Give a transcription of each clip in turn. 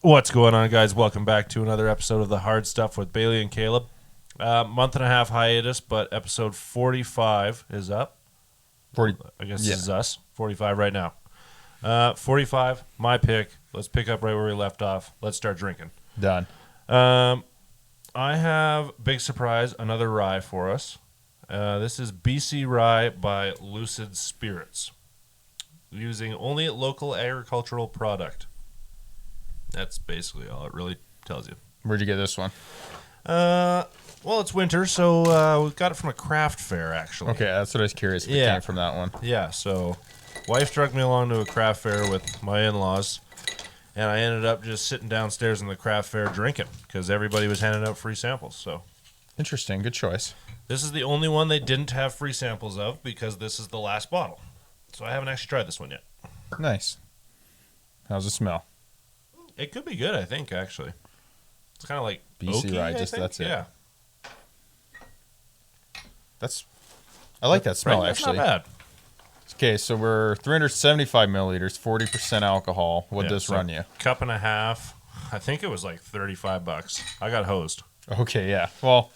What's going on, guys? Welcome back to another episode of The Hard Stuff with Bailey and Caleb. Month and a half hiatus, but episode 45 is up. 40. I guess this is us. 45 right now. 45, my pick. Let's pick up right where we left off. Let's start drinking. Done. I have, big surprise, another rye for us. This is BC Rye by Lucid Spirits, using only local agricultural product. That's basically all it really tells you. Where'd you get this one? Well, it's winter, so we got it from a craft fair, actually. Okay, that's what I was curious if it came from that one. Yeah, so wife dragged me along to a craft fair with my in-laws, and I ended up just sitting downstairs in the craft fair drinking because everybody was handing out free samples. So Interesting. Good choice. this is the only one they didn't have free samples of because this is the last bottle. So I haven't actually tried this one yet. Nice. How's it smell? It could be good, I think, actually. It's kind of like BC oaky, rye, I just think. that's it. Yeah. I like that smell, Right, actually. That's not bad. Okay, so we're 375 milliliters, 40% alcohol. What'd this so run you? Cup and a half. I think it was like $35. I got hosed. Okay, yeah. Well,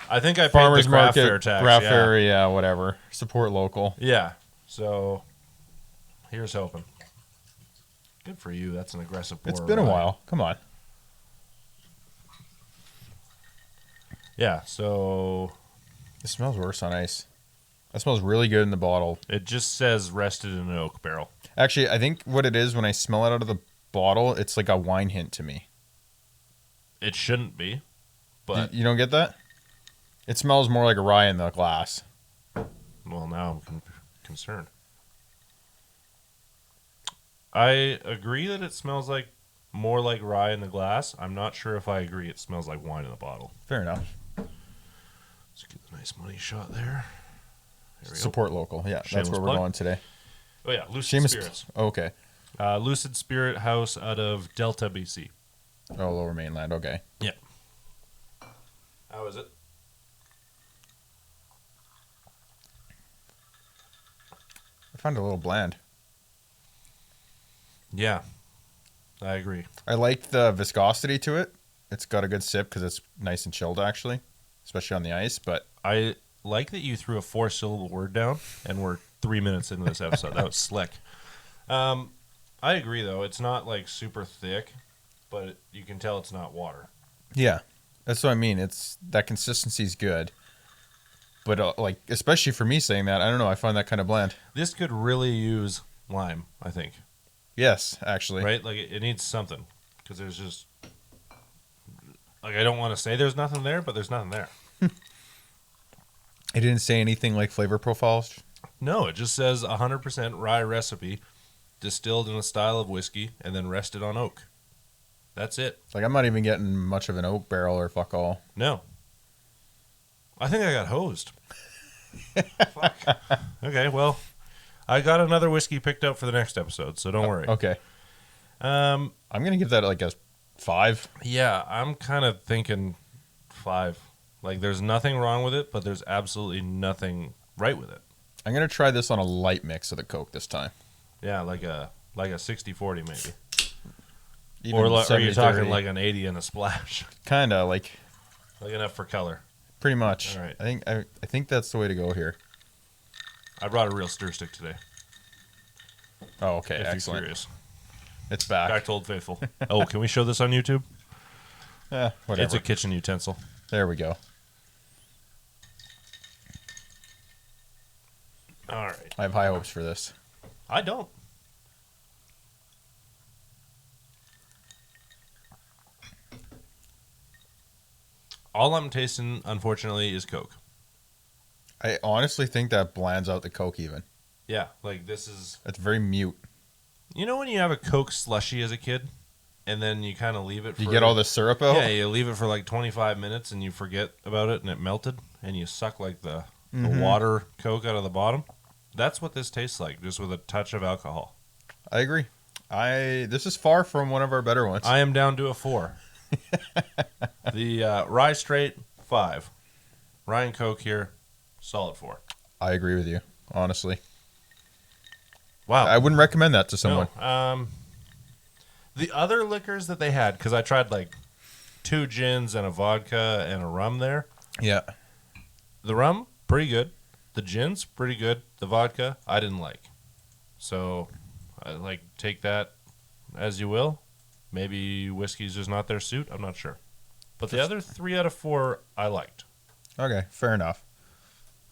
I think I paid farmers the craft market, fair tax. craft yeah. fair, yeah, whatever. Support local. Yeah. So here's hoping. Good for you. That's an aggressive pour. It's been a while. Come on. Yeah. So It smells worse on ice. That smells really good in the bottle. it just says rested in an oak barrel. Actually, I think what it is when I smell it out of the bottle, it's like a wine hint to me. It shouldn't be, but You don't get that? It smells more like a rye in the glass. well, now I'm concerned. I agree that it smells like more like rye in the glass. I'm not sure if I agree it smells like wine in the bottle. Fair enough. Let's get a nice money shot there. There we go. Support local. Yeah, Shameless that's where we're plug. going today. Oh yeah, Lucid Shameless. Spirits. Okay. Lucid Spirit House out of Delta, BC. Oh, Lower Mainland. Okay. Yeah. How is it? I found it a little bland. Yeah, I agree. I like the viscosity to it. It's got a good sip because it's nice and chilled, actually, especially on the ice. But I like that you threw a 4-syllable word down, and we're 3 minutes into this episode. That was slick. I agree, though. It's not, like, super thick, but you can tell it's not water. yeah, that's what I mean. It's that consistency's good. But like, especially for me saying that, I don't know. I find that kind of bland. This could really use lime, I think. Yes, actually. Right? Like, it needs something, because there's just... Like, I don't want to say there's nothing there, but there's nothing there. It didn't say anything like flavor profiles. No, it just says 100% rye recipe, distilled in a style of whiskey, and then rested on oak. That's it. Like, I'm not even getting much of an oak barrel or fuck all. No. I think I got hosed. Fuck. Okay, well, I got another whiskey picked up for the next episode, so don't worry. Okay. Um, I'm going to give that like a 5. yeah, I'm kind of thinking 5. Like, there's nothing wrong with it, but there's absolutely nothing right with it. I'm going to try this on a light mix of the Coke this time. Yeah, like a 60-40 maybe. Even Or are you 70-30. talking like an 80 and a splash? Kind of like Like enough for color. pretty much. All right. I think that's the way to go here. I brought a real stir stick today. Oh, okay. If you're Excellent. curious. It's back. Back to Old Faithful. Oh, can we show this on YouTube? Whatever. It's a kitchen utensil. There we go. All right. I have high hopes for this. I don't. All I'm tasting, unfortunately, is Coke. I honestly think that blands out the Coke even. Yeah, like this is... It's very mute. You know when you have a Coke slushie as a kid, and then you kind of leave it for... You get all the syrup out? Yeah, you leave it for like 25 minutes, and you forget about it, and it melted, and you suck like the water Coke out of the bottom? That's what this tastes like, just with a touch of alcohol. I agree. This is far from one of our better ones. I am down to a 4. The Rye Straight, 5. Rye and Coke here, solid 4. I agree with you, honestly. Wow. I wouldn't recommend that to someone. No, The other liquors that they had, because I tried like 2 gins and a vodka and a rum there. Yeah. The rum, pretty good. The gins, pretty good. The vodka, I didn't like. So, take that as you will. Maybe whiskey's just not their suit. I'm not sure. But the other 3 out of 4, I liked. Okay, fair enough.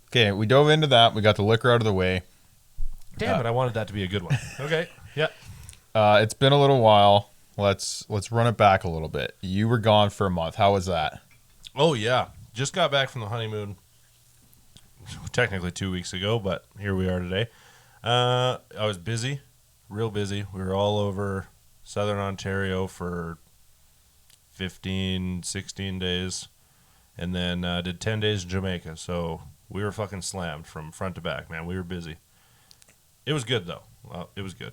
Okay, we dove into that. We got the liquor out of the way. Damn it, I wanted that to be a good one. Okay, yeah. It's been a little while. Let's run it back a little bit. You were gone for a month. How was that? Oh, yeah. Just got back from the honeymoon. Technically 2 weeks ago, but here we are today. I was busy, real busy. We were all over Southern Ontario for 15, 16 days, and then did 10 days in Jamaica. So we were fucking slammed from front to back, man. We were busy. It was good, though. Well, it was good.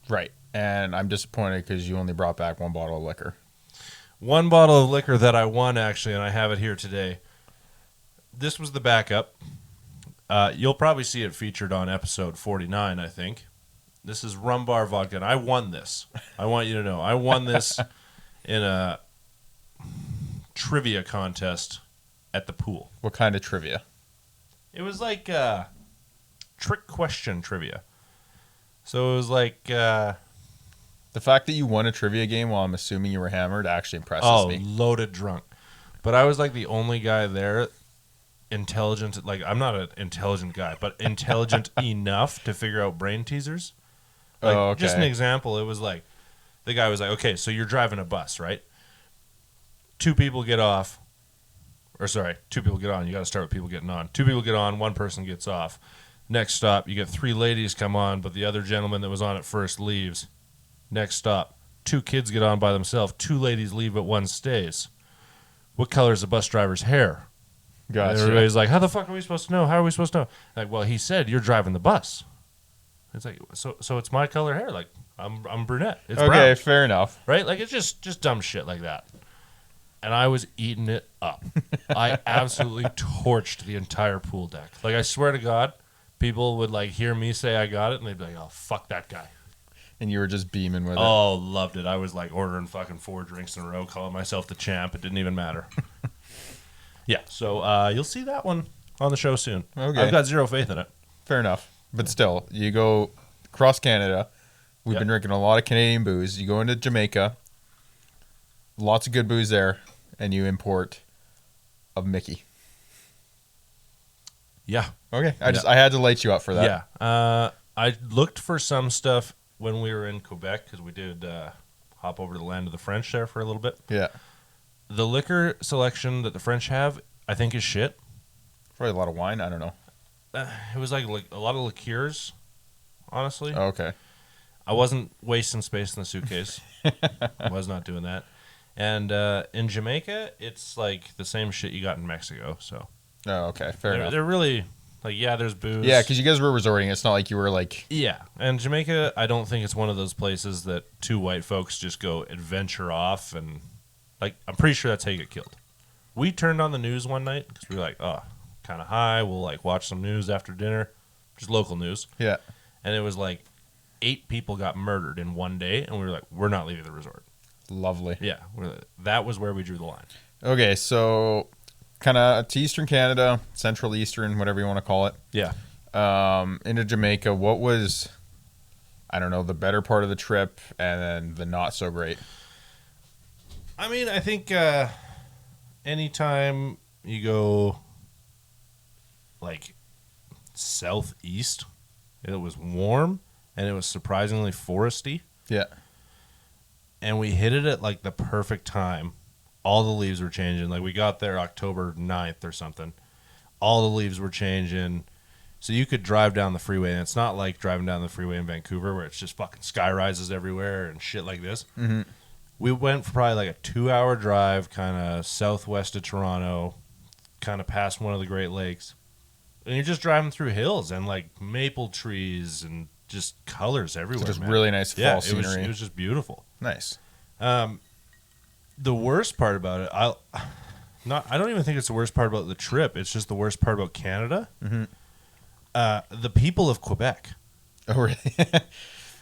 Right. And I'm disappointed because you only brought back 1 bottle of liquor. 1 bottle of liquor that I won, actually, and I have it here today. This was the backup. You'll probably see it featured on episode 49, I think. This is Rum Bar Vodka, and I won this. I want you to know. I won this in a trivia contest at the pool. What kind of trivia? It was like trick question trivia. So it was like... the fact that you won a trivia game while I'm assuming you were hammered actually impresses me. Loaded drunk. But I was like the only guy there... intelligent, like I'm not an intelligent guy, but intelligent enough to figure out brain teasers. Like, okay. Just an example, it was like the guy was like, okay, so you're driving a bus, right? 2 people get off, or sorry, 2 people get on. You got to start with people getting on. 2 people get on, 1 person gets off. Next stop, you get 3 ladies come on, but the other gentleman that was on at first leaves. Next stop, 2 kids get on by themselves. 2 ladies leave, but 1 stays. What color is the bus driver's hair? Gotcha. And everybody's like, how the fuck are we supposed to know? How are we supposed to know? Like, well, he said you're driving the bus. It's like, so it's my color hair. Like, I'm brunette. It's okay, brown. fair enough. Right? Like, it's just dumb shit like that. And I was eating it up. I absolutely torched the entire pool deck. Like, I swear to God, people would, like, hear me say I got it, and they'd be like, oh, fuck that guy. And you were just beaming with it. Oh, loved it. I was, like, ordering fucking 4 drinks in a row, calling myself the champ. It didn't even matter. Yeah, so you'll see that one on the show soon. Okay. I've got zero faith in it. Fair enough. But still, you go across Canada. We've been drinking a lot of Canadian booze. You go into Jamaica. Lots of good booze there. And you import a Mickey. Yeah. Okay. I had to light you up for that. Yeah. I looked for some stuff when we were in Quebec because we did hop over to the land of the French there for a little bit. Yeah. The liquor selection that the French have, I think, is shit. Probably a lot of wine. I don't know. It was like a lot of liqueurs, honestly. Oh, okay. I wasn't wasting space in the suitcase. I was not doing that. And in Jamaica, it's like the same shit you got in Mexico. So. Oh, okay. Fair enough. They're really like, yeah, there's booze. Yeah, because you guys were resorting. It's not like you were like. Yeah, and Jamaica, I don't think it's one of those places that 2 white folks just go adventure off and. Like, I'm pretty sure that's how you get killed. We turned on the news one night because we were like, oh, kind of high. We'll, like, watch some news after dinner. Just local news. Yeah. And it was like 8 people got murdered in one day. And we were like, we're not leaving the resort. Lovely. Yeah. That was where we drew the line. Okay, so kind of to Eastern Canada, Central Eastern, whatever you want to call it. Yeah. Into Jamaica. What was, I don't know, the better part of the trip and then the not so great? I mean, I think anytime you go, like, southeast, it was warm, and it was surprisingly foresty. Yeah. And we hit it at, like, the perfect time. All the leaves were changing. Like, we got there October 9th or something. All the leaves were changing. So you could drive down the freeway, and it's not like driving down the freeway in Vancouver where it's just fucking sky rises everywhere and shit like this. Mm-hmm. We went for probably like a 2-hour drive, kind of southwest of Toronto, kind of past one of the Great Lakes. And you're just driving through hills and like maple trees and just colors everywhere. So just man. really nice fall scenery. It was just beautiful. Nice. The worst part about it, I don't even think it's the worst part about the trip. It's just the worst part about Canada. Mm-hmm. The people of Quebec. Oh, really?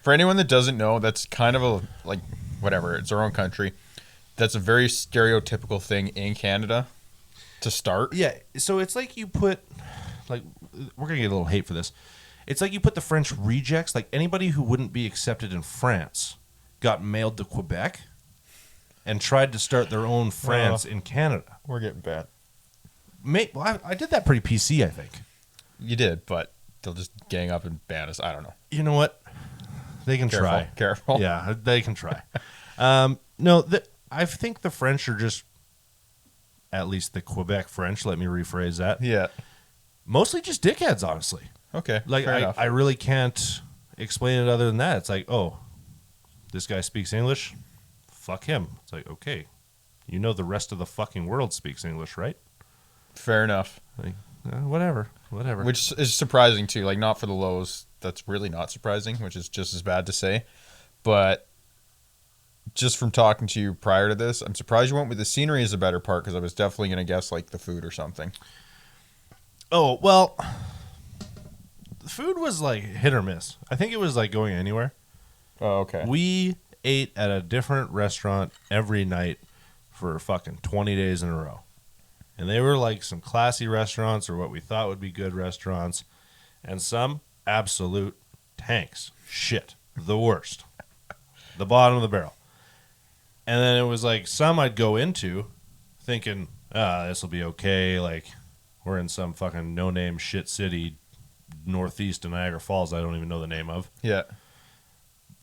For anyone that doesn't know, that's kind of a like whatever. It's our own country. That's a very stereotypical thing in Canada to start. Yeah, so it's like you put, like, we're going to get a little hate for this. It's like you put the French rejects, like anybody who wouldn't be accepted in France got mailed to Quebec and tried to start their own France in Canada. We're getting bad. Well, I did that pretty PC, I think. You did, but they'll just gang up and ban us. I don't know. You know what? They can try. Careful. Yeah, they can try. No, I think the French are just, at least the Quebec French, let me rephrase that. Yeah. Mostly just dickheads, honestly. Okay. Like, fair enough. I really can't explain it other than that. It's like, oh, this guy speaks English? Fuck him. It's like, okay, you know the rest of the fucking world speaks English, right? Fair enough. Like, whatever. Which is surprising, too. Like, not for the lows. That's really not surprising, which is just as bad to say. But just from talking to you prior to this, I'm surprised you went with the scenery as a better part, because I was definitely going to guess, like, the food or something. Oh, well, the food was, like, hit or miss. I think it was, like, going anywhere. Oh, okay. We ate at a different restaurant every night for fucking 20 days in a row. And they were, like, some classy restaurants or what we thought would be good restaurants. And some absolute tanks. Shit. The worst. The bottom of the barrel. And then it was like some I'd go into thinking, this will be okay. Like, we're in some fucking no-name shit city northeast of Niagara Falls I don't even know the name of. Yeah.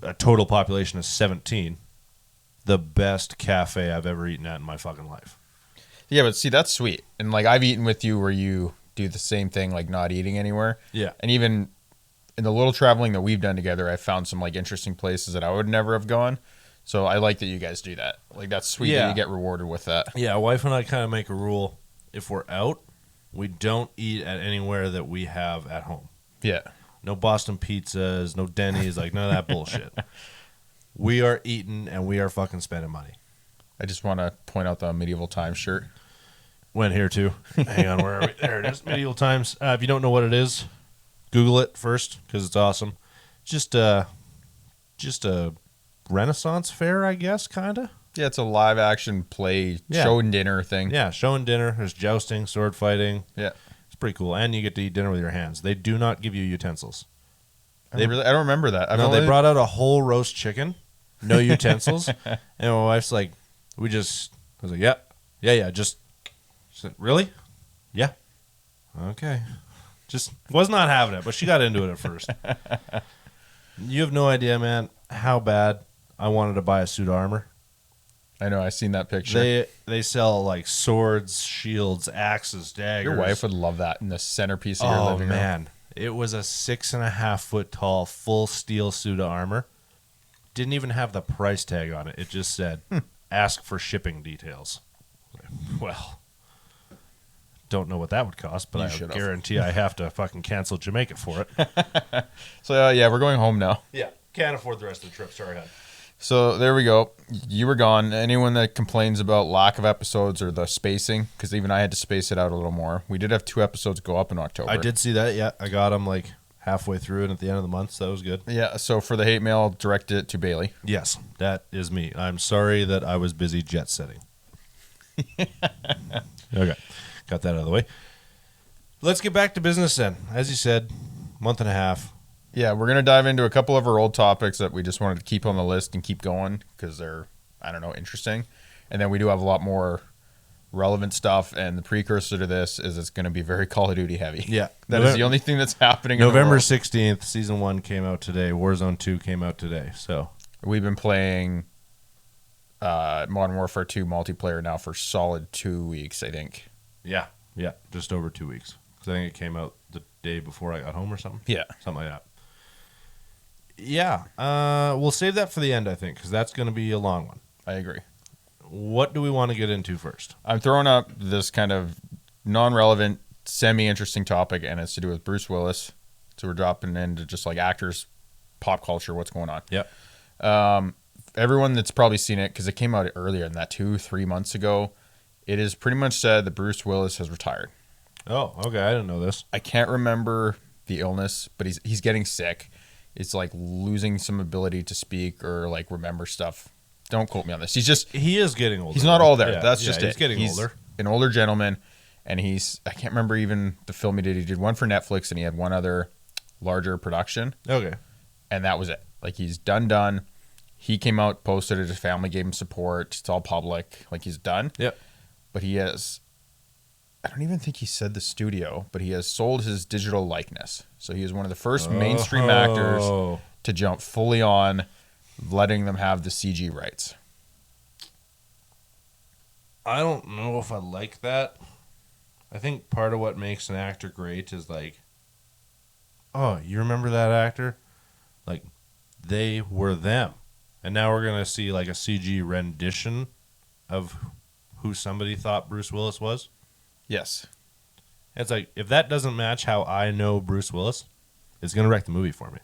A total population of 17. The best cafe I've ever eaten at in my fucking life. Yeah, but see, that's sweet. And, like, I've eaten with you where you do the same thing, like, not eating anywhere. Yeah. And even in the little traveling that we've done together, I found some, like, interesting places that I would never have gone. So I like that you guys do that. Like, that's sweet that you get rewarded with that. Yeah, wife and I kind of make a rule. If we're out, we don't eat at anywhere that we have at home. Yeah. No Boston pizzas, no Denny's, like none of that bullshit. We are eating and we are fucking spending money. I just want to point out the Medieval Times shirt. Went here too. Hang on, where are we? There it is. Medieval Times. If you don't know what it is, Google it first because it's awesome. Just a Renaissance fair, I guess, kind of. Yeah, it's a live action play show and dinner thing. Yeah, show and dinner. There's jousting, sword fighting. Yeah. It's pretty cool. And you get to eat dinner with your hands. They do not give you utensils. I don't remember that. They brought out a whole roast chicken. No utensils. And my wife's like, I was like, yeah, just really? Yeah. Okay. Just was not having it, but she got into it at first. You have no idea, man, how bad I wanted to buy a suit of armor. I know, I seen that picture. They sell like swords, shields, axes, daggers. Your wife would love that in the centerpiece of your living room. Oh, man. It was a 6.5 foot tall full steel suit of armor. Didn't even have the price tag on it. It just said, ask for shipping details. Well, don't know what that would cost, but I guarantee I have to fucking cancel Jamaica for it. So, we're going home now. Yeah, can't afford the rest of the trip. Sorry, hon. So, there we go. You were gone. Anyone that complains about lack of episodes or the spacing, because even I had to space it out a little more. We did have 2 episodes go up in October. I did see that, yeah. I got them like halfway through and at the end of the month, so that was good. Yeah, so for the hate mail, directed it to Bailey. Yes, that is me. I'm sorry that I was busy jet setting. Okay, got that out of the way. Let's get back to business then. As you said, month and a half. Yeah, we're going to dive into a couple of our old topics that we just wanted to keep on the list and keep going because they're, interesting. And then we do have a lot more relevant stuff, and the precursor to this is it's going to be very Call of Duty heavy. Yeah. That is the only thing that's happening November 16th, Season 1 came out today. Warzone 2 came out today. So we've been playing Modern Warfare 2 multiplayer now for solid 2 weeks, I think. Yeah, just over 2 weeks. Because I think it came out the day before I got home or something. Yeah. Something like that. Yeah, we'll save that for the end, I think, because that's going to be a long one. I agree. What do we want to get into first? I'm throwing up this kind of non-relevant, semi-interesting topic, and it's to do with Bruce Willis. So we're dropping into just like actors, pop culture, what's going on. Yep. Everyone that's probably seen it, because it came out earlier than that, 2-3 months ago, it is pretty much said that Bruce Willis has retired. Oh, okay. I didn't know this. I can't remember the illness, but he's getting sick. It's like losing some ability to speak or like remember stuff Don't quote me on this. He is getting older. He's not all there. Yeah, That's just he's it. getting older. An older gentleman, and I can't remember even the film he did. He did one for Netflix, and he had one other larger production. Okay. And that was it. Like, he's done. He came out, posted it. His family gave him support. It's all public. Like, he's done. Yep. But he has, I don't even think he said the studio, but he has sold his digital likeness. So he is one of the first mainstream actors to jump fully on letting them have the CG rights. I don't know if I like that. I think part of what makes an actor great is like, oh, you remember that actor? Like, they were them. And now we're going to see like a CG rendition of who somebody thought Bruce Willis was. Yes. It's like, if that doesn't match how I know Bruce Willis, it's going to wreck the movie for me.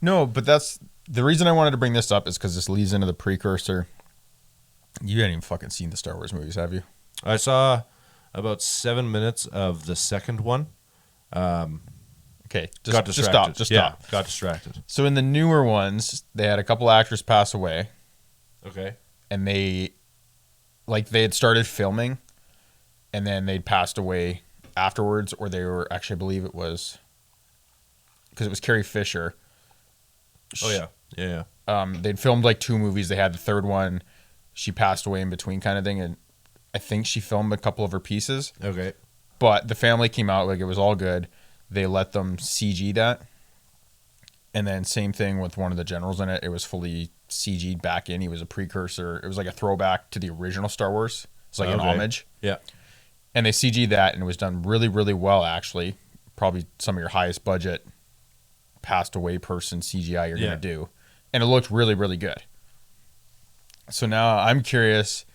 No, but that's the reason I wanted to bring this up is because this leads into the precursor. You haven't even fucking seen the Star Wars movies, have you? I saw about 7 minutes of the second one. Okay, Got distracted. Just stop. Got distracted. So in the newer ones, they had a couple actors pass away, Okay. and they had started filming, and then they'd passed away afterwards, or they were actually, I believe it was because it was Carrie Fisher. Oh yeah. Yeah. They'd filmed like 2 movies. They had the third one. She passed away in between, kind of thing, and I think she filmed a couple of her pieces. Okay. But the family came out, like, it was all good. They let them CG that. And then same thing with one of the generals in it. It was fully CG'd back in. He was a precursor. It was like a throwback to the original Star Wars. It's like an homage. Yeah. And they CG'd that, and it was done really, really well, actually. Probably some of your highest budget passed away person CGI you're going to do. And it looked really, really good. So now I'm curious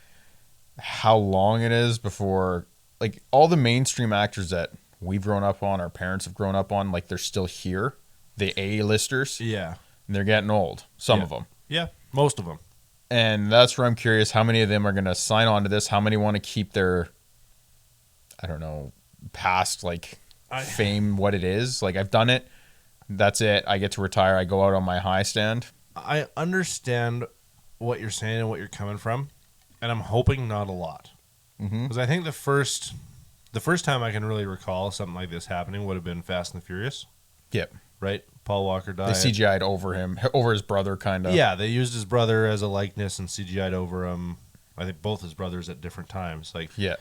how long it is before, like, all the mainstream actors that we've grown up on, our parents have grown up on, like, they're still here. The A-listers. Yeah. And they're getting old. Some of them. Yeah. Most of them. And that's where I'm curious how many of them are going to sign on to this. How many want to keep their, I don't know, past, like, fame what it is. Like, I've done it. That's it. I get to retire. I go out on my high stand. I understand what you're saying and what you're coming from, and I'm hoping not a lot. Because I think the first time I can really recall something like this happening would have been Fast and the Furious. Yep. Right? Paul Walker died. They CGI'd over his brother, kind of. Yeah, they used his brother as a likeness and CGI'd over him. I think both his brothers at different times. Like, yeah.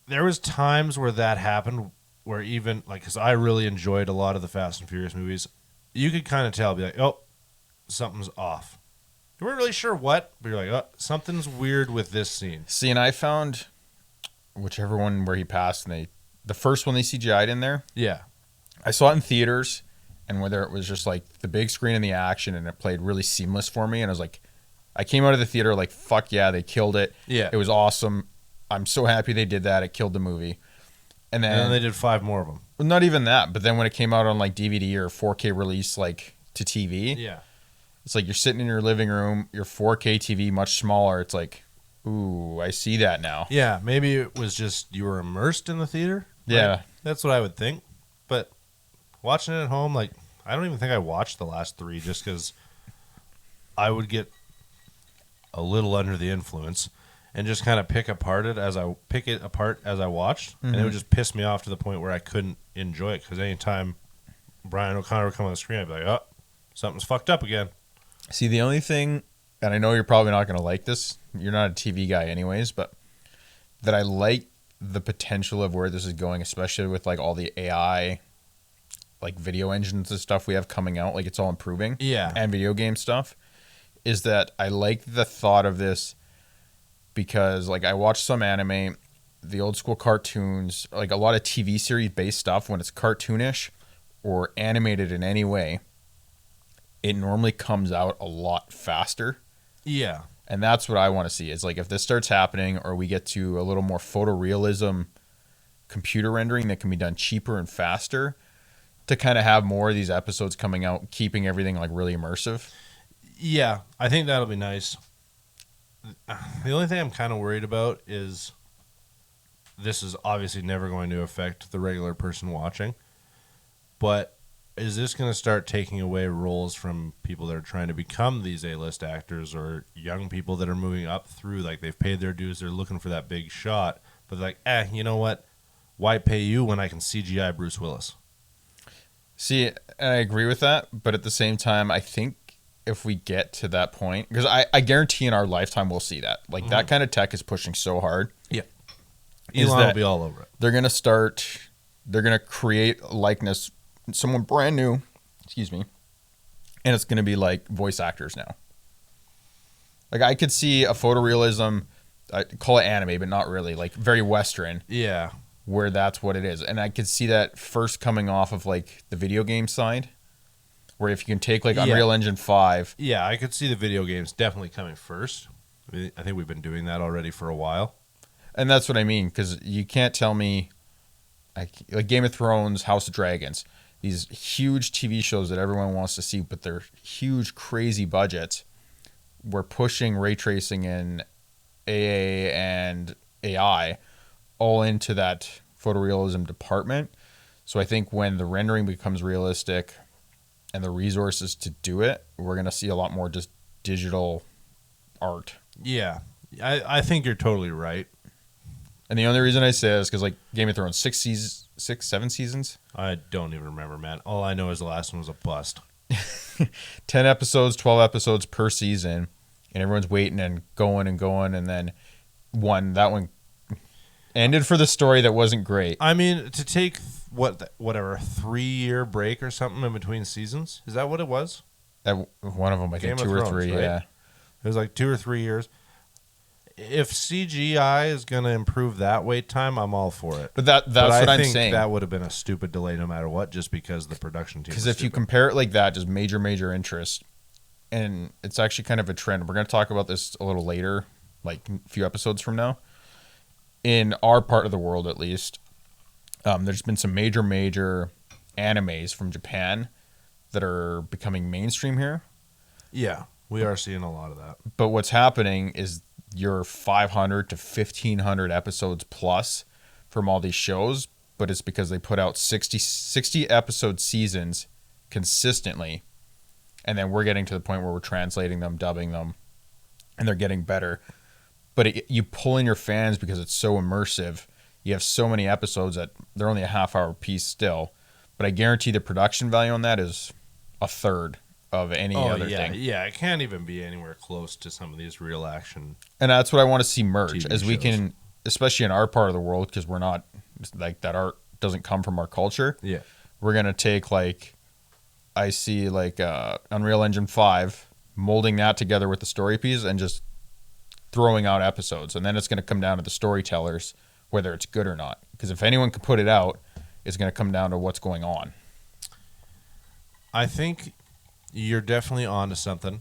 There was times where that happened where even, like, because I really enjoyed a lot of the Fast and Furious movies, you could kind of tell, be like, oh, something's off. You weren't really sure what, but you're like, oh, something's weird with this scene. See, and I found whichever one where he passed, and the first one they CGI'd in there. Yeah. I saw it in theaters, and whether it was just like the big screen and the action, and it played really seamless for me. And I was like, I came out of the theater like, fuck yeah, they killed it. Yeah. It was awesome. I'm so happy they did that. It killed the movie. And then they did 5 more of them. Well, not even that, but then when it came out on like DVD or 4K release, like to TV, yeah, it's like you're sitting in your living room, your 4K TV much smaller. It's like, ooh, I see that now. Yeah, maybe it was just you were immersed in the theater. Yeah, right? That's what I would think. But watching it at home, like, I don't even think I watched the last 3 just because I would get a little under the influence and just kind of pick it apart as I watched, and it would just piss me off to the point where I couldn't enjoy it, because anytime Brian O'Connor would come on the screen, I'd be like, oh, something's fucked up again. See, the only thing, and I know you're probably not going to like this, you're not a TV guy anyways, but that I like the potential of where this is going, especially with like all the AI, like video engines and stuff we have coming out, like it's all improving. Yeah. And video game stuff, is that I like the thought of this. Because, like, I watch some anime, the old school cartoons, like a lot of TV series based stuff, when it's cartoonish or animated in any way, it normally comes out a lot faster. Yeah. And that's what I want to see. It's like, if this starts happening, or we get to a little more photorealism computer rendering that can be done cheaper and faster, to kind of have more of these episodes coming out, keeping everything like really immersive. Yeah, I think that'll be nice. The only thing I'm kind of worried about is this is obviously never going to affect the regular person watching, but is this going to start taking away roles from people that are trying to become these A-list actors, or young people that are moving up through, like they've paid their dues, they're looking for that big shot, but like, you know what? Why pay you when I can CGI Bruce Willis? See, and I agree with that, but at the same time, I think if we get to that point, because I guarantee in our lifetime we'll see that. Like, that kind of tech is pushing so hard. Yeah. Is Elon that will be all over it. they're going to create a likeness, someone brand new, excuse me, and it's going to be like voice actors now. Like, I could see a photorealism, I call it anime, but not really, like very Western. Yeah. Where that's what it is. And I could see that first coming off of like the video game side, where if you can take like Unreal Engine 5. Yeah, I could see the video games definitely coming first. I think we've been doing that already for a while. And that's what I mean, because you can't tell me, like Game of Thrones, House of Dragons, these huge TV shows that everyone wants to see, but they're huge, crazy budgets. We're pushing ray tracing and AA and AI all into that photorealism department. So I think when the rendering becomes realistic and the resources to do it, we're going to see a lot more just digital art. Yeah, I think you're totally right. And the only reason I say is because like Game of Thrones, 7 seasons? I don't even remember, man. All I know is the last one was a bust. 10 episodes, 12 episodes per season, and everyone's waiting and going, and then that one ended for the story that wasn't great. I mean, to take whatever 3-year break or something in between seasons, is that what it was? One of them, I think, Game of 2 or Thrones, 3, right? yeah. It was like 2 or 3 years. If CGI is going to improve that wait time, I'm all for it. But that's what I'm saying. That would have been a stupid delay no matter what, just because the production team. Because if you compare it like that, just major interest, and it's actually kind of a trend. We're going to talk about this a little later, like a few episodes from now. In our part of the world, at least, there's been some major animes from Japan that are becoming mainstream here. Yeah, we are seeing a lot of that. But what's happening is your 500 to 1,500 episodes plus from all these shows, but it's because they put out 60 episode seasons consistently, and then we're getting to the point where we're translating them, dubbing them, and they're getting better. But you pull in your fans because it's so immersive. You have so many episodes that they're only a half-hour piece still, but I guarantee the production value on that is a third of any other thing. Yeah, it can't even be anywhere close to some of these real action. And that's what I want to see merge TV as we shows. can, especially in our part of the world, because we're not like that art doesn't come from our culture. Yeah. We're going to take like, I see like Unreal Engine 5, molding that together with the story piece and just throwing out episodes. And then it's going to come down to the storytellers, whether it's good or not. Because if anyone can put it out, it's going to come down to what's going on. I think you're definitely onto something.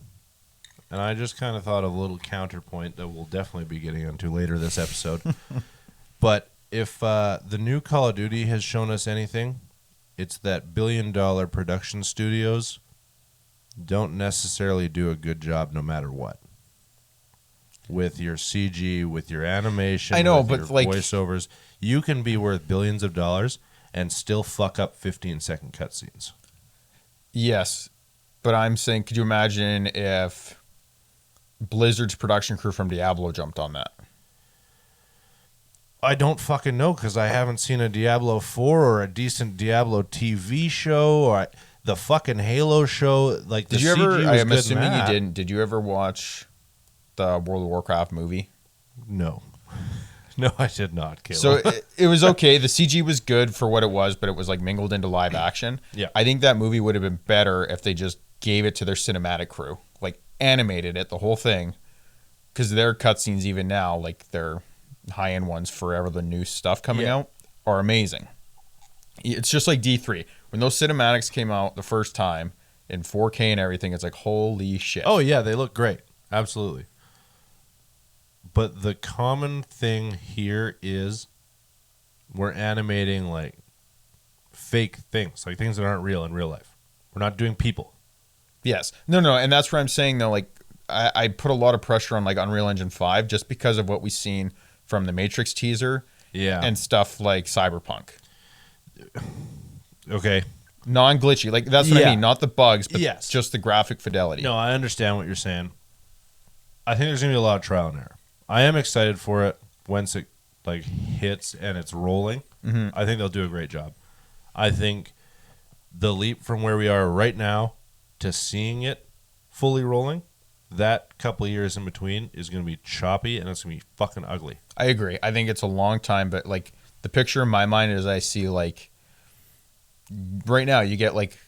And I just kind of thought of a little counterpoint that we'll definitely be getting into later this episode. But if the new Call of Duty has shown us anything, it's that billion-dollar production studios don't necessarily do a good job no matter what. With your CG, with your animation, I know, with but your like voiceovers, you can be worth billions of dollars and still fuck up 15-second cutscenes. Yes, but I'm saying, could you imagine if Blizzard's production crew from Diablo jumped on that? I don't fucking know because I haven't seen a Diablo 4 or a decent Diablo TV show or the fucking Halo show. Like, the Did you ever? CG was I am good assuming in you that. didn't. Did you ever watch the World of Warcraft movie? No. No, I did not, Caleb. So it was okay. The CG was good for what it was, but it was like mingled into live action. Yeah. I think that movie would have been better if they just gave it to their cinematic crew, like animated it, the whole thing, because their cutscenes even now, like their high-end ones, forever the new stuff coming out, are amazing. It's just like D3. When those cinematics came out the first time in 4K and everything, it's like, holy shit. Oh, yeah, they look great. Absolutely. But the common thing here is we're animating like fake things, like things that aren't real in real life. We're not doing people. Yes. No, and that's where I'm saying, though, like, I put a lot of pressure on like Unreal Engine 5 just because of what we've seen from the Matrix teaser Yeah. and stuff like Cyberpunk. Okay. non-glitchy. Like that's what I Yeah. mean, not the bugs, but Yes. just the graphic fidelity. No, I understand what you're saying. I think there's gonna be a lot of trial and error. I am excited for it once it like hits and it's rolling. Mhm. I think they'll do a great job. I think the leap from where we are right now to seeing it fully rolling, that couple of years in between is going to be choppy and it's going to be fucking ugly. I agree. I think it's a long time, but like the picture in my mind is I see like right now you get like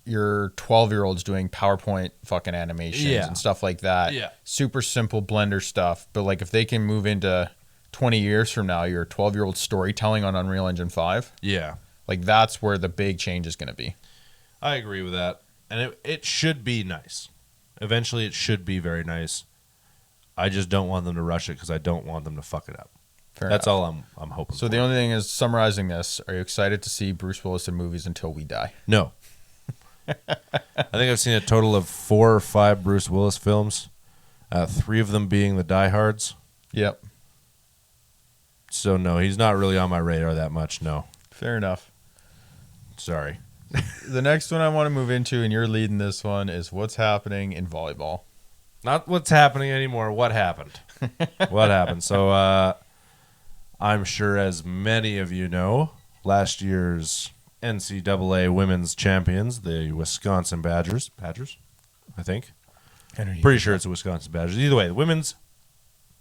your 12-year-olds doing PowerPoint fucking animations Yeah. and stuff like that. Yeah. Super simple Blender stuff. But like if they can move into 20 years from now, your 12-year-old storytelling on Unreal Engine 5, Yeah. like that's where the big change is going to be. I agree with that. And it should be nice. Eventually it should be very nice. I just don't want them to rush it because I don't want them to fuck it up. Fair That's enough. all I'm hoping So for. the only thing is, summarizing this, are you excited to see Bruce Willis in movies until we die? No. I think I've seen a total of 4 or 5 Bruce Willis films, 3 of them being the Die Hards. Yep. So, no, he's not really on my radar that much, no. Fair enough. Sorry. The next one I want to move into, and you're leading this one, is what's happening in volleyball. Not what's happening anymore. What happened? What happened? So, I'm sure as many of you know, last year's NCAA women's champions, the Wisconsin Badgers, I think. Pretty sure it's the Wisconsin Badgers. Either way, the women's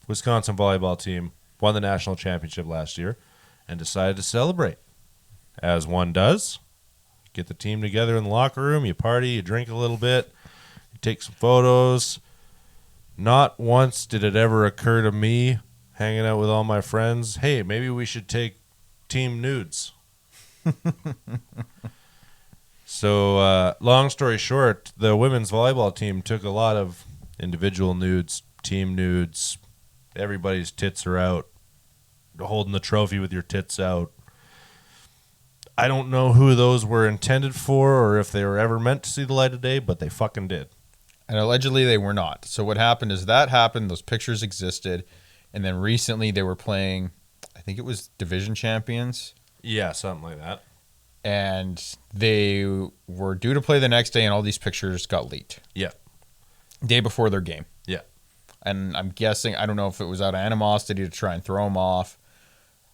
Wisconsin volleyball team won the national championship last year and decided to celebrate, as one does. Get the team together in the locker room, you party, you drink a little bit, you take some photos. Not once did it ever occur to me, hanging out with all my friends, hey, maybe we should take team nudes. So, long story short, the women's volleyball team took a lot of individual nudes, team nudes. Everybody's tits are out, holding the trophy with your tits out. I don't know who those were intended for or if they were ever meant to see the light of day, but they fucking did. And allegedly they were not. So what happened is that happened, those pictures existed, and then recently they were playing, I think it was division champions, Yeah, something like that. and they were due to play the next day, and all these pictures got leaked. Yeah. Day before their game. Yeah. And I'm guessing, I don't know if it was out of animosity to try and throw them off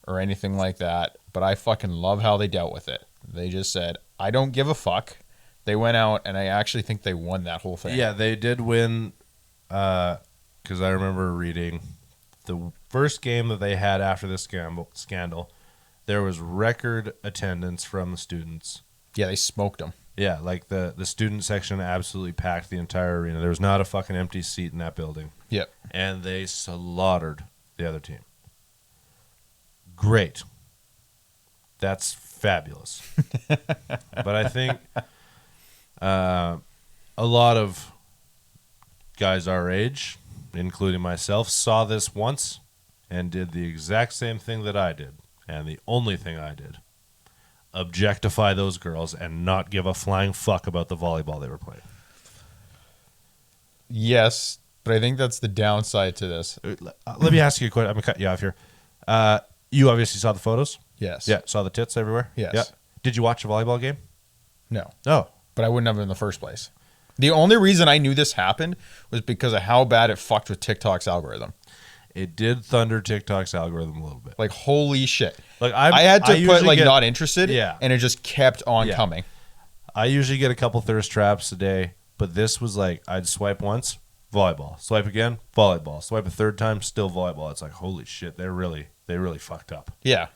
or anything like that, but I fucking love how they dealt with it. They just said, I don't give a fuck. They went out, and I actually think they won that whole thing. Yeah, they did win, because I remember reading the first game that they had after this scandal, there was record attendance from the students. Yeah, they smoked them. Yeah, like the student section absolutely packed the entire arena. There was not a fucking empty seat in that building. Yep. And they slaughtered the other team. Great. That's fabulous. But I think a lot of guys our age, including myself, saw this once and did the exact same thing that I did. And the only thing I did. Objectify those girls and not give a flying fuck about the volleyball they were playing. Yes, but I think that's the downside to this. Let me ask you a question. I'm going to cut you off here. You obviously saw the photos? Yes. Yeah, saw the tits everywhere? Yes. Yeah. Did you watch a volleyball game? No. No. But I wouldn't have in the first place. The only reason I knew this happened was because of how bad it fucked with TikTok's algorithm. It did thunder TikTok's algorithm a little bit. Like, holy shit. Like I had to put, usually like, get- not interested, Yeah. and it just kept on Yeah. coming. I usually get a couple thirst traps a day, but this was like I'd swipe once, volleyball. Swipe again, volleyball. Swipe a third time, still volleyball. It's like, holy shit, they really fucked up. Yeah.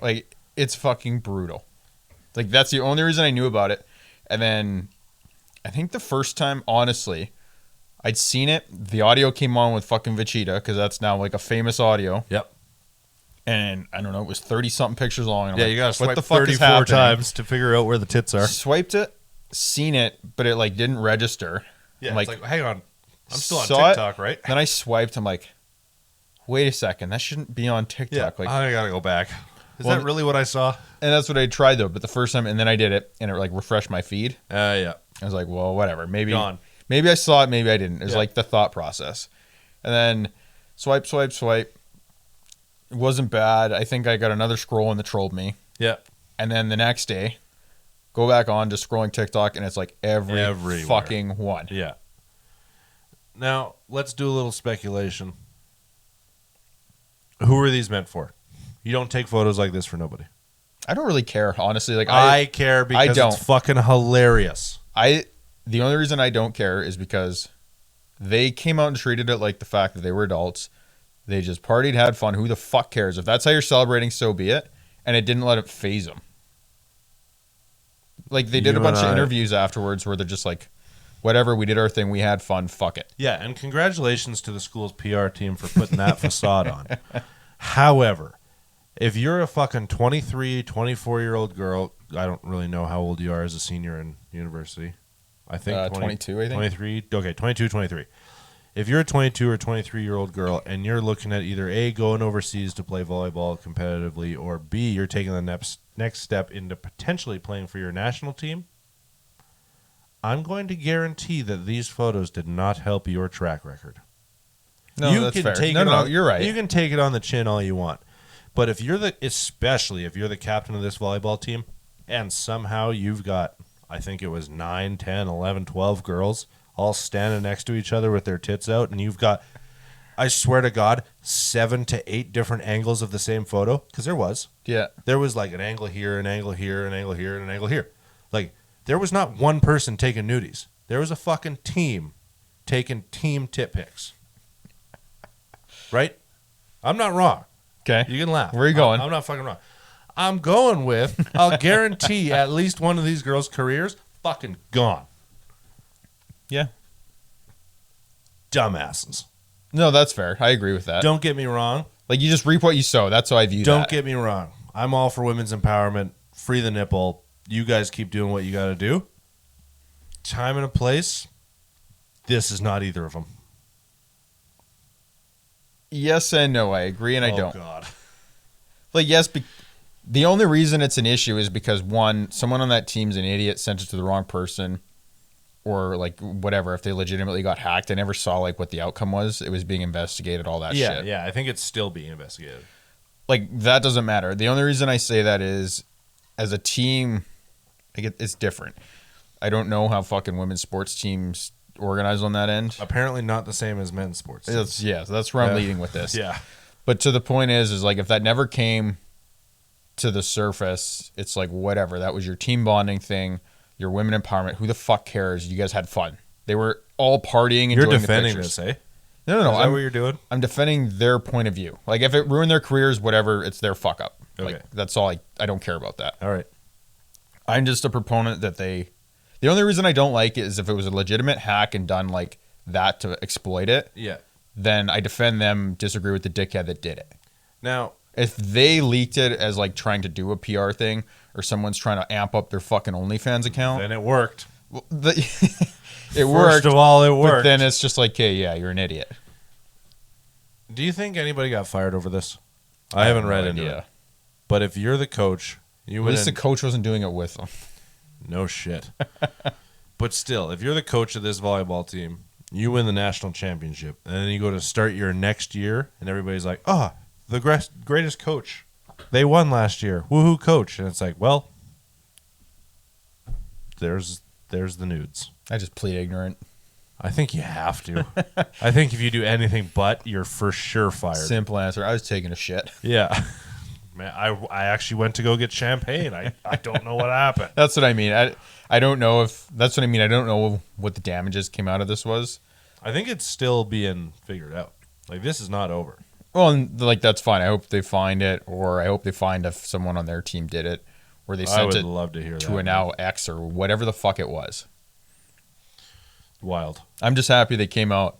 Like, it's fucking brutal. Like, that's the only reason I knew about it. And then I think the first time, honestly, I'd seen it. The audio came on with fucking Vegeta, because that's now like a famous audio. Yep. And I don't know, it was 30-something pictures long. And I'm Yeah, like, you gotta what swipe the fuck is 34 happening? times to figure out where the tits are. Swiped it, seen it, but it like didn't register. Yeah, I'm it's like, hang on. I'm still on saw it, TikTok, right? Then I swiped. I'm like, wait a second, that shouldn't be on TikTok. Yeah, Like, I gotta go back. Is Well, that really what I saw? and that's what I tried though. But the first time, and then I did it, and it like refreshed my feed. Yeah. I was like, well, whatever. Maybe Gone. Maybe I saw it, maybe I didn't. It was Yeah. like the thought process. And then swipe. It wasn't bad. I think I got another scroll and that trolled me. Yeah. And then the next day, Go back on, just scrolling TikTok, and it's like Everywhere. fucking one. Yeah. Now, let's do a little speculation. Who are these meant for? You don't take photos like this for nobody. I don't really care, honestly. Like I care because don't. it's fucking hilarious. The only reason I don't care is because they came out and treated it like the fact that they were adults. They just partied, had fun. Who the fuck cares? If that's how you're celebrating, so be it. And it didn't let it phase them. Like, they did a bunch of interviews afterwards where they're just like, whatever, we did our thing, we had fun, fuck it. Yeah, and congratulations to the school's PR team for putting that facade on. However, if you're a fucking 23, 24-year-old girl, I don't really know how old you are as a senior in university. I think 22, I think. 23. Okay, 22, 23. If you're a 22 or 23-year-old girl and you're looking at either A, going overseas to play volleyball competitively, or B, you're taking the next step into potentially playing for your national team, I'm going to guarantee that these photos did not help your track record. No, that's fair. You're right. You can take it on the chin all you want. But especially if you're the captain of this volleyball team, and somehow you've got, I think it was 9, 10, 11, 12 girls all standing next to each other with their tits out, and you've got, I swear to God, 7 to 8 different angles of the same photo, because there was. Yeah. There was like an angle here, an angle here, an angle here, and an angle here. Like, there was not one person taking nudies. There was a fucking team taking team tit pics. Right? I'm not wrong. Okay. You can laugh. Where are you going? I'm not fucking wrong. I'm going with, I'll guarantee at least one of these girls' careers fucking gone. Yeah. Dumbasses. No, that's fair. I agree with that. Don't get me wrong. Like, you just reap what you sow. That's how I view that. Don't get me wrong. I'm all for women's empowerment. Free the nipple. You guys keep doing what you got to do. Time and a place. This is not either of them. Yes and no. I agree and I don't. Oh, God. Like, yes, the only reason it's an issue is because, one, someone on that team's an idiot, sent it to the wrong person, or, like, whatever. If they legitimately got hacked, I never saw, like, what the outcome was. It was being investigated, all that shit. Yeah, I think it's still being investigated. Like, that doesn't matter. The only reason I say that is, as a team, like, it's different. I don't know how fucking women's sports teams organize on that end. Apparently not the same as men's sports. So that's where I'm leading with this. Yeah. But to the point is like, if that never came to the surface, it's like, whatever. That was your team bonding thing, your women empowerment. Who the fuck cares? You guys had fun. They were all partying and You're enjoying defending the pictures. this, eh? No. Is that what you're doing? I'm defending their point of view. Like, if it ruined their careers, whatever, it's their fuck up. Okay. Like, that's all. I don't care about that. All right. I'm just a proponent that the only reason I don't like it is if it was a legitimate hack and done like that to exploit it. Yeah. Then I defend them, disagree with the dickhead that did it. Now, if they leaked it as like trying to do a PR thing, or someone's trying to amp up their fucking OnlyFans account, then it worked. Well, it worked. First of all, it worked. But then it's just like, okay, yeah, you're an idiot. Do you think anybody got fired over this? I haven't read into it. But if you're the coach, At least the coach wasn't doing it with them. No shit. But still, if you're the coach of this volleyball team, you win the national championship, and then you go to start your next year, and everybody's like, oh, the greatest coach. They won last year. Woohoo, coach. And it's like, well, there's the nudes. I just plead ignorant. I think you have to. I think if you do anything but, you're for sure fired. Simple answer. I was taking a shit. Yeah. Man, I actually went to go get champagne. I don't know what happened. That's what I mean. I don't know if that's what I mean. I don't know what the damages came out of this was. I think it's still being figured out. Like, this is not over. Well, and like, that's fine. I hope they find it, or I hope they find if someone on their team did it, or they sent it love to hear to an now ex or whatever the fuck it was. Wild. I'm just happy they came out,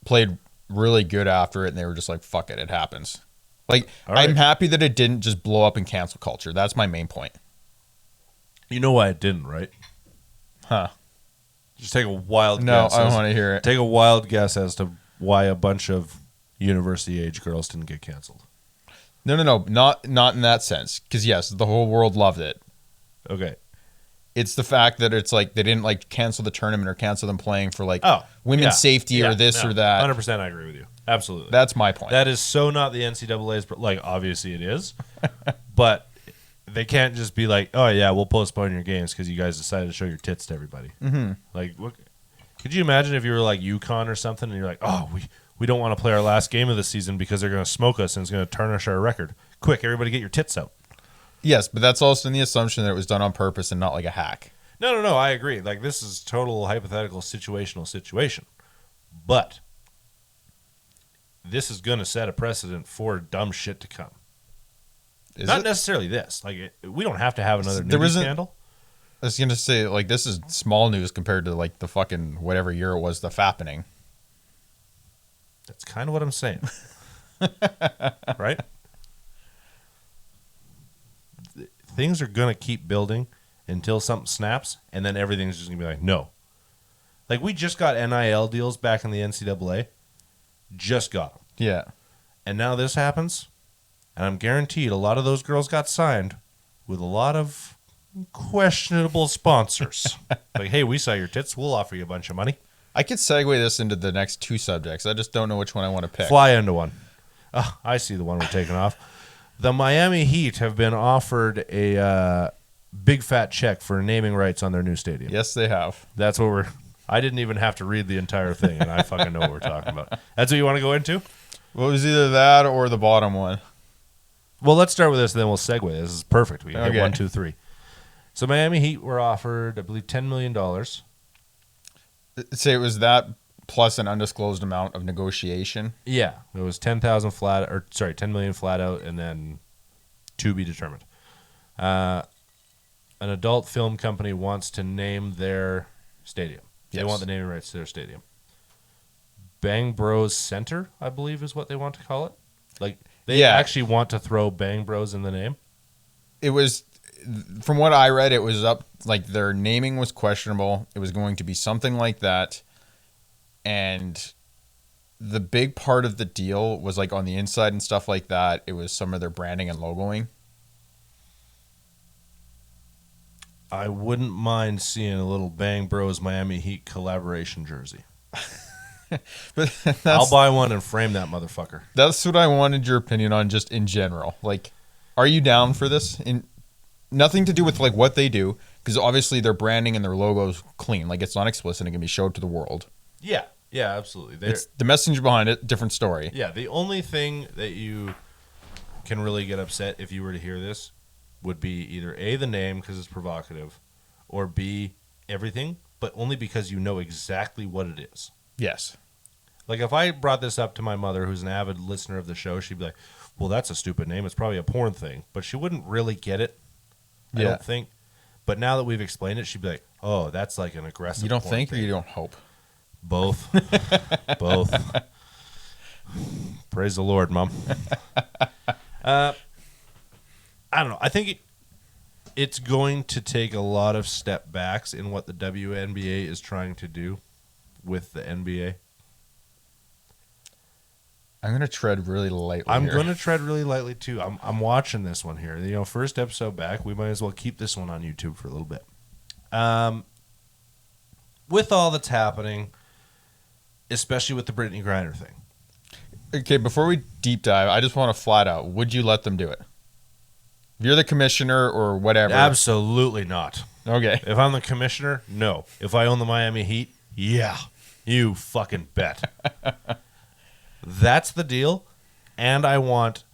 played really good after it, and they were just like, fuck it, it happens. Like, right. I'm happy that it didn't just blow up in cancel culture. That's my main point. You know why it didn't, right? Huh. Just take a wild guess. No, I don't want to hear it. Take a wild guess as to why a bunch of university-age girls didn't get canceled. No. Not in that sense. Because, yes, the whole world loved it. Okay. It's the fact that it's like they didn't like cancel the tournament or cancel them playing for like women's safety or this or that. 100% I agree with you. Absolutely. That's my point. That is so not the NCAA's, like, obviously it is. But they can't just be like, oh yeah, we'll postpone your games because you guys decided to show your tits to everybody. Mm-hmm. Like, what, could you imagine if you were like UConn or something and you're like, oh, we don't want to play our last game of the season because they're going to smoke us and it's going to tarnish our record. Quick, everybody get your tits out. Yes, but that's also in the assumption that it was done on purpose and not like a hack. No, I agree. Like, this is total hypothetical situational situation. But this is going to set a precedent for dumb shit to come. Not necessarily this. Like, we don't have to have another nudie scandal. I was going to say, like, this is small news compared to, like, the fucking whatever year it was, the fappening. That's kind of what I'm saying. Right? Things are going to keep building until something snaps, and then everything's just going to be like, no. Like, we just got NIL deals back in the NCAA. Just got them. Yeah. And now this happens, and I'm guaranteed a lot of those girls got signed with a lot of questionable sponsors. Like, hey, we saw your tits. We'll offer you a bunch of money. I could segue this into the next two subjects. I just don't know which one I want to pick. Fly into one. Oh, I see the one we're taking off. The Miami Heat have been offered a big fat check for naming rights on their new stadium. Yes, they have. That's what I didn't even have to read the entire thing, and I fucking know what we're talking about. That's what you want to go into? Well, it was either that or the bottom one. Well, let's start with this, and then we'll segue. This is perfect. We can Okay. get 1, 2, 3. So Miami Heat were offered, I believe, $10 million. Say it was that plus an undisclosed amount of negotiation. Yeah, it was 10 million flat out, and then to be determined. An adult film company wants to name their stadium. They Yes. want the naming rights to their stadium. Bang Bros Center, I believe, is what they want to call it. Like, they actually want to throw Bang Bros in the name. It was, from what I read, it was up, like, their naming was questionable. It was going to be something like that. And the big part of the deal was, like, on the inside and stuff like that, it was some of their branding and logoing. I wouldn't mind seeing a little Bang Bros Miami Heat collaboration jersey. But I'll buy one and frame that motherfucker. that's what I wanted your opinion on, just in general. Like, are you down for this? Nothing to do with, like, what they do, because obviously their branding and their logo's clean. Like, it's not explicit and it can be showed to the world. Yeah, absolutely. It's the messenger behind it, different story. Yeah, the only thing that you can really get upset if you were to hear this would be either A, the name because it's provocative, or B, everything, but only because you know exactly what it is. Yes. Like, if I brought this up to my mother, who's an avid listener of the show, she'd be like, well, that's a stupid name. It's probably a porn thing. But she wouldn't really get it, I don't think. But now that we've explained it, she'd be like, oh, that's like an aggressive You don't porn think thing. or you don't hope? Both. Both. Praise the Lord, Mom. I don't know. I think it's going to take a lot of step backs in what the WNBA is trying to do with the NBA. I'm going to tread really lightly I'm here. going to tread really lightly, too. I'm watching this one here. You know, first episode back, we might as well keep this one on YouTube for a little bit. With all that's happening, especially with the Brittany Griner thing. Okay, before we deep dive, I just want to flat out, would you let them do it? If you're the commissioner or whatever. Absolutely not. Okay. If I'm the commissioner, no. If I own the Miami Heat, yeah. You fucking bet. That's the deal. And I want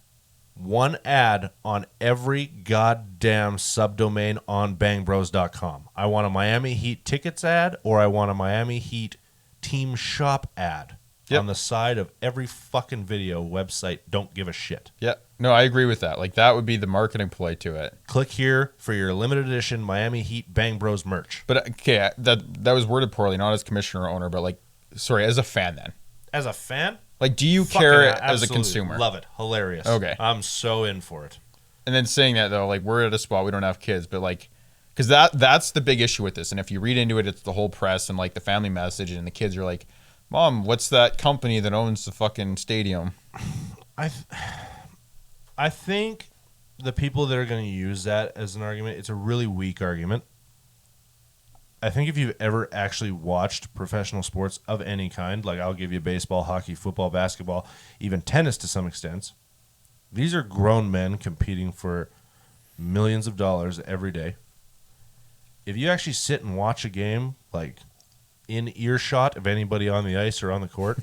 one ad on every goddamn subdomain on bangbros.com. I want a Miami Heat tickets ad, or I want a Miami Heat team shop ad on the side of every fucking video website. Don't give a shit. Yeah. No, I agree with that. Like, that would be the marketing play to it. Click here for your limited edition Miami Heat Bang Bros merch. But, okay, that was worded poorly, not as commissioner or owner, but, like, sorry, as a fan then. As a fan? Like, do you Fucking care as a absolutely consumer? Love it. Hilarious. Okay. I'm so in for it. And then saying that, though, like, we're at a spot, we don't have kids, but, like, because that's the big issue with this. And if you read into it, it's the whole press and, like, the family message, and the kids are like, Mom, what's that company that owns the fucking stadium? I think the people that are going to use that as an argument, it's a really weak argument. I think if you've ever actually watched professional sports of any kind, like I'll give you baseball, hockey, football, basketball, even tennis to some extent, these are grown men competing for millions of dollars every day. If you actually sit and watch a game, like in earshot of anybody on the ice or on the court,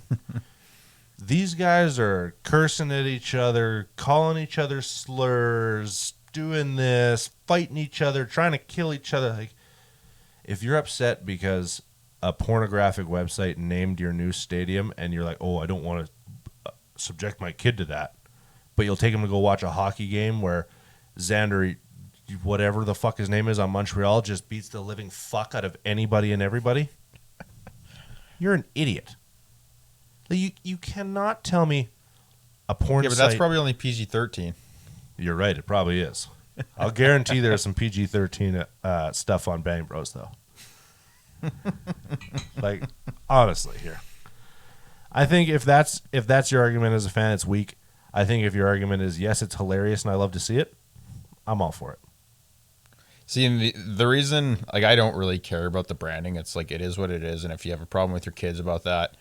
these guys are cursing at each other, calling each other slurs, doing this, fighting each other, trying to kill each other. Like, if you're upset because a pornographic website named your new stadium and you're like, oh, I don't want to subject my kid to that, but you'll take him to go watch a hockey game where Xander, whatever the fuck his name is on Montreal, just beats the living fuck out of anybody and everybody, you're an idiot. You cannot tell me a porn site... Yeah, but that's probably only PG-13. You're right, it probably is. I'll guarantee there's some PG-13 stuff on Bang Bros, though. Like, honestly, here. I think if that's your argument as a fan, it's weak. I think if your argument is, yes, it's hilarious and I love to see it, I'm all for it. See, the reason, like, I don't really care about the branding. It's like, it is what it is, and if you have a problem with your kids about that...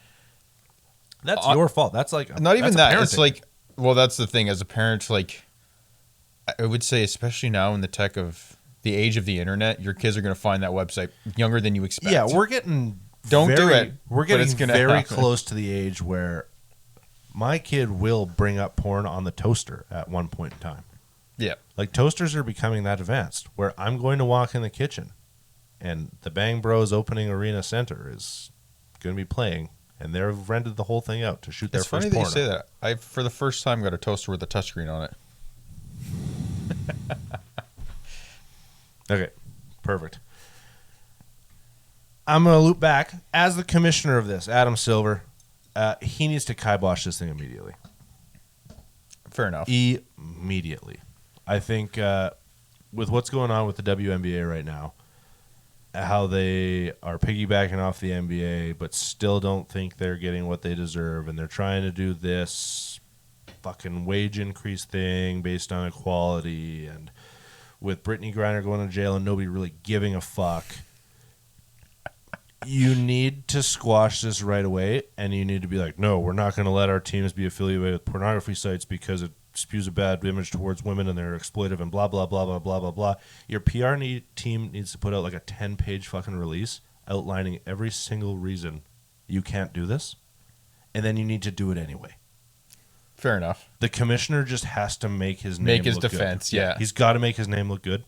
That's your fault. That's like... Not even that. Parenting. It's like... Well, that's the thing. As a parent, like... I would say, especially now in the age of the internet, your kids are going to find that website younger than you expect. Yeah, we're getting... do it. We're getting very happen. close to the age where my kid will bring up porn on the toaster at one point in time. Yeah. Like, toasters are becoming that advanced, where I'm going to walk in the kitchen, and the Bang Bros opening arena center is going to be playing, and they've rented the whole thing out to shoot their It's first funny that you porno. say that. I, for the first time, got a toaster with a touchscreen on it. Okay, perfect. I'm going to loop back. As the commissioner of this, Adam Silver, he needs to kibosh this thing immediately. Fair enough. Immediately. I think with what's going on with the WNBA right now, how they are piggybacking off the NBA, but still don't think they're getting what they deserve, and they're trying to do this fucking wage increase thing based on equality, and with Brittany Griner going to jail and nobody really giving a fuck. You need to squash this right away, and you need to be like, no, we're not going to let our teams be affiliated with pornography sites because it spews a bad image towards women and they're exploitive and blah, blah, blah, blah, blah, blah, blah. Your PR team needs to put out like a 10-page fucking release outlining every single reason you can't do this, and then you need to do it anyway. Fair enough. The commissioner just has to make his name look defense, good. yeah. He's got to make his name look good.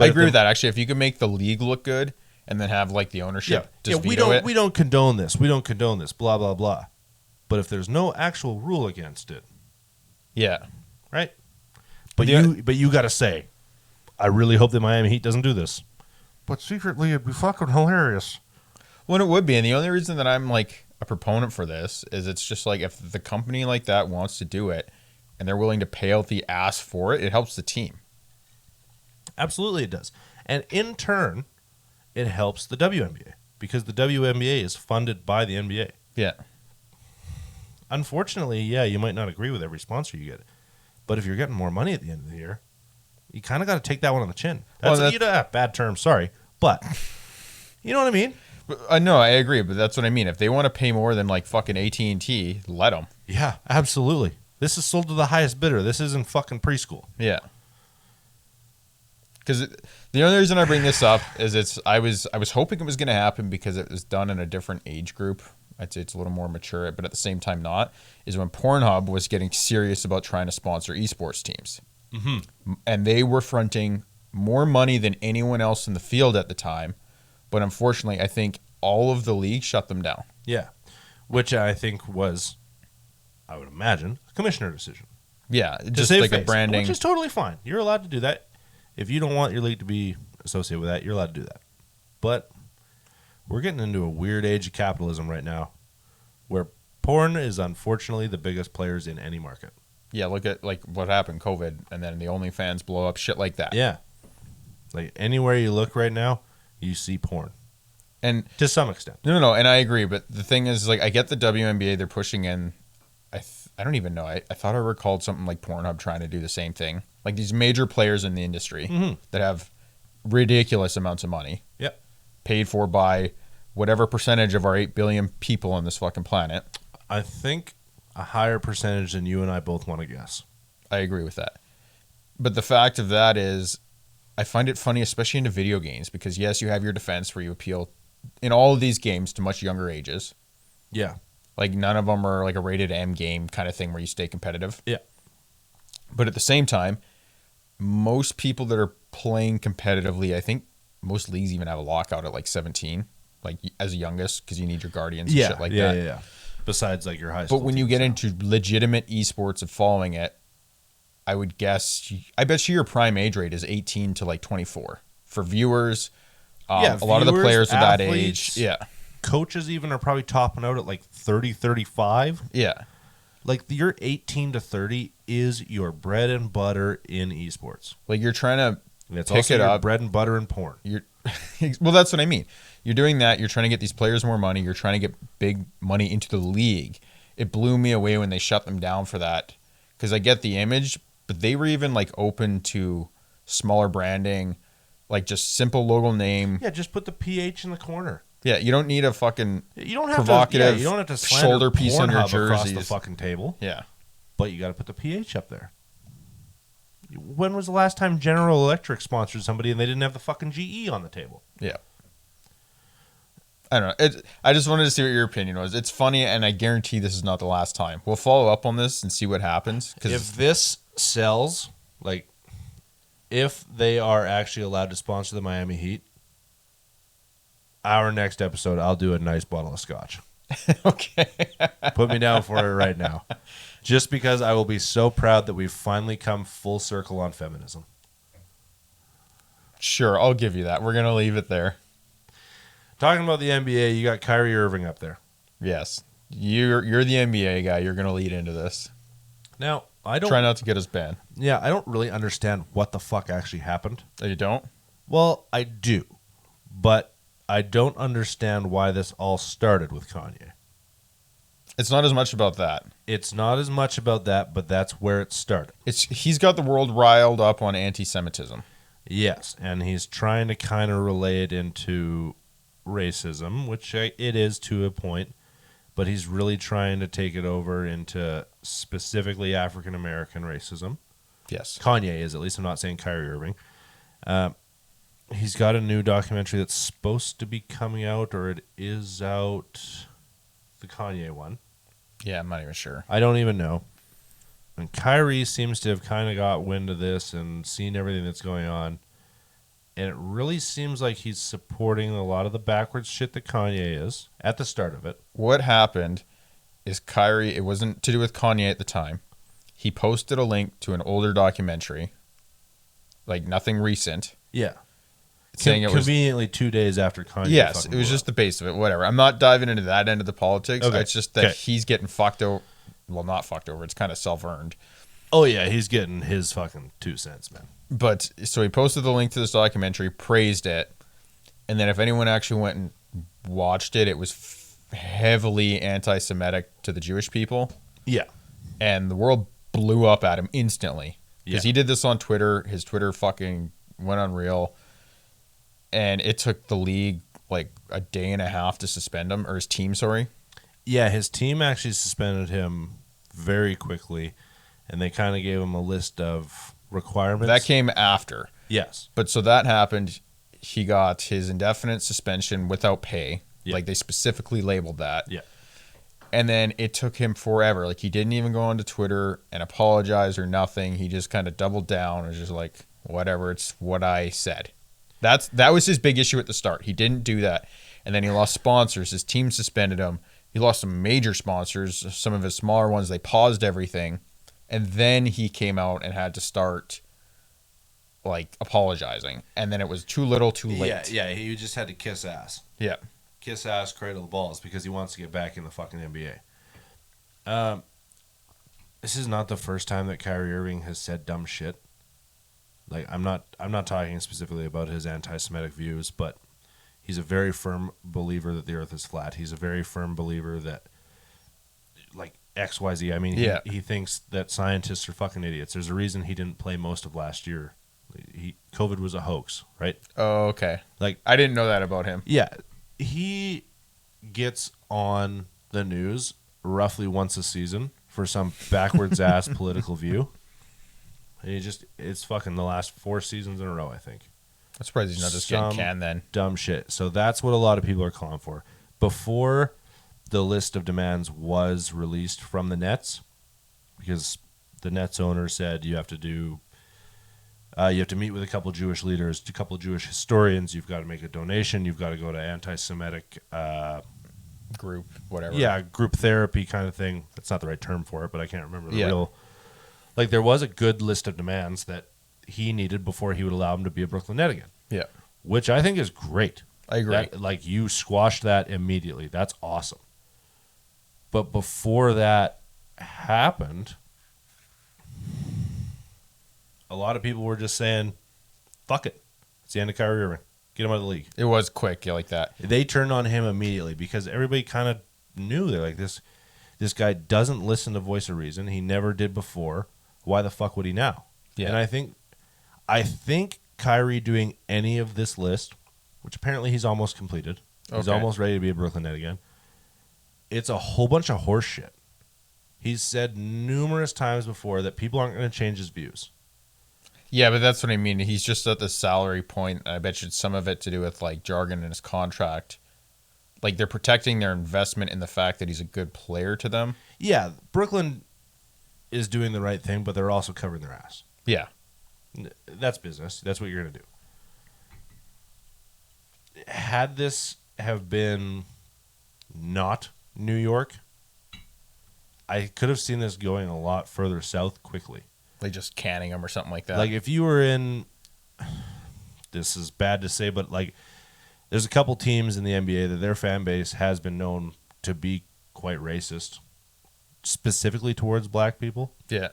I agree with that, actually. If you could make the league look good and then have, like, the ownership just veto it. We don't condone this. We don't condone this, blah, blah, blah. But if there's no actual rule against it, yeah. right? But you got to say, I really hope the Miami Heat doesn't do this. But secretly, it'd be fucking hilarious. Well, it would be. And the only reason that I'm, like, a proponent for this is it's just like if the company like that wants to do it and they're willing to pay out the ass for it, it helps the team. Absolutely it does. And in turn, it helps the WNBA because the WNBA is funded by the NBA. Yeah. Unfortunately, yeah, you might not agree with every sponsor you get. But if you're getting more money at the end of the year, you kind of got to take that one on the chin. That's bad term, sorry. But you know what I mean? No, I agree, but that's what I mean. If they want to pay more than like fucking AT&T, let them. Yeah, absolutely. This is sold to the highest bidder. This isn't fucking preschool. Yeah. Because the only reason I bring this up is I was hoping it was going to happen because it was done in a different age group. I'd say it's a little more mature, but at the same time not, is when Pornhub was getting serious about trying to sponsor esports teams. Mm-hmm. And they were fronting more money than anyone else in the field at the time. But unfortunately, I think all of the leagues shut them down. Yeah, which I think was, I would imagine, a commissioner decision. Yeah, just like a branding. Which is totally fine. You're allowed to do that. If you don't want your league to be associated with that, you're allowed to do that. But we're getting into a weird age of capitalism right now where porn is unfortunately the biggest players in any market. Yeah, look at like what happened, COVID, and then the OnlyFans blow up, shit like that. Yeah. Like anywhere you look right now, you see porn. And to some extent. No, and I agree. But the thing is, like, I get the WNBA, they're pushing in, I don't even know. I thought I recalled something like Pornhub trying to do the same thing. Like these major players in the industry that have ridiculous amounts of money. Yep. Paid for by whatever percentage of our 8 billion people on this fucking planet. I think a higher percentage than you and I both want to guess. I agree with that. But the fact of that is, I find it funny, especially into video games, because yes, you have your defense where you appeal in all of these games to much younger ages. Yeah. Like none of them are like a rated M game kind of thing where you stay competitive. Yeah. But at the same time, most people that are playing competitively, I think most leagues even have a lockout at like 17, like as a youngest, because you need your guardians and shit like that. Yeah. Besides like your high school. But when you get into legitimate esports and following it, I would guess, I bet you your prime age rate is 18 to like 24 for viewers. A lot of the players are that age. Yeah. Coaches even are probably topping out at like 30, 35. Yeah. Like your 18 to 30 is your bread and butter in esports. Like you're trying to It's pick also it your up. bread and butter in porn. Well, that's what I mean. You're doing that. You're trying to get these players more money. You're trying to get big money into the league. It blew me away when they shut them down for that, because I get the image, but they were even like open to smaller branding, like just simple logo name. Yeah, just put the PH in the corner. Yeah, you don't need a fucking You don't have provocative you don't have to slander shoulder piece on your Pornhub across the jerseys. fucking table. Yeah. But you got to put the PH up there. When was the last time General Electric sponsored somebody and they didn't have the fucking GE on the table? Yeah. I don't know. I just wanted to see what your opinion was. It's funny, and I guarantee this is not the last time. We'll follow up on this and see what happens. If this sells, like, if they are actually allowed to sponsor the Miami Heat, our next episode, I'll do a nice bottle of scotch. Okay. Put me down for it right now. Just because I will be so proud that we've finally come full circle on feminism. Sure, I'll give you that. We're going to leave it there. Talking about the NBA, you got Kyrie Irving up there. Yes. You're the NBA guy. You're going to lead into this. Now, I don't... Try not to get us banned. Yeah, I don't really understand what the fuck actually happened. Oh, you don't? Well, I do. But I don't understand why this all started with Kanye. It's not as much about that. It's not as much about that, but that's where it started. He's got the world riled up on anti-Semitism. Yes, and he's trying to kind of relay it into racism, which it is to a point, but he's really trying to take it over into specifically African American racism. Yes. Kanye is, at least. I'm not saying Kyrie Irving. He's got a new documentary that's supposed to be coming out, or it is out, the Kanye one. Yeah, I'm not even sure. I don't even know. And Kyrie seems to have kind of got wind of this and seen everything that's going on. And it really seems like he's supporting a lot of the backwards shit that Kanye is at the start of it. What happened is Kyrie, it wasn't to do with Kanye at the time. He posted a link to an older documentary, like nothing recent. Yeah. Saying it was conveniently 2 days after Kanye. Yes, it was just the base of it. Whatever. I'm not diving into that end of the politics. Okay. It's just that he's getting fucked over. Well, not fucked over. It's kind of self-earned. Oh, yeah. He's getting his fucking 2 cents, man. But so he posted the link to this documentary, praised it, and then if anyone actually went and watched it, it was heavily anti-Semitic to the Jewish people. Yeah. And the world blew up at him instantly. Because Yeah. he did this on Twitter. His Twitter fucking went unreal. And it took the league like a day and a half to suspend him, or his team, sorry. Yeah, his team actually suspended him very quickly, and they kind of gave him a list of requirements. That came after. Yes. But so that happened. He got his indefinite suspension without pay. Yeah. Like they specifically labeled that. Yeah. And then it took him forever. Like he didn't even go onto Twitter and apologize or nothing. He just kind of doubled down and was just like, whatever, it's what I said. That was his big issue at the start. He didn't do that. And then he lost sponsors. His team suspended him. He lost some major sponsors. Some of his smaller ones, they paused everything. And then he came out and had to start like apologizing. And then it was too little, too late. Yeah, he just had to kiss ass. Yeah. Kiss ass, cradle the balls, because he wants to get back in the fucking NBA. This is not the first time that Kyrie Irving has said dumb shit. Like I'm not talking specifically about his anti-Semitic views, but he's a very firm believer that the earth is flat. He's a very firm believer that like XYZ. I mean, he thinks that scientists are fucking idiots. There's a reason he didn't play most of last year. COVID was a hoax, right? Oh, okay. Like I didn't know that about him. Yeah, he gets on the news roughly once a season for some backwards ass political view. It's fucking the last 4 seasons in a row, I think. I'm surprised he's not just getting Some canned then. Dumb shit. So that's what a lot of people are calling for. Before the list of demands was released from the Nets, because the Nets owner said you have to meet with a couple Jewish leaders, a couple Jewish historians. You've got to make a donation. You've got to go to anti-Semitic Group, whatever. yeah, group therapy kind of thing. That's not the right term for it, but I can't remember the Yeah. real. Like, there was a good list of demands that he needed before he would allow him to be a Brooklyn Net again, Yeah. which I think is great. I agree. Like, you squashed that immediately. That's awesome. But before that happened, a lot of people were just saying, fuck it. It's the end of Kyrie Irving. Get him out of the league. It was quick, like that. They turned on him immediately because everybody kind of knew. They're like, this guy doesn't listen to voice of reason. He never did before. Why the fuck would he now? Yeah. And I think Kyrie doing any of this list, which apparently he's almost completed. He's Okay. almost ready to be a Brooklyn Net again. It's a whole bunch of horse shit. He's said numerous times before that people aren't going to change his views. Yeah, but that's what I mean. He's just at the salary point. I bet you it's some of it to do with like jargon in his contract. Like they're protecting their investment in the fact that he's a good player to them. Yeah, Brooklyn is doing the right thing, but they're also covering their ass. Yeah. That's business. That's what you're going to do. Had this have been not New York, I could have seen this going a lot further south quickly. Like just canning him or something like that. Like if you were in, this is bad to say, but like there's a couple teams in the NBA that their fan base has been known to be quite racist, specifically towards black people. Yeah.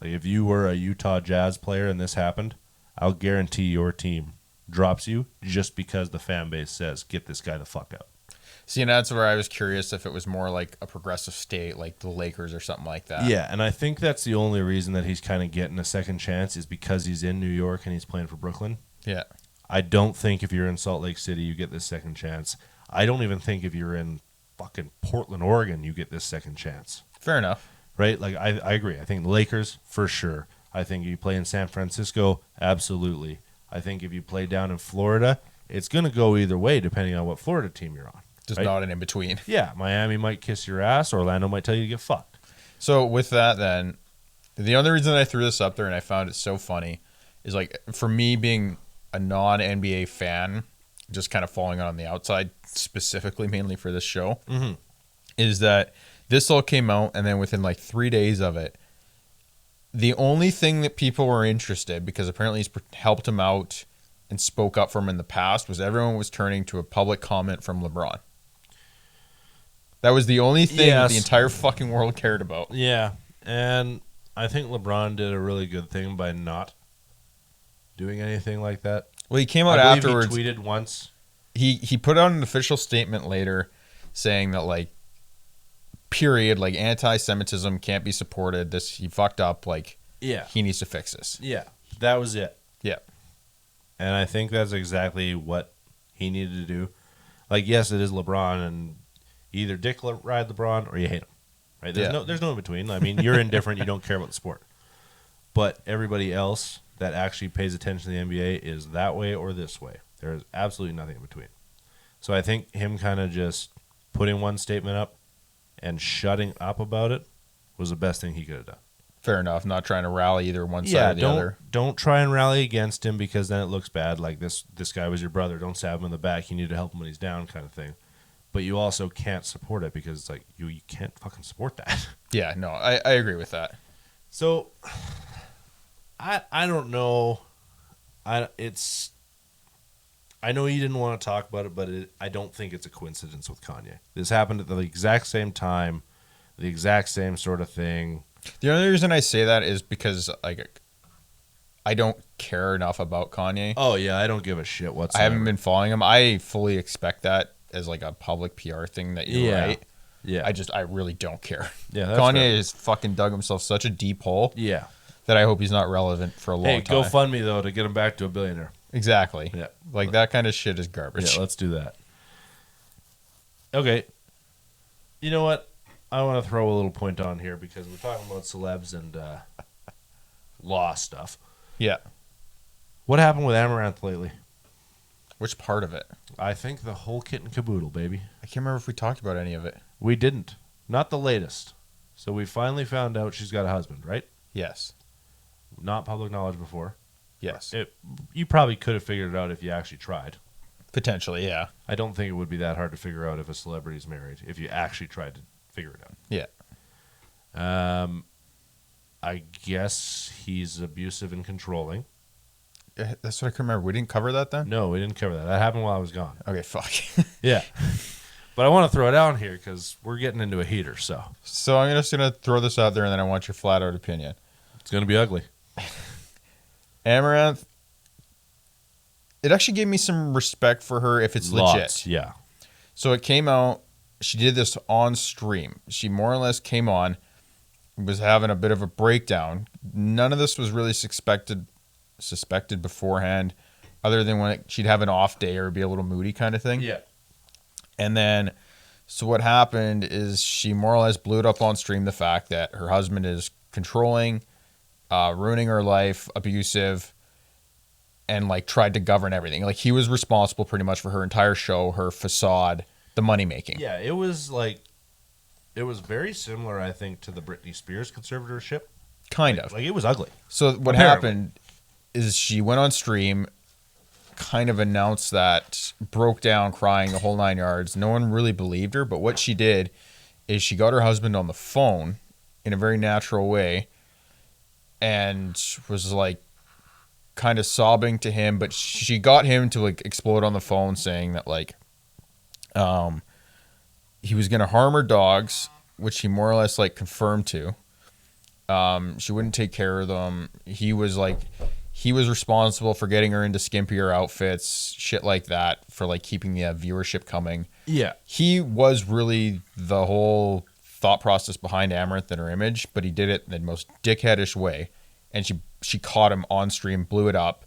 Like if you were a Utah Jazz player and this happened, I'll guarantee your team drops you just because the fan base says, get this guy the fuck out. See, and that's where I was curious if it was more like a progressive state, like the Lakers or something like that. Yeah, and I think that's the only reason that he's kind of getting a second chance is because he's in New York and he's playing for Brooklyn. Yeah. I don't think if you're in Salt Lake City, you get this second chance. I don't even think if you're in fucking Portland, Oregon, you get this second chance. Fair enough. Right? Like, I agree. I think the Lakers, for sure. I think if you play in San Francisco, absolutely. I think if you play down in Florida, it's going to go either way depending on what Florida team you're on. Just right? not an in between. Yeah, Miami might kiss your ass. Orlando might tell you to get fucked. So with that, then, the only reason I threw this up there and I found it so funny is like for me being a non-NBA fan, just kind of falling on the outside, specifically mainly for this show, is that this all came out and then within like 3 days of it, the only thing that people were interested, because apparently he's helped him out and spoke up for him in the past, was everyone was turning to a public comment from LeBron. That was the only thing that the entire fucking world cared about. Yeah, and I think LeBron did a really good thing by not doing anything like that. Well, he came out I believe afterwards. He tweeted once. He put out an official statement later saying that, like, period, like, anti-Semitism can't be supported. He fucked up. Like, Yeah. he needs to fix this. Yeah, that was it. Yeah. And I think that's exactly what he needed to do. Like, yes, it is LeBron, and either dick ride LeBron or you hate him. Right? There's no in between. I mean, you're indifferent. You don't care about the sport. But everybody else that actually pays attention to the NBA is that way or this way. There is absolutely nothing in between. So I think him kind of just putting one statement up and shutting up about it was the best thing he could have done. Fair enough. Not trying to rally either one side or the other. Don't try and rally against him because then it looks bad. Like this guy was your brother. Don't stab him in the back. You need to help him when he's down, kind of thing. But you also can't support it because it's like you can't fucking support that. Yeah, no, I agree with that. So I don't know. I know you didn't want to talk about it, but I don't think it's a coincidence with Kanye. This happened at the exact same time, the exact same sort of thing. The only reason I say that is because, like, I don't care enough about Kanye. Oh, yeah, I don't give a shit whatsoever. I haven't been following him. I fully expect that as, like, a public PR thing that you're right. Yeah. I really don't care. Yeah, that's Kanye fair. has fucking dug himself such a deep hole Yeah. that I hope he's not relevant for a long Hey, time. go fund me, though, to get him back to a billionaire. Exactly. Yeah. Like, that kind of shit is garbage. Yeah, let's do that. Okay. You know what? I want to throw a little point on here because we're talking about celebs and law stuff. Yeah. What happened with Amouranth lately? Which part of it? I think the whole kit and caboodle, baby. I can't remember if we talked about any of it. We didn't. Not the latest. So we finally found out she's got a husband, right? Yes. Not public knowledge before. Yes. You probably could have figured it out if you actually tried. Potentially, yeah. I don't think it would be that hard to figure out if a celebrity's married, if you actually tried to figure it out. Yeah. I guess he's abusive and controlling. That's what I can remember. We didn't cover that then? No, we didn't cover that. That happened while I was gone. Okay, fuck. Yeah. But I want to throw it out here because we're getting into a heater, so. So I'm just going to throw this out there, and then I want your flat-out opinion. It's going to be ugly. Amouranth, it actually gave me some respect for her if it's legit. Yeah. So it came out, she did this on stream. She more or less came on, was having a bit of a breakdown. None of this was really suspected beforehand, other than when she'd have an off day or be a little moody kind of thing. Yeah. And then, so what happened is she more or less blew it up on stream, the fact that her husband is controlling, ruining her life, abusive, and like tried to govern everything. Like he was responsible pretty much for her entire show, her facade, the money making. Yeah, it was very similar, I think, to the Britney Spears conservatorship. Kind of. Like it was ugly. So what happened is she went on stream, kind of announced that, broke down crying the whole 9 yards. No one really believed her, but what she did is she got her husband on the phone in a very natural way and was like kind of sobbing to him, but she got him to like explode on the phone saying that like he was going to harm her dogs, which he more or less like confirmed to. She wouldn't take care of them. He was responsible for getting her into skimpier outfits, shit like that, for like keeping the viewership coming. Yeah. He was really the whole thought process behind Amouranth and her image, but he did it in the most dickheadish way. And she caught him on stream, blew it up,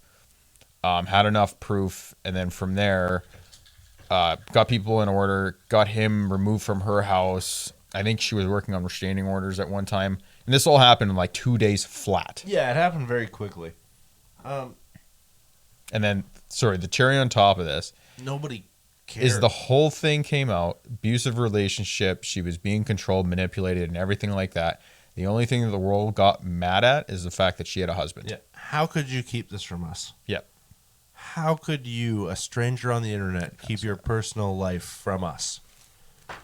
had enough proof, and then from there, got people in order, got him removed from her house. I think she was working on restraining orders at one time. And this all happened in like 2 days flat. Yeah, it happened very quickly. And then, sorry, the cherry on top of this Nobody cared. is the whole thing came out, abusive relationship, she was being controlled, manipulated, and everything like that. The only thing that the world got mad at is the fact that she had a husband. Yeah. How could you keep this from us? Yeah. How could you, a stranger on the internet, keep your personal life from us?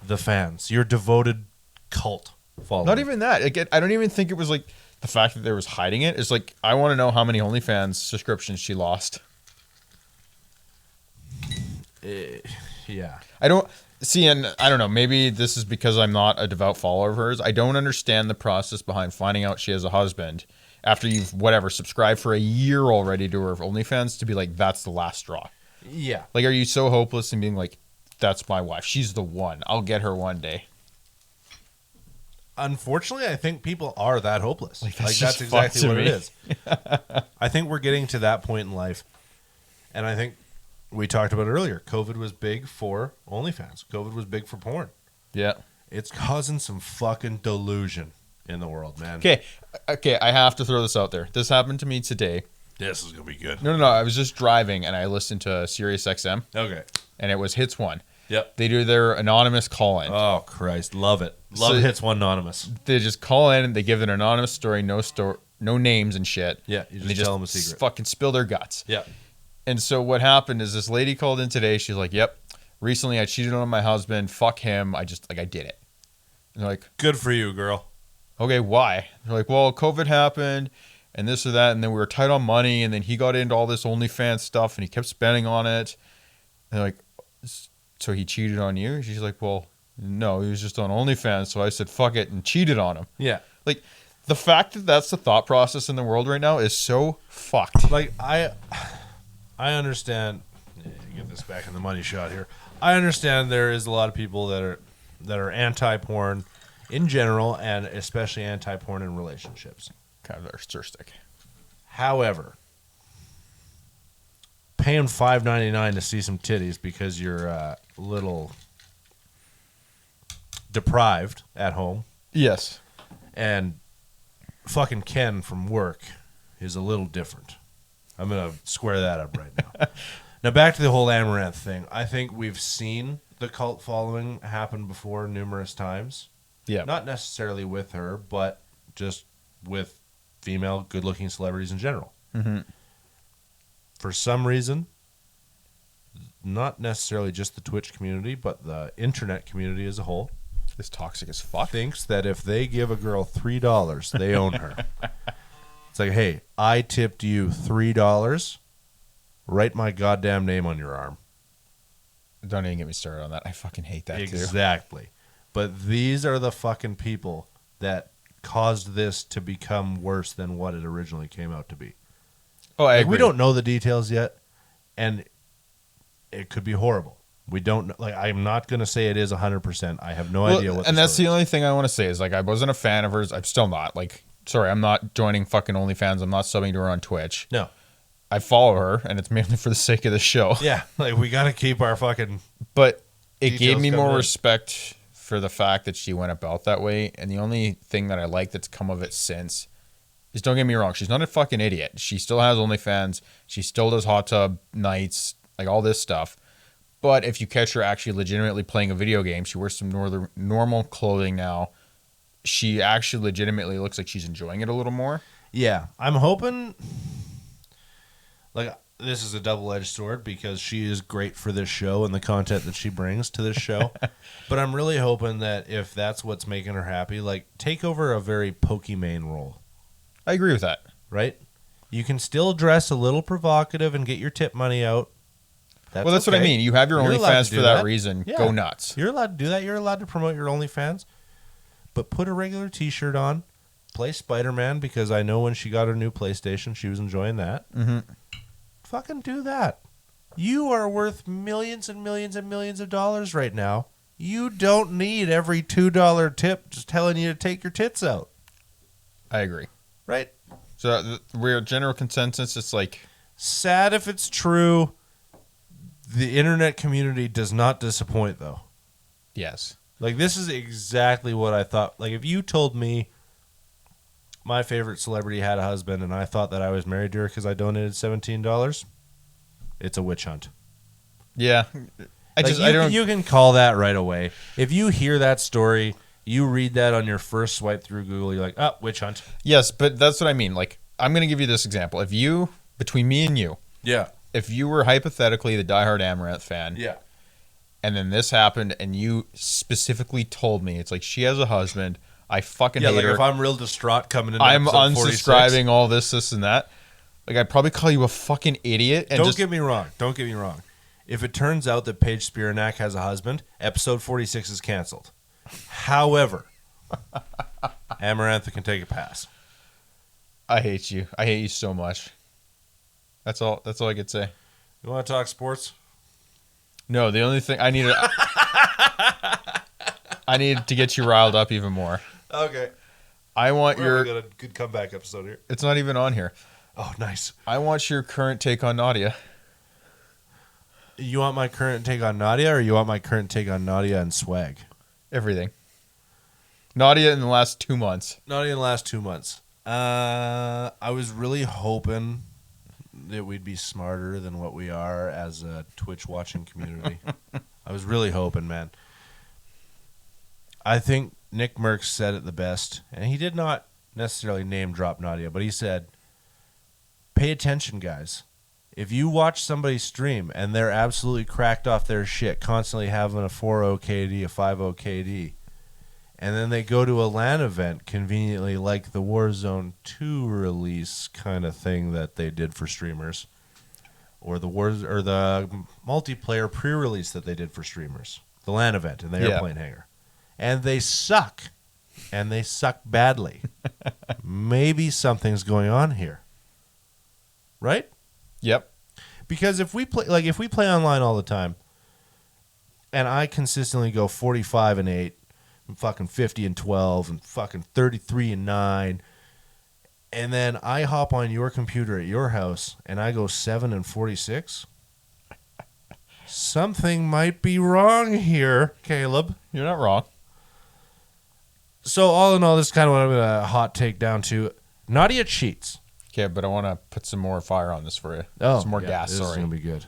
The fans, your devoted cult following. Not even that. Again, I don't even think it was like the fact that there was hiding it. It's like, I want to know how many OnlyFans subscriptions she lost. Yeah. I don't see, and I don't know, maybe this is because I'm not a devout follower of hers. I don't understand the process behind finding out she has a husband after you've subscribed for a year already to her OnlyFans to be like, that's the last straw. Yeah. Like, are you so hopeless in being like, that's my wife, she's the one, I'll get her one day? Unfortunately, I think people are that hopeless. Like, That's just exactly fucked what to it me. is. I think we're getting to that point in life. And I think we talked about it earlier. COVID was big for OnlyFans. COVID was big for porn. Yeah. It's causing some fucking delusion in the world, man. Okay, I have to throw this out there. This happened to me today. This is going to be good. No, I was just driving and I listened to Sirius XM. Okay. And it was Hits One. Yep. They do their anonymous call-in. Oh, Christ. Love it. Love So- Hits One Anonymous. They just call in and they give an anonymous story, no names and shit. Yeah, you And they just tell them a secret. fucking spill their guts. Yeah. And so what happened is this lady called in today. She's like, yep, recently I cheated on my husband. Fuck him. I did it. And they're like, Good for you, girl. okay, why? They're like, well, COVID happened and this or that. And then we were tight on money. And then he got into all this OnlyFans stuff and he kept spending on it. And they're like, so he cheated on you? She's like, well, no, he was just on OnlyFans. So I said, fuck it, and cheated on him. Yeah. Like, the fact that that's the thought process in the world right now is so fucked. Like, I understand. Get this back in the money shot here. I understand there is a lot of people that are anti-porn in general, and especially anti-porn in relationships. Kind of their stir stick. However, paying $5.99 to see some titties because you're a little deprived at home, Yes. and fucking Ken from work is a little different. I'm going to square that up right now. Now, back to the whole Amouranth thing. I think we've seen the cult following happen before numerous times. Yeah. Not necessarily with her, but just with female good-looking celebrities in general. Mm-hmm. For some reason, not necessarily just the Twitch community, but the internet community as a whole, It's toxic as fuck. thinks that if they give a girl $3, they own her. It's like, hey, I tipped you $3. Write my goddamn name on your arm. Don't even get me started on that. I fucking hate that too. Exactly. But these are the fucking people that caused this to become worse than what it originally came out to be. Oh, I agree. We don't know the details yet, and it could be horrible. We don't know. Like, I'm not going to say it is 100%. I have no idea what. And that's the only thing I want to say is, like, I wasn't a fan of hers. I'm still not. Like, sorry, I'm not joining fucking OnlyFans. I'm not subbing to her on Twitch. No. I follow her, and it's mainly for the sake of the show. Yeah, like, we got to keep our fucking. But it gave Details me coming more in. respect for the fact that she went about that way. And the only thing that I like that's come of it since is, don't get me wrong, she's not a fucking idiot. She still has OnlyFans. She still does hot tub nights, like all this stuff. But if you catch her actually legitimately playing a video game, she wears some normal clothing now. She actually legitimately looks like she's enjoying it a little more. Yeah, I'm hoping. Like, this is a double-edged sword because she is great for this show and the content that she brings to this show. But I'm really hoping that if that's what's making her happy, like, take over a very Pokimane role, I agree with that. right? You can still dress a little provocative and get your tip money out. That's what I mean. You have your You're allowed OnlyFans to for do that that. reason. Yeah. Go nuts. You're allowed to do that. You're allowed to promote your OnlyFans. But put a regular T-shirt on. Play Spider-Man because I know when she got her new PlayStation, she was enjoying that. Mm-hmm. Fucking do that. You are worth millions and millions and millions of dollars right now. You don't need every $2 tip just telling you to take your tits out. I agree. Right? So we're general consensus. It's like, Sad if it's true. The internet community does not disappoint, though. yes. Like, this is exactly what I thought. Like, if you told me my favorite celebrity had a husband and I thought that I was married to her because I donated $17, it's a witch hunt. Yeah. You can call that right away. If you hear that story, you read that on your first swipe through Google, you're like, oh, witch hunt. Yes, but that's what I mean. Like, I'm going to give you this example. If you, between me and you, Yeah. if you were hypothetically the diehard Amouranth fan, Yeah. and then this happened and you specifically told me, it's like, she has a husband, I fucking Yeah, hate like her. if I'm real distraught coming into I'm episode 46, unsubscribing, all this, and that. Like, I'd probably call you a fucking idiot. And Don't get me wrong. If it turns out that Paige Spiranak has a husband, episode 46 is canceled. However, Amouranth can take a pass. I hate you. I hate you so much. That's all I could say. You want to talk sports? No, the only thing I needed to get you riled up even more. Okay. I want We got a good comeback episode here. it's not even on here. Oh, nice. I want your current take on Nadia. You want my current take on Nadia, or you want my current take on Nadia and swag? Everything. Nadia in the last 2 months. Nadia in the last 2 months. I was really hoping that we'd be smarter than what we are as a Twitch watching community. I was really hoping, man. I think Nick Merckx said it the best, and he did not necessarily name drop Nadia, but he said, pay attention, guys. If you watch somebody stream and they're absolutely cracked off their shit, constantly having a 4.0 KD, a 5.0 KD, and then they go to a LAN event, conveniently like the Warzone 2 release kind of thing that they did for streamers, or the multiplayer pre-release that they did for streamers, the LAN event in the airplane hangar, and they suck, and they suck badly. Maybe something's going on here, right? Yep. Because if we play online all the time, and I consistently go 45-8. And fucking 50-12 and fucking 33-9, and then I hop on your computer at your house and I go 7-46. Something might be wrong here, Caleb. You're not wrong. So all in all, this is kind of what I'm gonna hot take down to. Nadia cheats. Okay, but I want to put some more fire on this for you. Oh, some more gas. This is Sorry. gonna be good.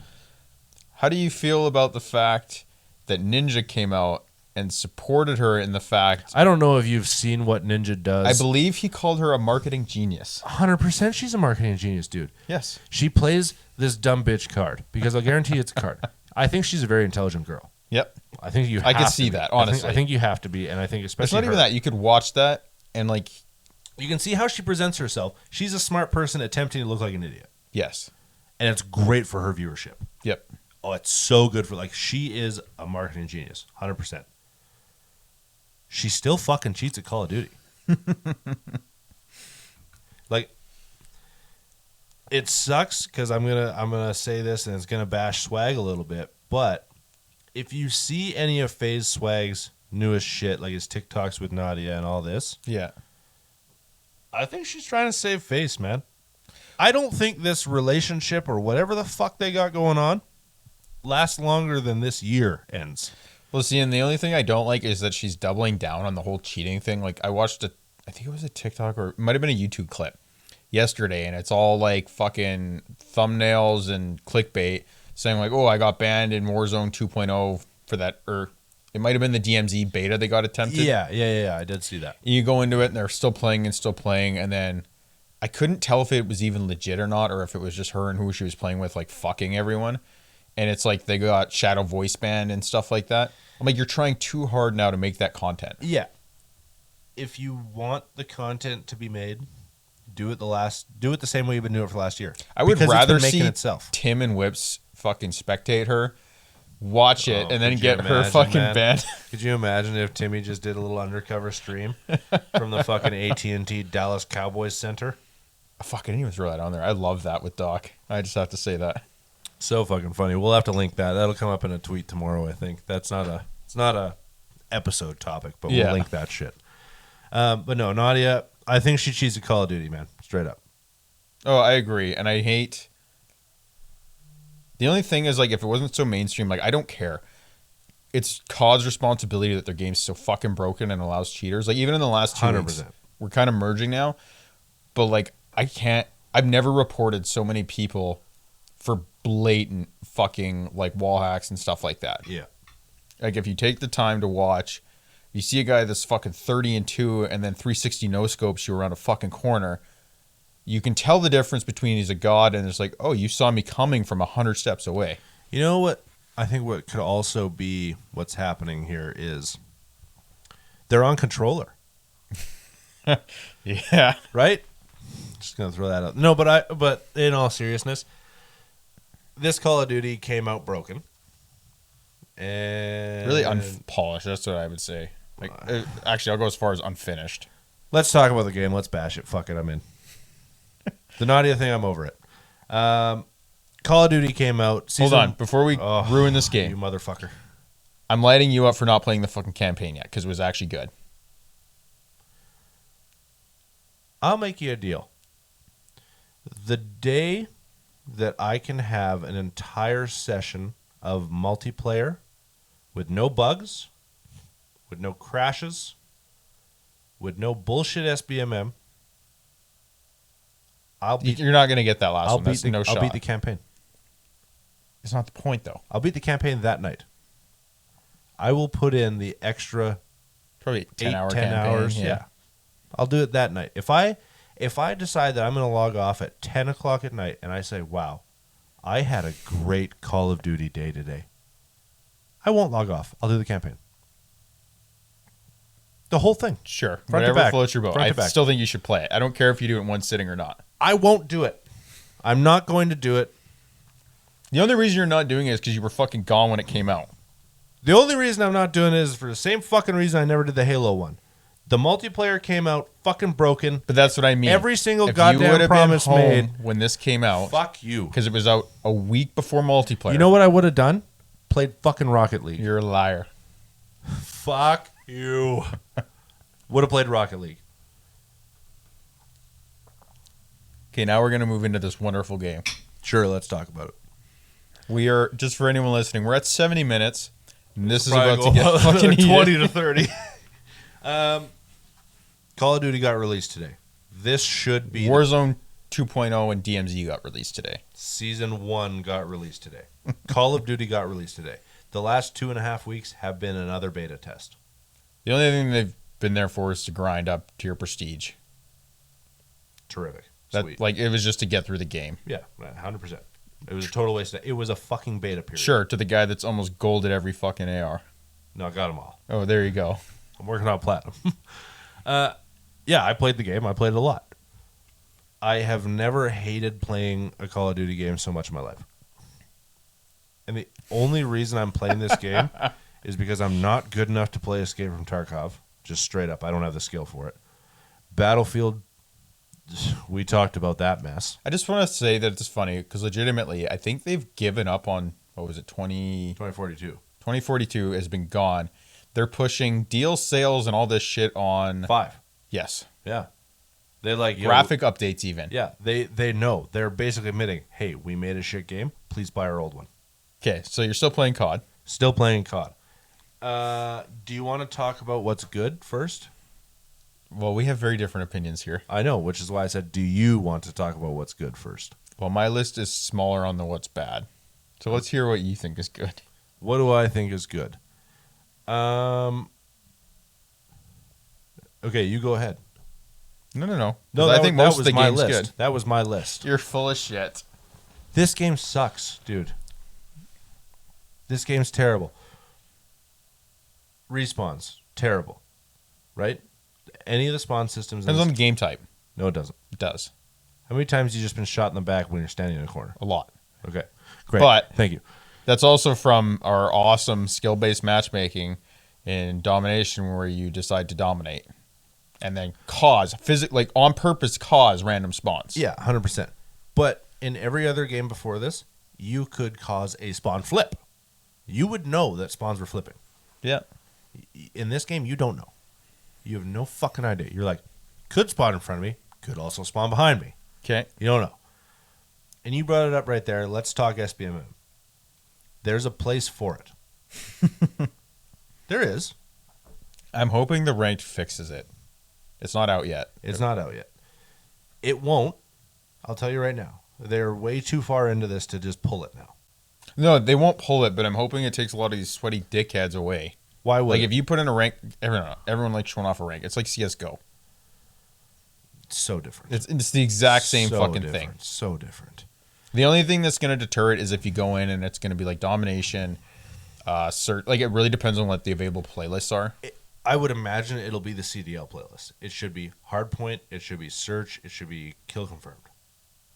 How do you feel about the fact that Ninja came out and supported her in the fact? I don't know if you've seen what Ninja does. I believe he called her a marketing genius. 100% she's a marketing genius, dude. Yes. She plays this dumb bitch card because I'll guarantee it's a card. I think she's a very intelligent girl. Yep. I think you. I could have see to be. that, honestly. I think you have to be, and I think especially It's not even her. that. You could watch that and like, You can see how she presents herself. She's a smart person attempting to look like an idiot, yes. and it's great for her viewership. Yep. Oh, it's so good for she is a marketing genius, 100%. She still fucking cheats at Call of Duty. It sucks because I'm gonna say this and it's gonna bash Swag a little bit, but if you see any of FaZe Swag's newest shit, like his TikToks with Nadia and all this, Yeah. I think she's trying to save face, man. I don't think this relationship or whatever the fuck they got going on lasts longer than this year ends. Well, see, and the only thing I don't like is that she's doubling down on the whole cheating thing. Like, I watched I think it was a TikTok or it might have been a YouTube clip yesterday, and it's all like fucking thumbnails and clickbait saying like, oh, I got banned in Warzone 2.0 for that, or it might have been the DMZ beta they got attempted. Yeah, I did see that. You go into it and they're still playing, and then I couldn't tell if it was even legit or not, or if it was just her and who she was playing with, like fucking everyone. And it's like they got shadow voice banned and stuff like that. I'm like, you're trying too hard now to make that content. Yeah. If you want the content to be made, do it the same way you've been doing it for the last year. I would Because rather it's been see making itself. Tim and Whips fucking spectate her, watch it, and then could you get her imagine, fucking man? banned. Could you imagine if Timmy just did a little undercover stream from the fucking AT&T Dallas Cowboys Center? Fuck, I didn't even throw that on there. I love that with Doc. I just have to say that. So fucking funny. We'll have to link that. That'll come up in a tweet tomorrow, I think. It's not a episode topic, but we'll link that shit. But no, Nadia, I think she cheats at Call of Duty, man. Straight up. Oh, I agree. And I hate... The only thing is, like, if it wasn't so mainstream, like, I don't care. It's COD's responsibility that their game's so fucking broken and allows cheaters. Like, even in the last 2 weeks, 100%. we're kind of merging now. But, like, I've never reported so many people for blatant fucking, like, wall hacks and stuff like that. Yeah. Like, if you take the time to watch, you see a guy that's fucking 30-2 and then 360 no-scopes you around a fucking corner, you can tell the difference between he's a god and it's like, oh, you saw me coming from 100 steps away. You know what? I think what could also be what's happening here is they're on controller. Yeah. Right? Just gonna throw that out. No, but in all seriousness, this Call of Duty came out broken. And Really unpolished, that's what I would say. Like, actually, I'll go as far as unfinished. let's talk about the game. Let's bash it. Fuck it, I'm in. The Nadia thing, I'm over it. Call of Duty came out. Hold on, before we ruin this You game, motherfucker. I'm lighting you up for not playing the fucking campaign yet because it was actually good. I'll make you a deal. The day that I can have an entire session of multiplayer with no bugs, with no crashes, with no bullshit SBMM, You're not going to get that last one. That's no shot. I'll beat the campaign. It's not the point, though. I'll beat the campaign that night. I will put in the extra Probably 10 hour 10 campaign. hours. Yeah. I'll do it that night. If I decide that I'm going to log off at 10 o'clock at night and I say, wow, I had a great Call of Duty day today, I won't log off. I'll do the campaign. The whole thing. Sure. Front to Whatever back. floats your boat. Front I to back. still think you should play it. I don't care if you do it in one sitting or not. I won't do it. I'm not going to do it. The only reason you're not doing it is because you were fucking gone when it came out. The only reason I'm not doing it is for the same fucking reason I never did the Halo one. The multiplayer came out fucking broken. But that's what I mean. Every single if goddamn you would have promise been home made. when this came out, Fuck you. because it was out a week before multiplayer. You know what I would have done? Played fucking Rocket League. You're a liar. Fuck you. Would have played Rocket League. Okay, now we're going to move into this wonderful game. Sure, let's talk about it. We are, just for anyone listening, we're at 70 minutes. And this is Probably about to get go fucking heated. 20 to 30. Call of Duty got released today. This should be Warzone 2.0 and DMZ got released today. Season 1 got released today. Call of Duty got released today. The last 2.5 weeks have been another beta test. The only thing they've been there for is to grind up to your prestige. Terrific. That, Sweet. like, it was just to get through the game. Yeah, 100%. It was a total waste. It was a fucking beta period. Sure, to the guy that's almost gold at every fucking AR. No, I got them all. Oh, there you go. I'm working on platinum. Yeah, I played the game. I played it a lot. I have never hated playing a Call of Duty game so much in my life. And the only reason I'm playing this game is because I'm not good enough to play Escape from Tarkov. Just straight up. I don't have the skill for it. Battlefield, we talked about that mess. I just want to say that it's funny because legitimately, I think they've given up on, 2042. 2042 has been gone. They're pushing deal sales and all this shit on 5. Yes. Yeah. They like Graphic updates even. Yeah, they know. They're basically admitting, hey, we made a shit game. Please buy our old one. Okay, so you're still playing COD. Still playing COD. Do you want to talk about what's good first? Well, we have very different opinions here. I know, which is why I said, do you want to talk about what's good first? Well, my list is smaller on the what's bad. So let's hear what you think is good. What do I think is good? Okay, you go ahead. No. No, I think most of the my game's list. good. That was my list. You're full of shit. This game sucks, dude. This game's terrible. Respawns, terrible. Right? Any of the spawn systems... Depends on the game type. No, it doesn't. It does. How many times have you just been shot in the back when you're standing in a corner? A lot. Okay, great. But thank you. That's also from our awesome skill-based matchmaking in domination where you decide to dominate. And then on purpose cause random spawns. Yeah, 100%. But in every other game before this, you could cause a spawn flip. You would know that spawns were flipping. Yeah. In this game, you don't know. You have no fucking idea. You're like, could spawn in front of me, could also spawn behind me. Okay. You don't know. And you brought it up right there. Let's talk SBMM. There's a place for it. There is. I'm hoping the ranked fixes it. It's not out yet. It's not out yet. It won't. I'll tell you right now. They're way too far into this to just pull it now. No, they won't pull it, but I'm hoping it takes a lot of these sweaty dickheads away. Why would Like, it? if you put in a rank, everyone likes showing off a rank. It's like CSGO. It's so different. It's the exact same So fucking different. thing. So different. The only thing that's going to deter it is if you go in and it's going to be like domination, search. Like, it really depends on what the available playlists are. I would imagine it'll be the CDL playlist. It should be hardpoint. It should be search. It should be kill confirmed.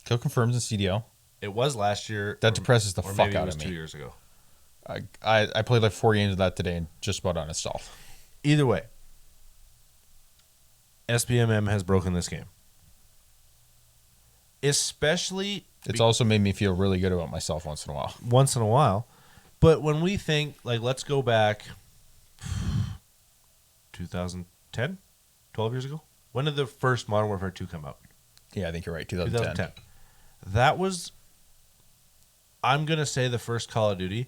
Kill confirms in CDL. It was last year. That depresses the or fuck maybe out it was of me. 2 years ago. I played like 4 games of that today and just about uninstalled. Either way, SBMM has broken this game. Especially... It's also made me feel really good about myself once in a while. Once in a while. But when we think, like, let's go back 2010? 12 years ago? When did the first Modern Warfare 2 come out? Yeah, I think you're right. 2010. That was, I'm going to say, the first Call of Duty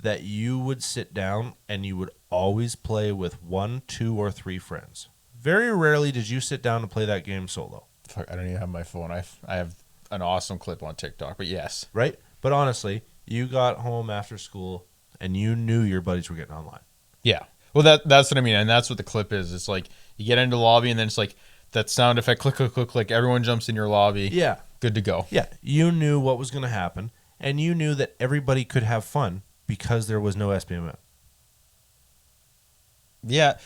that you would sit down and you would always play with 1, 2, or 3 friends. Very rarely did you sit down and play that game solo. Fuck, I don't even have my phone. I have an awesome clip on TikTok, but yes. Right? But honestly, you got home after school and you knew your buddies were getting online. Yeah. Well, that's what I mean, and that's what the clip is. It's like you get into the lobby and then it's like that sound effect, click, click, click, click. Everyone jumps in your lobby. Yeah. Good to go. Yeah. You knew what was going to happen, and you knew that everybody could have fun because there was no SBMM. Yeah.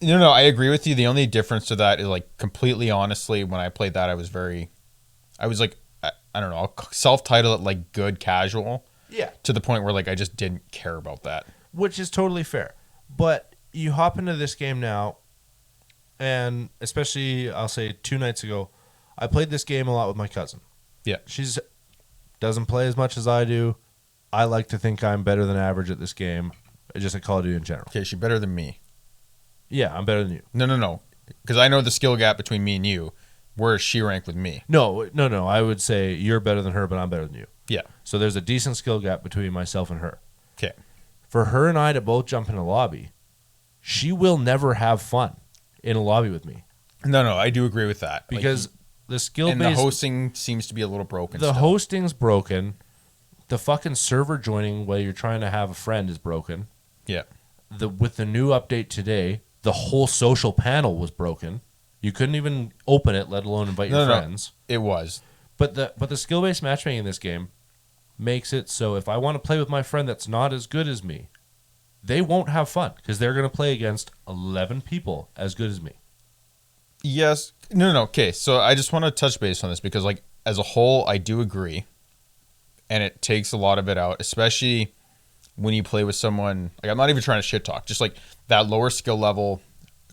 No, I agree with you. The only difference to that is, like, completely honestly, when I played that, I was like, I don't know, I'll self-title it like good casual. Yeah. To the point where, like, I just didn't care about that. Which is totally fair. But you hop into this game now, and especially, I'll say 2 nights ago, I played this game a lot with my cousin. Yeah. She's doesn't play as much as I do. I like to think I'm better than average at this game, just at Call of Duty in general. Okay, she's better than me. Yeah, I'm better than you. No. Because I know the skill gap between me and you. Where is she ranked with me? No. I would say you're better than her, but I'm better than you. Yeah. So there's a decent skill gap between myself and her. Okay. For her and I to both jump in a lobby, she will never have fun in a lobby with me. No, I do agree with that. Because the skill And based the hosting seems to be a little broken. the still. hosting's broken. The fucking server joining while you're trying to have a friend is broken. Yeah. With the new update today, the whole social panel was broken. You couldn't even open it, let alone invite your friends. It was. But the skill based matchmaking in this game makes it so if I want to play with my friend that's not as good as me, they won't have fun because they're going to play against 11 people as good as me. Yes. No. Okay. So I just want to touch base on this because, like, as a whole, I do agree. And it takes a lot of it out, especially when you play with someone. Like, I'm not even trying to shit talk. Just like that lower skill level,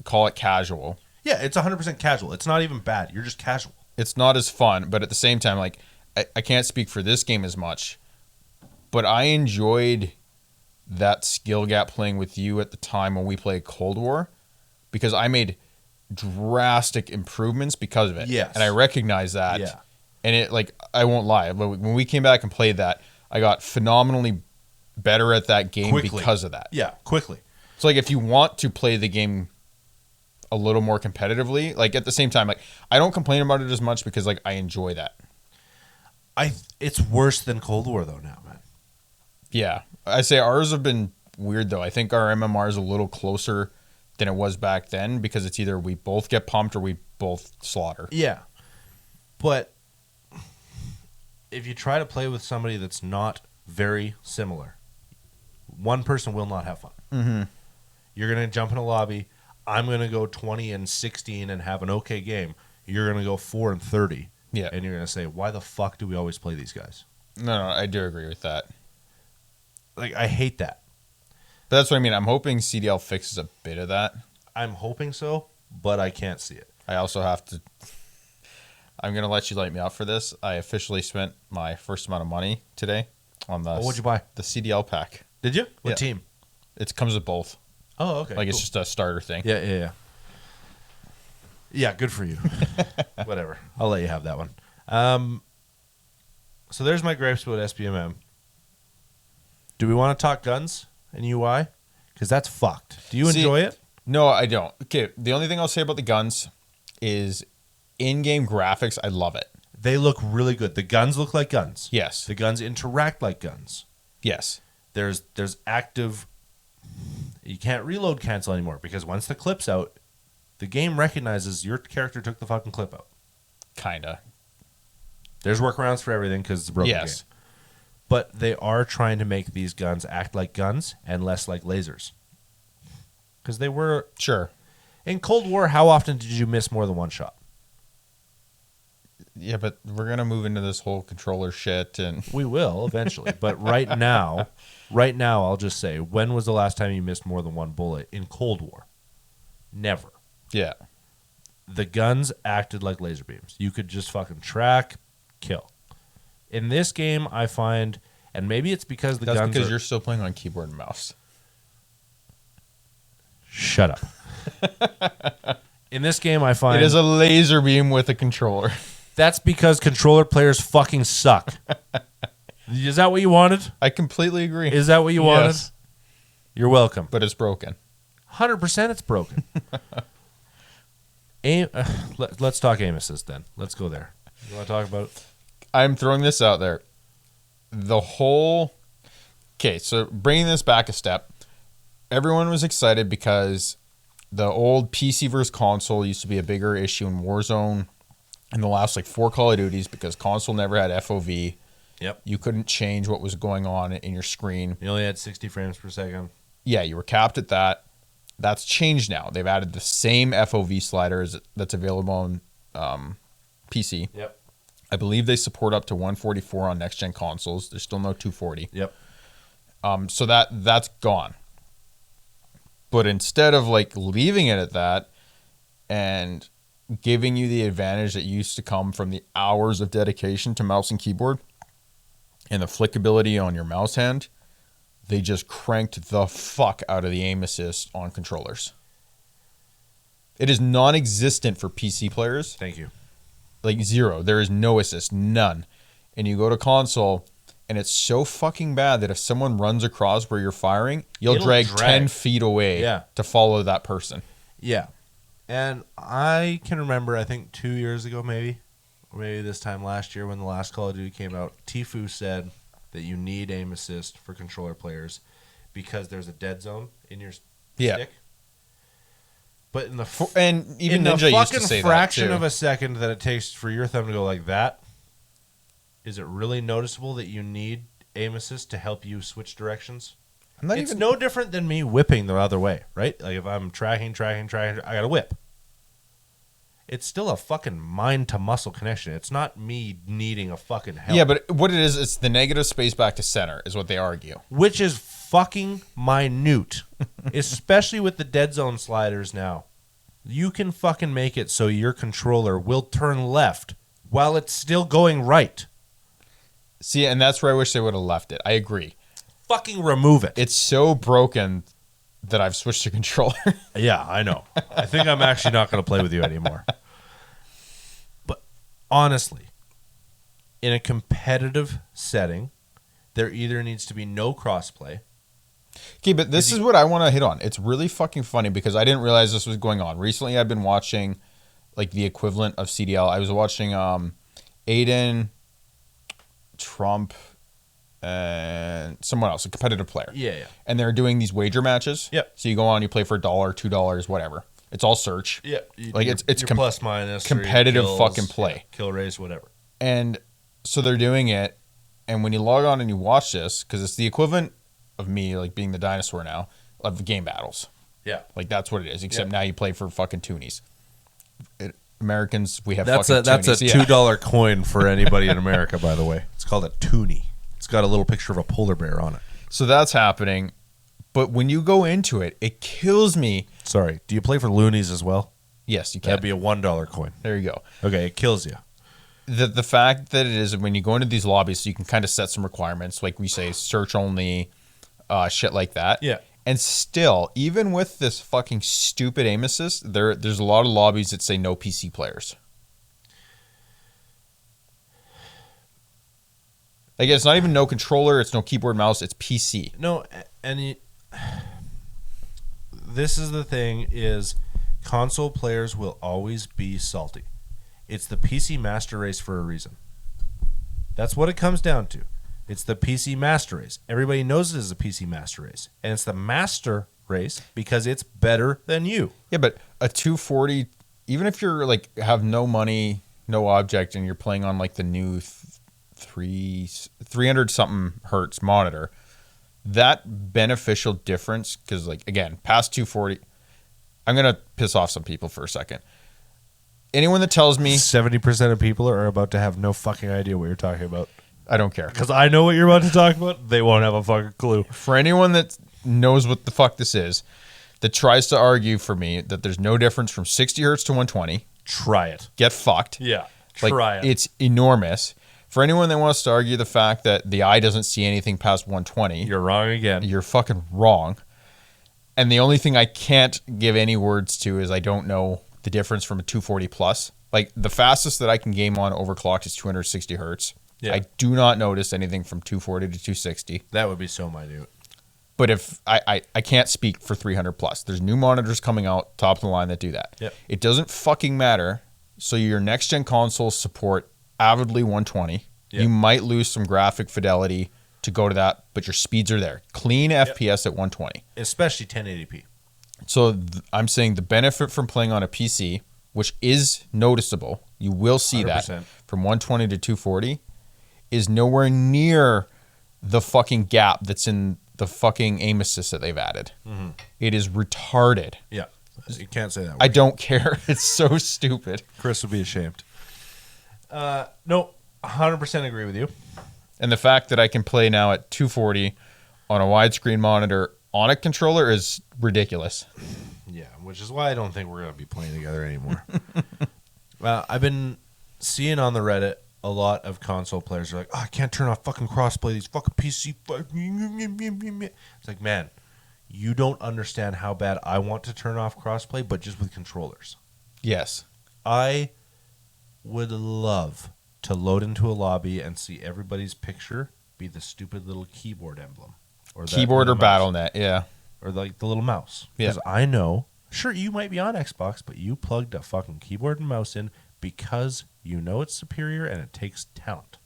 call it casual. Yeah, it's 100% casual. It's not even bad. You're just casual. It's not as fun, but at the same time, like, I can't speak for this game as much, but I enjoyed that skill gap playing with you at the time when we played Cold War because I made drastic improvements because of it. Yes. And I recognize that. Yeah. And it, like, I won't lie, but when we came back and played that, I got phenomenally better at that game Quickly. because of that. Yeah, quickly. So, like, if you want to play the game a little more competitively, like, at the same time, like, I don't complain about it as much because, like, I enjoy that. It's worse than Cold War though now, man. Yeah. I say ours have been weird though. I think our MMR is a little closer than it was back then because it's either we both get pumped or we both slaughter. Yeah. But if you try to play with somebody that's not very similar, one person will not have fun. Mm-hmm. You're going to jump in a lobby. I'm going to go 20-16 and have an okay game. You're going to go 4-30. Yeah. And you're going to say, why the fuck do we always play these guys? No, I do agree with that. Like, I hate that. But that's what I mean. I'm hoping CDL fixes a bit of that. I'm hoping so, but I can't see it. I also have to... I'm going to let you light me out for this. I officially spent my first amount of money today on the... What'd you buy? The CDL pack. Did you? What Yeah. team? It comes with both. Oh, okay. Like, cool. it's just a starter thing. Yeah. Yeah, good for you. Whatever. I'll let you have that one. So there's my gripes about SBMM. Do we want to talk guns and UI? Because that's fucked. Do you enjoy it? No, I don't. Okay, the only thing I'll say about the guns is in-game graphics, I love it. They look really good. The guns look like guns. Yes. The guns interact like guns. Yes. There's active... You can't reload cancel anymore because once the clip's out, the game recognizes your character took the fucking clip out. Kinda. There's workarounds for everything because it's a broken game. But they are trying to make these guns act like guns and less like lasers. Because they were... Sure. In Cold War, how often did you miss more than one shot? Yeah, but we're going to move into this whole controller shit and... We will eventually. But right now, I'll just say, when was the last time you missed more than one bullet in Cold War? Never. Yeah. The guns acted like laser beams. You could just fucking track, kill. In this game, I find, and maybe it's because the That's guns because are... you're still playing on keyboard and mouse. Shut up. In this game, I find... It is a laser beam with a controller. That's because controller players fucking suck. Is that what you wanted? I completely agree. Is that what you wanted? Yes. You're welcome. But it's broken. 100% it's broken. Let's talk Amos's then. Let's go there. You want to talk about it? I'm throwing this out there. The whole... Okay, so bringing this back a step. Everyone was excited because the old PC versus console used to be a bigger issue in Warzone in the last, like, 4 Call of Duties because console never had FOV. Yep. You couldn't change what was going on in your screen. You only had 60 frames per second. Yeah, you were capped at that. That's changed now. They've added the same FOV slider that's available on PC. Yep. I believe they support up to 144 on next-gen consoles. There's still no 240. Yep. So that's gone. But instead of, like, leaving it at that and giving you the advantage that used to come from the hours of dedication to mouse and keyboard and the flickability on your mouse hand, they just cranked the fuck out of the aim assist on controllers. It is non-existent for PC players. Thank you. Like, zero. There is no assist. None. And you go to console, and it's so fucking bad that if someone runs across where you're firing, you'll drag 10 feet away to follow that person. Yeah. And I can remember, I think 2 years ago maybe, or maybe this time last year when the last Call of Duty came out, Tfue said that you need aim assist for controller players because there's a dead zone in your stick. But in the and even in Ninja the used to fucking say fraction that too. of a second that it takes for your thumb to go like that, is it really noticeable that you need aim assist to help you switch directions? It's no different than me whipping the other way, right? Like if I'm tracking, I gotta whip. It's still a fucking mind to muscle connection. It's not me needing a fucking help. Yeah, but what it is, it's the negative space back to center is what they argue. Which is fucking minute. Especially with the dead zone sliders now. You can fucking make it so your controller will turn left while it's still going right. See, and that's where I wish they would have left it. I agree. Fucking remove it. It's so broken that I've switched to controller. Yeah, I know. I think I'm actually not going to play with you anymore. But honestly, in a competitive setting, there either needs to be no crossplay. Okay, but this is what I want to hit on. It's really fucking funny because I didn't realize this was going on. Recently, I've been watching like the equivalent of CDL. I was watching Aiden, Trump, and someone else, a competitive player. Yeah. And they're doing these wager matches. Yep. So you go on, you play for $1, $2, whatever. It's all search. Yeah. Like it's plus minus competitive kills, fucking play. Kill race, whatever. And so they're doing it, and when you log on and you watch this, because it's the equivalent of me like being the dinosaur now of the game battles. Yeah. Like that's what it is. Except Yeah. now you play for fucking toonies. Americans, we have That's fucking that's toonies. a $2 coin for anybody in America, by the way. It's called a toonie. It's got a little picture of a polar bear on it. So that's happening. But when you go into it, it kills me. Sorry. Do you play for loonies as well? Yes, you can. That'd be a $1 coin. There you go. Okay, it kills you. The fact that it is when you go into these lobbies, you can kind of set some requirements, like we say, search only, shit like that. Yeah. And still, even with this fucking stupid aim assist, there's a lot of lobbies that say no PC players. Like it's not even no controller, it's no keyboard mouse, it's PC. No, and this is the thing is console players will always be salty. It's the PC master race for a reason. That's what it comes down to. It's the PC master race. Everybody knows it is a PC master race. And it's the master race because it's better than you. Yeah, but a 240, even if you're like have no money, no object, and you're playing on like the new 300 something hertz monitor, that beneficial difference, because like again, past 240, I'm gonna piss off some people for a second. Anyone that tells me 70% of people are about to have no fucking idea what you're talking about. I don't care. Because I know what you're about to talk about. They won't have a fucking clue. For anyone that knows what the fuck this is, that tries to argue for me that there's no difference from 60 hertz to 120, try it. get fucked. Yeah, Like, try it. It's enormous. For anyone that wants to argue the fact that the eye doesn't see anything past 120, You're wrong again. you're fucking wrong. And the only thing I can't give any words to is I don't know the difference from a 240 plus. Like the fastest that I can game on overclocked is 260 hertz. Yeah. I do not notice anything from 240 to 260. That would be so minute. But if I can't speak for 300 plus. There's new monitors coming out, top of the line, that do that. Yep. It doesn't fucking matter. So your next gen consoles support avidly 120. Yep. You might lose some graphic fidelity to go to that, but your speeds are there. Clean FPS at 120. Especially 1080p. So I'm saying the benefit from playing on a PC, which is noticeable, you will see 100%. that from 120 to 240, is nowhere near the fucking gap that's in the fucking aim assist that they've added. Mm-hmm. It is retarded. Yeah. You can't say that. I don't care. It's so stupid. Chris would be ashamed. No, 100% agree with you. And the fact that I can play now at 240 on a widescreen monitor on a controller is ridiculous. Yeah, which is why I don't think we're going to be playing together anymore. I've been seeing on the Reddit a lot of console players are like, I can't turn off fucking crossplay. These fucking PC. It's like, man, you don't understand how bad I want to turn off crossplay, but just with controllers. Yes. I would love to load into a lobby and see everybody's picture be the stupid little keyboard emblem. Or Keyboard or mouse. BattleNet, yeah. Or like the little mouse. Yeah. Because I know, sure, you might be on Xbox, but you plugged a fucking keyboard and mouse in because you know it's superior and it takes talent.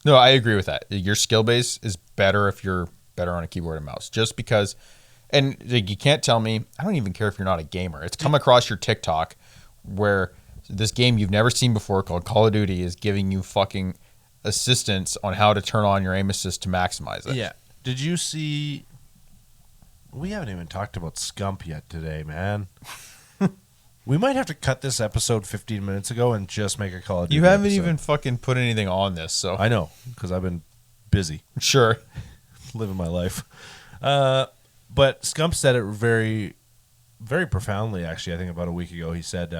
No, I agree with that. Your skill base is better if you're better on a keyboard and mouse. Just because, and like, you can't tell me, I don't even care if you're not a gamer. It's come across your TikTok where this game you've never seen before called Call of Duty is giving you fucking assistance on how to turn on your aim assist to maximize it. Yeah. Did you see? We haven't even talked about Scump yet today, man. We might have to cut this episode 15 minutes ago and just make a Call of Duty. You haven't episode. even fucking put anything on this, so. I know, because I've been busy Sure. living my life. But Scump said it very, very profoundly, actually, I think about a week ago. He said,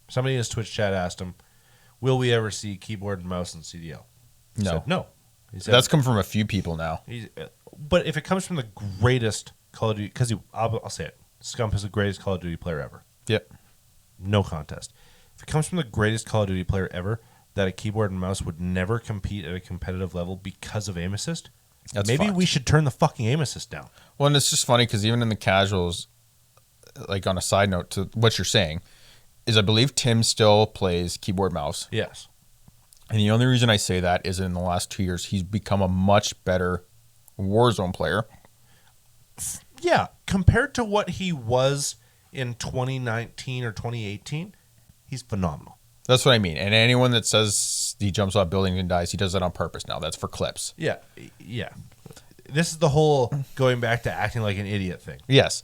somebody in his Twitch chat asked him, will we ever see keyboard and mouse in CDL? He No. said, no. He said, That's come from a few people now. but if it comes from the greatest Call of Duty, because I'll say it, Scump is the greatest Call of Duty player ever. Yep. No contest. If it comes from the greatest Call of Duty player ever, that a keyboard and mouse would never compete at a competitive level because of aim assist, maybe we should turn the fucking aim assist down. Well, and it's just funny because even in the casuals, like on a side note to what you're saying, is I believe Tim still plays keyboard mouse. Yes. And the only reason I say that is in the last 2 years, he's become a much better Warzone player. Yeah, compared to what he was in 2019 or 2018, he's phenomenal. That's what I mean. And anyone that says he jumps off buildings and dies, he does that on purpose now. That's for clips. Yeah. This is the whole going back to acting like an idiot thing. Yes.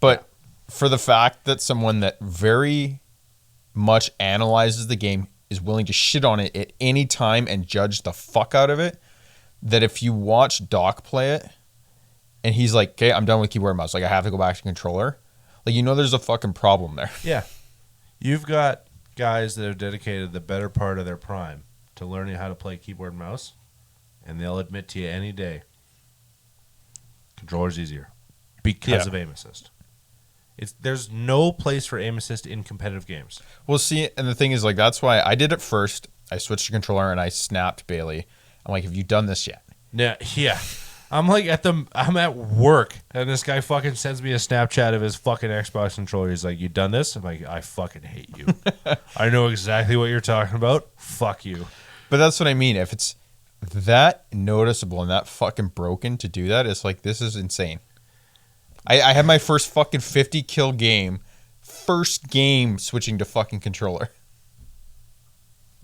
But for the fact that someone that very much analyzes the game is willing to shit on it at any time and judge the fuck out of it, that if you watch Doc play it and he's like, okay, I'm done with keyboard and mouse, like I have to go back to controller, like, you know, there's a fucking problem there. Yeah. You've got guys that have dedicated the better part of their prime to learning how to play keyboard and mouse, and they'll admit to you any day, controller's easier because of aim assist. There's no place for aim assist in competitive games. Well, see, and the thing is, like, that's why I did it first. I switched to controller and I snapped Bailey. I'm like, have you done this yet? Yeah. I'm like I'm at work and this guy fucking sends me a Snapchat of his fucking Xbox controller. He's like, you done this? I'm like, I fucking hate you. I know exactly what you're talking about. Fuck you. But that's what I mean. If it's that noticeable and that fucking broken to do that, it's like, this is insane. I had my first fucking 50 kill game. First game switching to fucking controller.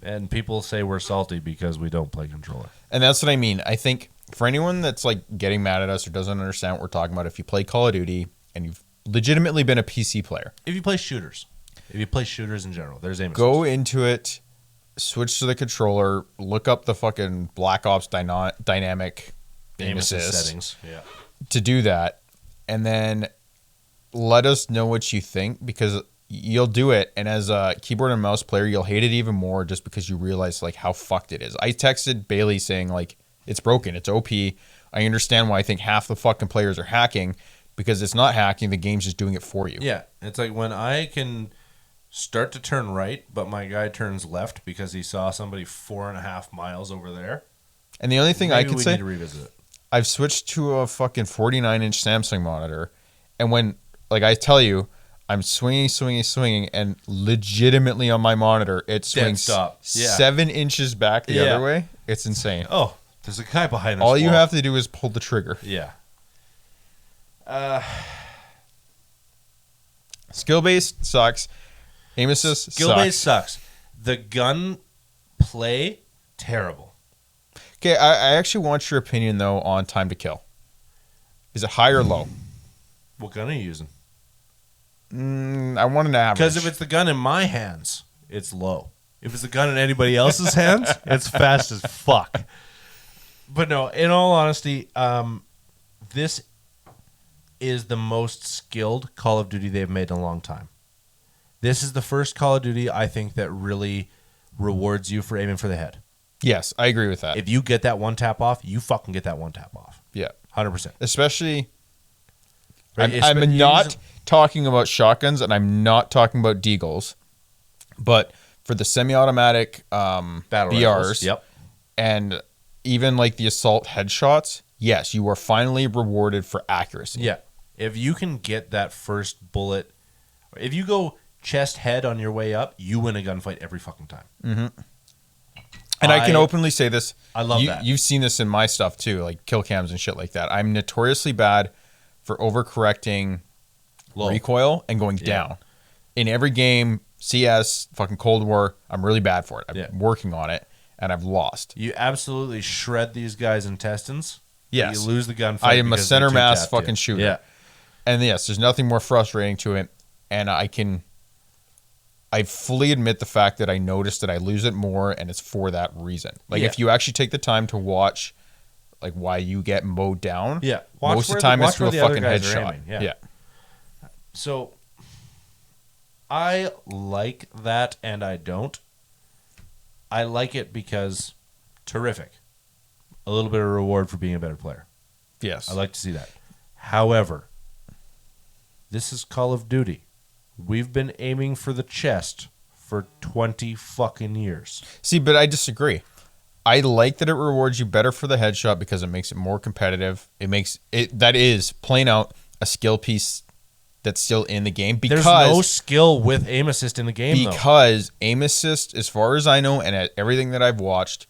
And people say we're salty because we don't play controller. And that's what I mean. I think for anyone that's like getting mad at us or doesn't understand what we're talking about, if you play Call of Duty and you've legitimately been a PC player. If you play shooters in general, there's aim assist. Go into it, switch to the controller, look up the fucking Black Ops dynamic aim assist settings. Yeah. to do that. And then let us know what you think, because you'll do it. And as a keyboard and mouse player, you'll hate it even more just because you realize like how fucked it is. I texted Bailey saying like, it's broken. It's OP. I understand why I think half the fucking players are hacking, because it's not hacking. The game's just doing it for you. Yeah. It's like when I can start to turn right, but my guy turns left because he saw somebody 4.5 miles over there. And the only thing I can we say, need to revisit it. I've switched to a fucking 49-inch Samsung monitor. And when, like I tell you, I'm swinging, and legitimately on my monitor, it swings 7 inches back the other way. It's insane. Oh, there's a guy behind us. All you have to do is pull the trigger. Yeah. Skill-based sucks. Aim assist Skill-based sucks. The gun play, terrible. Okay, I actually want your opinion, though, on time to kill. Is it high or low? What gun are you using? I want an average. Because if it's the gun in my hands, it's low. If it's the gun in anybody else's hands, it's fast as fuck. But no, in all honesty, this is the most skilled Call of Duty they've made in a long time. This is the first Call of Duty, I think, that really rewards you for aiming for the head. Yes, I agree with that. If you get that one tap off, you fucking get that one tap off. Yeah. 100%. Especially, Right? I'm not talking about shotguns, and I'm not talking about deagles, but for the semi-automatic battle BRs, rifles. Yep. and even like the assault headshots, yes, you are finally rewarded for accuracy. Yeah. If you can get that first bullet, if you go chest head on your way up, you win a gunfight every fucking time. Mm-hmm. And I can openly say this. I love that. You've seen this in my stuff too, like kill cams and shit like that. I'm notoriously bad for overcorrecting recoil and going down. In every game, CS, fucking Cold War, I'm really bad for it. I'm working on it, and I've lost. You absolutely shred these guys' intestines. Yes. You lose the gunfight. I am a center mass fucking shooter. Yeah. And yes, there's nothing more frustrating to it. And I fully admit the fact that I noticed that I lose it more, and it's for that reason. Like, if you actually take the time to watch, like, why you get mowed down, most of the time it's through a fucking headshot. Yeah. So, I like that, and I don't. I like it because terrific. A little bit of reward for being a better player. Yes. I like to see that. However, this is Call of Duty. We've been aiming for the chest for 20 fucking years. See, but I disagree. I like that it rewards you better for the headshot because it makes it more competitive. It makes it, that is plain out, a skill piece that's still in the game. Because there's no skill with aim assist in the game, because aim assist, as far as I know, and at everything that I've watched,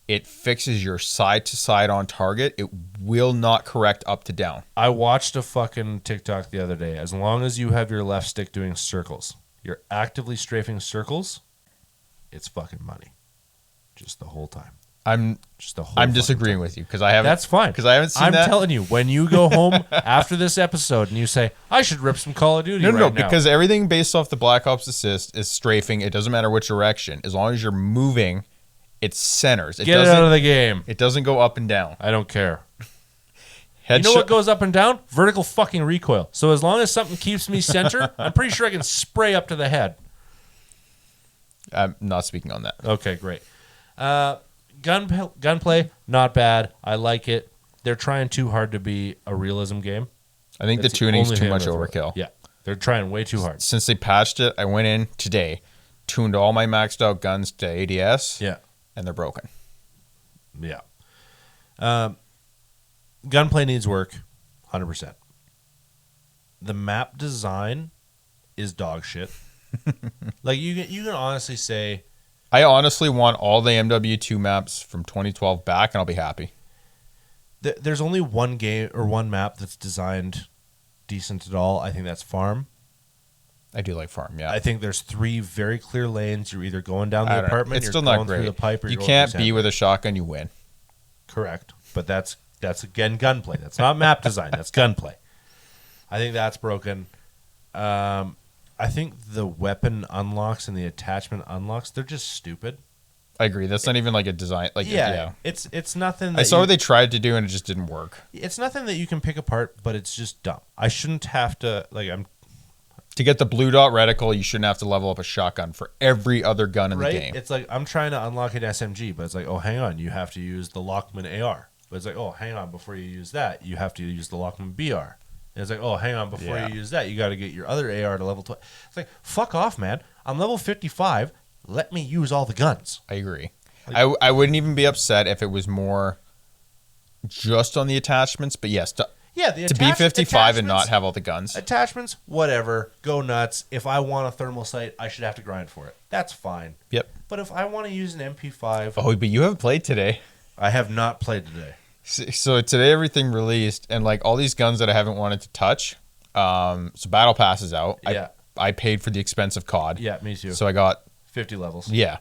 it fixes your side to side on target. It will not correct up to down. I watched a fucking TikTok the other day. As long as you have your left stick doing circles, you're actively strafing circles, it's fucking money. Just the whole time. I'm disagreeing with you because I haven't. That's fine because I haven't seen that. I'm telling you, when you go home after this episode and you say, I should rip some Call of Duty right now. Because everything based off the Black Ops assist is strafing. It doesn't matter which direction. As long as you're moving, it centers. Get it out of the game. It doesn't go up and down. I don't care. You know what goes up and down? Vertical fucking recoil. So as long as something keeps me center, I'm pretty sure I can spray up to the head. I'm not speaking on that. Okay, great. Gunplay, not bad. I like it. They're trying too hard to be a realism game. I think the tuning's too much overkill. Yeah, they're trying way too hard. Since they patched it, I went in today, tuned all my maxed out guns to ADS. Yeah. And they're broken. Yeah. Gunplay needs work, 100%. The map design is dog shit. Like, you can honestly say... I honestly want all the MW2 maps from 2012 back, and I'll be happy. There's only one game or one map that's designed decent at all. I think that's Farm. I do like Farm, yeah. I think there's 3 very clear lanes. You're either going down the apartment, it's still you're not going great. through the pipe, or you can't be with a shotgun, you win. Correct. But that's again gunplay. That's not map design. That's gunplay. I think that's broken. I think the weapon unlocks and the attachment unlocks, they're just stupid. I agree. That's not even like a design. Like it's nothing. That I saw what they tried to do and it just didn't work. It's nothing that you can pick apart, but it's just dumb. I shouldn't have to to get the blue dot reticle. You shouldn't have to level up a shotgun for every other gun in the game. It's like I'm trying to unlock an SMG, but it's like, oh, hang on, you have to use the Lockman AR. But it's like, oh, hang on, before you use that, you have to use the Lockman BR. And it's like, oh, hang on, before you use that, you got to get your other AR to level 12. It's like, fuck off, man. I'm level 55. Let me use all the guns. I agree. Like, I wouldn't even be upset if it was more just on the attachments, but yes, to be 55 and not have all the guns. Attachments, whatever, go nuts. If I want a thermal sight, I should have to grind for it. That's fine. Yep. But if I want to use an MP5... Oh, but you haven't played today. I have not played today. So today everything released, and like all these guns that I haven't wanted to touch. So Battle Pass is out. Yeah. I paid for the expensive COD. Yeah, me too. So I got 50 levels. Yeah.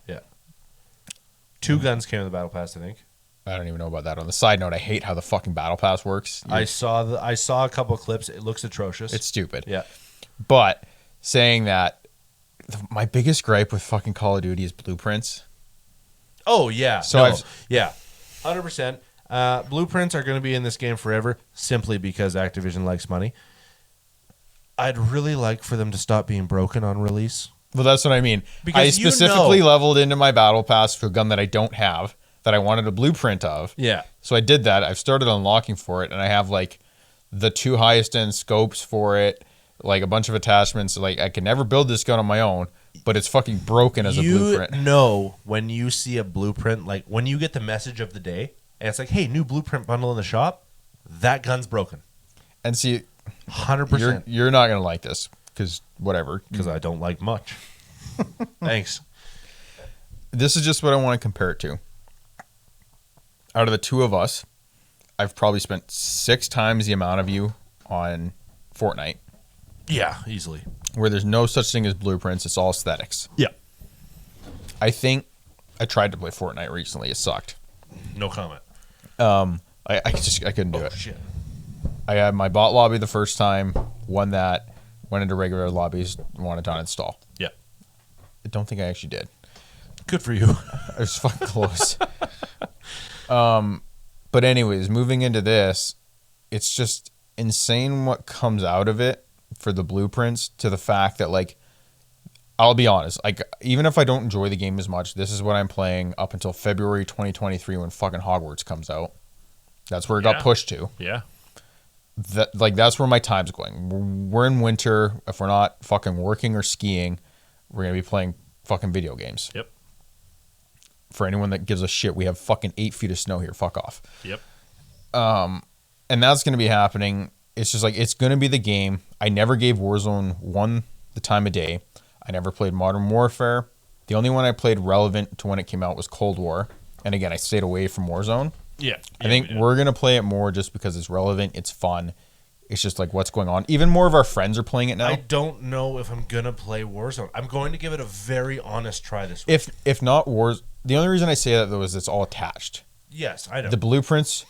2 guns came in the Battle Pass, I think. I don't even know about that. On the side note, I hate how the fucking Battle Pass works. I saw a couple of clips. It looks atrocious. It's stupid. Yeah. But saying that, my biggest gripe with fucking Call of Duty is blueprints. Oh yeah. So 100%. Blueprints are going to be in this game forever, simply because Activision likes money. I'd really like for them to stop being broken on release. Well, that's what I mean. Because I specifically leveled into my Battle Pass for a gun that I don't have, that I wanted a blueprint of. Yeah. So I did that. I've started unlocking for it, and I have like the 2 highest end scopes for it, like a bunch of attachments. Like I can never build this gun on my own, but it's fucking broken as a blueprint. You know when you see a blueprint, like when you get the message of the day, and it's like, hey, new blueprint bundle in the shop, that gun's broken. And see, 100%. You're not going to like this. because whatever. Because I don't like much. Thanks. This is just what I want to compare it to. Out of the two of us, I've probably spent 6 times the amount of you on Fortnite. Yeah, easily. Where there's no such thing as blueprints. It's all aesthetics. Yeah. I think I tried to play Fortnite recently. It sucked. No comment. I couldn't do it. Shit. I had my bot lobby the first time, won that, went into regular lobbies, wanted to uninstall. Yeah. I don't think I actually did. Good for you. I was fucking close. But anyways, moving into this, it's just insane what comes out of it for the blueprints, to the fact that, like, I'll be honest, like, even if I don't enjoy the game as much, this is what I'm playing up until February 2023 when fucking Hogwarts comes out. That's where it got pushed to. Yeah. That's where my time's going. We're in winter. If we're not fucking working or skiing, we're going to be playing fucking video games. Yep. For anyone that gives a shit, we have fucking 8 feet of snow here. Fuck off. Yep. And that's going to be happening. It's just like, it's going to be the game. I never gave Warzone 1 the time of day. I never played Modern Warfare. The only one I played relevant to when it came out was Cold War. And again, I stayed away from Warzone. Yeah. I think we're going to play it more just because it's relevant. It's fun. It's just like what's going on. Even more of our friends are playing it now. I don't know if I'm going to play Warzone. I'm going to give it a very honest try this week. If not Wars, the only reason I say that though is it's all attached. Yes, I know. The blueprints,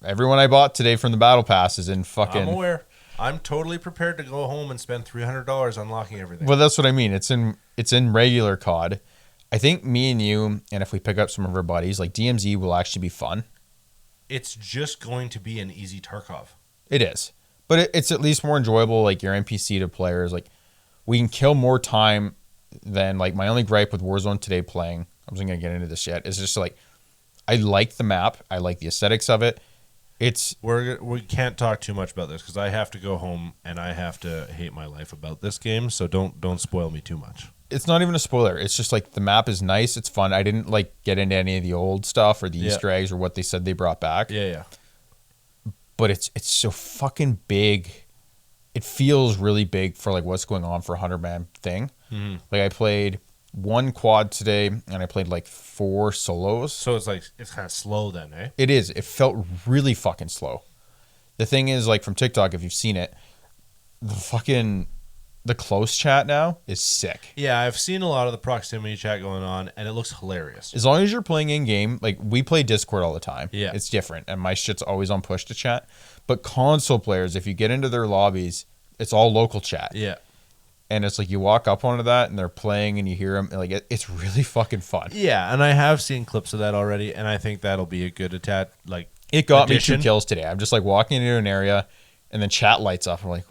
everyone I bought today from the Battle Pass is in fucking. I'm aware. I'm totally prepared to go home and spend $300 unlocking everything. Well, that's what I mean. It's in regular COD. I think me and you, and if we pick up some of our buddies, like DMZ will actually be fun. It's just going to be an easy Tarkov. It is. But it's at least more enjoyable, like your NPC to players. Like, we can kill more time than, like, my only gripe with Warzone today playing, I wasn't going to get into this yet, is just like, I like the map. I like the aesthetics of it. We can't talk too much about this because I have to go home and I have to hate my life about this game. So don't spoil me too much. It's not even a spoiler. It's just like the map is nice. It's fun. I didn't like get into any of the old stuff or the Easter eggs or what they said they brought back. Yeah. But it's so fucking big. It feels really big for like what's going on for a 100-man thing. Mm-hmm. Like, I played 1 quad today and I played like 4 solos. So it's kind of slow then, eh? It is. It felt really fucking slow. The thing is, like, from TikTok, if you've seen it, the close chat now is sick. Yeah, I've seen a lot of the proximity chat going on, and it looks hilarious. As long as you're playing in-game, like, we play Discord all the time. Yeah. It's different, and my shit's always on push to chat. But console players, if you get into their lobbies, it's all local chat. Yeah. And it's like you walk up onto that, and they're playing, and you hear them. Like, it's really fucking fun. Yeah, and I have seen clips of that already, and I think that'll be a good attack. Like, it got addition. me 2 kills today. I'm just, like, walking into an area, and then chat lights up. I'm like,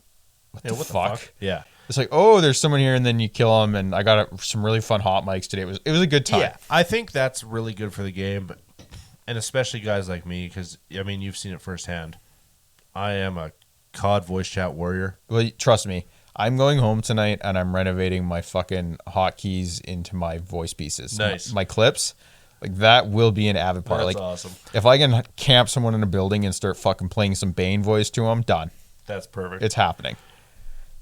what the fuck? Yeah. It's like, oh, there's someone here, and then you kill them, and I got some really fun hot mics today. It was a good time. Yeah, I think that's really good for the game, and especially guys like me, because, I mean, you've seen it firsthand. I am a COD voice chat warrior. Well, trust me, I'm going home tonight, and I'm renovating my fucking hotkeys into my voice pieces. Nice. My clips, like, that will be an avid part. That's like, awesome. If I can camp someone in a building and start fucking playing some Bane voice to them, done. That's perfect. It's happening.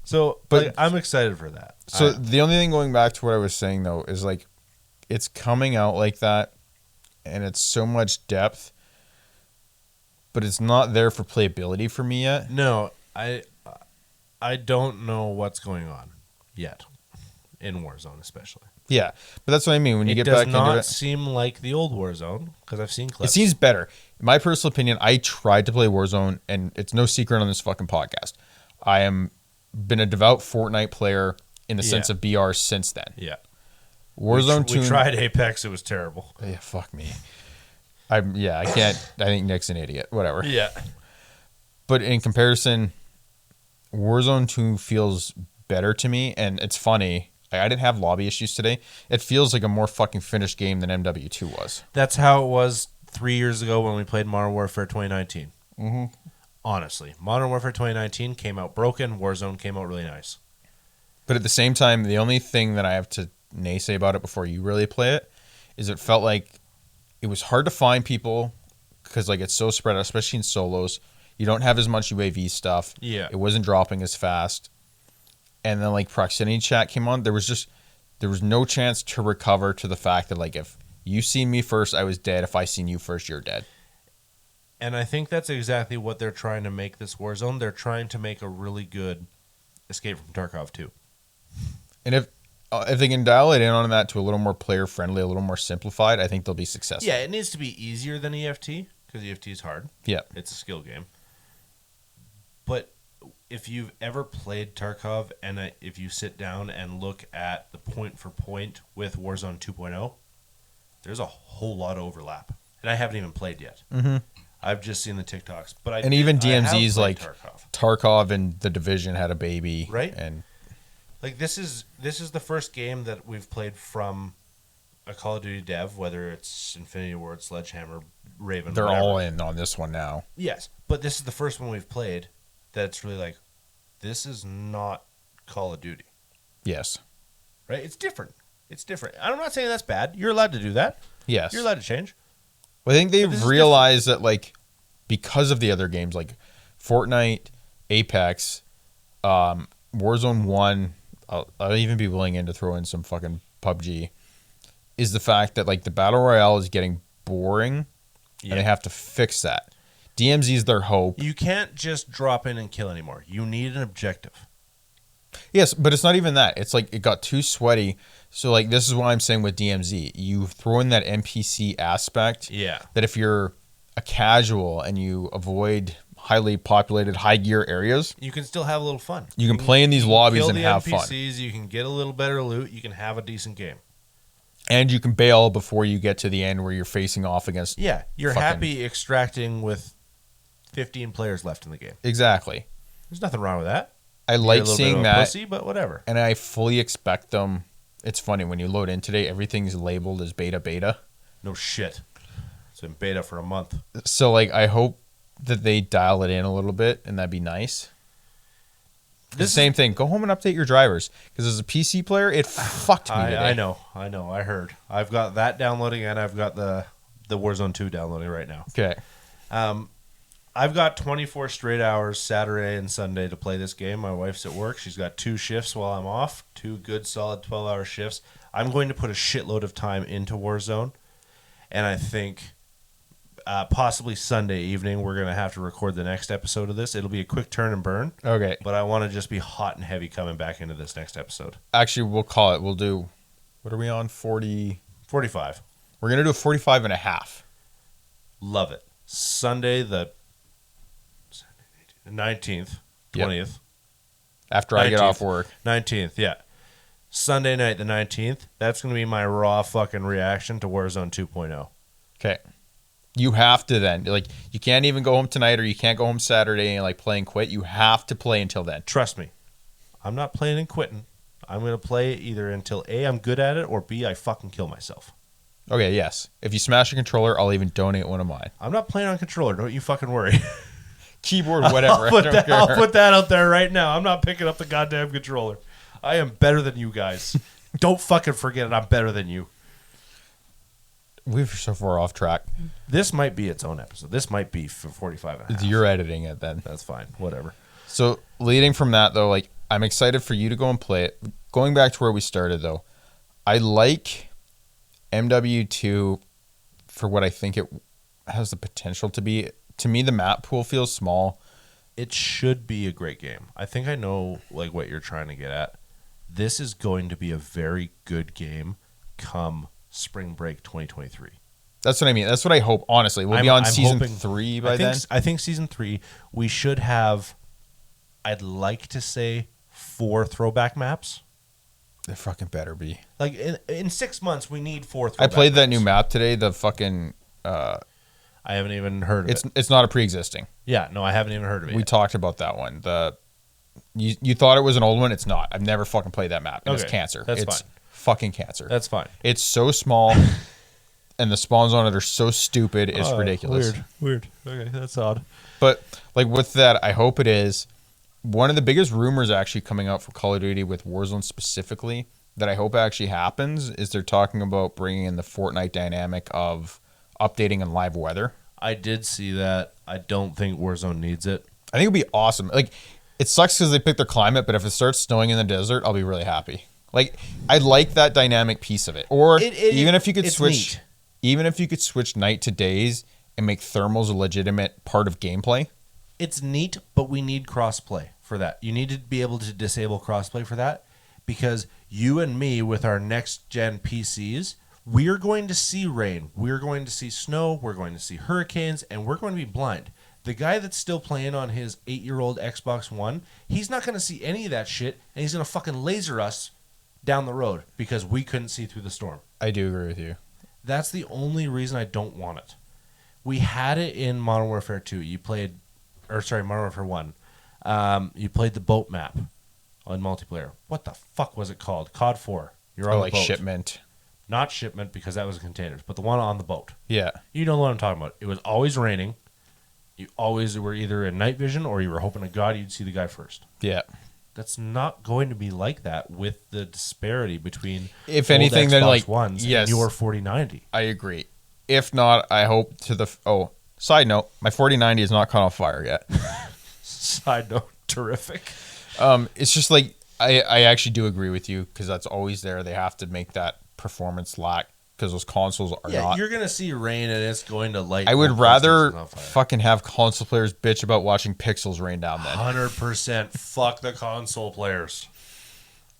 So, but I'm excited for that. So the only thing, going back to what I was saying though, is like, it's coming out like that, and it's so much depth, but it's not there for playability for me yet. No, I don't know what's going on yet in Warzone, especially. Yeah, but that's what I mean. When you get back into it, it does not seem like the old Warzone because I've seen clips. It seems better. In my personal opinion, I tried to play Warzone, and it's no secret on this fucking podcast. I am been a devout Fortnite player in the sense of BR since then. Yeah. Warzone 2. We tried Apex. It was terrible. Yeah, fuck me. I can't. I think Nick's an idiot. Whatever. Yeah. But in comparison, Warzone 2 feels better to me, and it's funny. I didn't have lobby issues today. It feels like a more fucking finished game than MW2 was. That's how it was 3 years ago when we played Modern Warfare 2019. Mm-hmm. Honestly, Modern Warfare 2019 came out broken. Warzone came out really nice. But at the same time, the only thing that I have to naysay about it before you really play it is it felt like it was hard to find people because, like, it's so spread out, especially in solos. You don't have as much UAV stuff. Yeah. It wasn't dropping as fast. and then like proximity chat came on, there was no chance to recover to the fact that like if you seen me first, I was dead. If I seen you first, you're dead. And I think that's exactly what they're trying to make this Warzone. They're trying to make a really good Escape from Tarkov 2. And if they can dial it in on that to a little more player friendly, a little more simplified, I think they'll be successful. Yeah, it needs to be easier than EFT because EFT is hard. Yeah. It's a skill game. But if you've ever played Tarkov and if you sit down and look at the point for point with Warzone 2.0, there's a whole lot of overlap. And I haven't even played yet. Mm-hmm. I've just seen the TikToks. But even DMZ's like Tarkov. Tarkov and The Division had a baby. Right? And like this is the first game that we've played from a Call of Duty dev, whether it's Infinity Ward, Sledgehammer, Raven. They're whatever. all in on this one now. Yes, but this is the first one we've played that's really like, this is not Call of Duty. Yes. Right? It's different. It's different. I'm not saying that's bad. You're allowed to do that. Yes. You're allowed to change. Well, I think they've realized that, like, because of the other games, like Fortnite, Apex, Warzone 1, I'll even be willing to throw in some fucking PUBG, is the fact that, like, the Battle Royale is getting boring, and they have to fix that. DMZ is their hope. You can't just drop in and kill anymore. You need an objective. Yes, but it's not even that. It's like it got too sweaty. So, like, this is what I'm saying with DMZ. You throw in that NPC aspect. Yeah. That if you're a casual and you avoid highly populated, high gear areas, you can still have a little fun. You can play in these lobbies and have fun. fun. You can get a little better loot. You can have a decent game. And you can bail before you get to the end where you're facing off against. Yeah, you're happy extracting with 15 players left in the game. Exactly. There's nothing wrong with that. I like seeing that. Pussy, but whatever. And I fully expect them. It's funny when you load in today, everything's labeled as beta. No shit. It's been beta for a month. So, like, I hope that they dial it in a little bit, and that'd be nice. The same thing. Go home and update your drivers. Because as a PC player, it fucked me today. I know. I heard. I've got that downloading, and I've got the Warzone 2 downloading right now. Okay. I've got 24 straight hours Saturday and Sunday to play this game. My wife's at work. She's got 2 shifts while I'm off. 2 good, solid 12-hour shifts. I'm going to put a shitload of time into Warzone. And I think possibly Sunday evening we're going to have to record the next episode of this. It'll be a quick turn and burn. Okay. But I want to just be hot and heavy coming back into this next episode. Actually, we'll call it. We'll do, what are we on? 40? 45. We're going to do a 45 and a half. Love it. Sunday the 19th, 20th. Yep. After 19th. I get off work. 19th, yeah. Sunday night the 19th. That's going to be my raw fucking reaction to Warzone 2.0. Okay. You have to then. Like, you can't even go home tonight or you can't go home Saturday and, like, play and quit. You have to play until then. Trust me. I'm not playing and quitting. I'm going to play either until A, I'm good at it, or B, I fucking kill myself. Okay, yes. If you smash a controller, I'll even donate one of mine. I'm not playing on controller. Don't you fucking worry. Keyboard, whatever. I'll put that out there right now. I'm not picking up the goddamn controller. I am better than you guys. Don't fucking forget it. I'm better than you. We're so far off track. This might be its own episode. This might be for 45 and a half. You're editing it then. That's fine. Whatever. So, leading from that, though, like, I'm excited for you to go and play it. Going back to where we started, though, I like MW2 for what I think it has the potential to be. To me, the map pool feels small. It should be a great game. I think I know like what you're trying to get at. This is going to be a very good game come spring break 2023. That's what I mean. That's what I hope, honestly. We'll be on season 3 by then. I think season 3, we should have, I'd like to say, 4 throwback maps. They fucking better be. Like, in 6 months, we need 4 throwback I played that maps. new map today, the fucking... I haven't even heard of it. It's not a pre-existing. Yeah, no, I haven't even heard of it We yet. talked about that one. You thought it was an old one. It's not. I've never fucking played that map. It's cancer. That's it's fine. Fucking cancer. That's fine. It's so small, and the spawns on it are so stupid. It's ridiculous. Weird. Okay, that's odd. But like with that, I hope it is. One of the biggest rumors actually coming out for Call of Duty with Warzone specifically that I hope actually happens is they're talking about bringing in the Fortnite dynamic of updating in live weather. I did see that. I don't think Warzone needs it. I think it'd be awesome. Like, It sucks because they pick their climate, but if it starts snowing in the desert, I'll be really happy. Like, I like that dynamic piece of it. Or even if you could switch, neat. even if you could switch night to days and make thermals a legitimate part of gameplay. It's neat, but we need crossplay for that. You need to be able to disable crossplay for that, because you and me with our next gen PCs, we're going to see rain, we're going to see snow, we're going to see hurricanes, and we're going to be blind. The guy that's still playing on his 8-year-old Xbox One, he's not going to see any of that shit, and he's going to fucking laser us down the road because we couldn't see through the storm. I do agree with you. That's the only reason I don't want it. We had it in Modern Warfare 2. Modern Warfare 1. You played the boat map on multiplayer. What the fuck was it called? COD 4. You're on the boat. Shipment. Not shipment, because that was containers, but the one on the boat. Yeah. You know what I'm talking about. It was always raining. You always were either in night vision or you were hoping to God you'd see the guy first. Yeah. That's not going to be like that with the disparity between if anything, then like ones and your 4090. I agree. If not, I hope to the side note, my 4090 is not caught on fire yet. Side note, terrific. It's just like I actually do agree with you because that's always there. They have to make that performance lack because those consoles are not. You're gonna see rain and it's going to light. I would rather fucking have console players bitch about watching pixels rain down. Then 100% fuck the console players.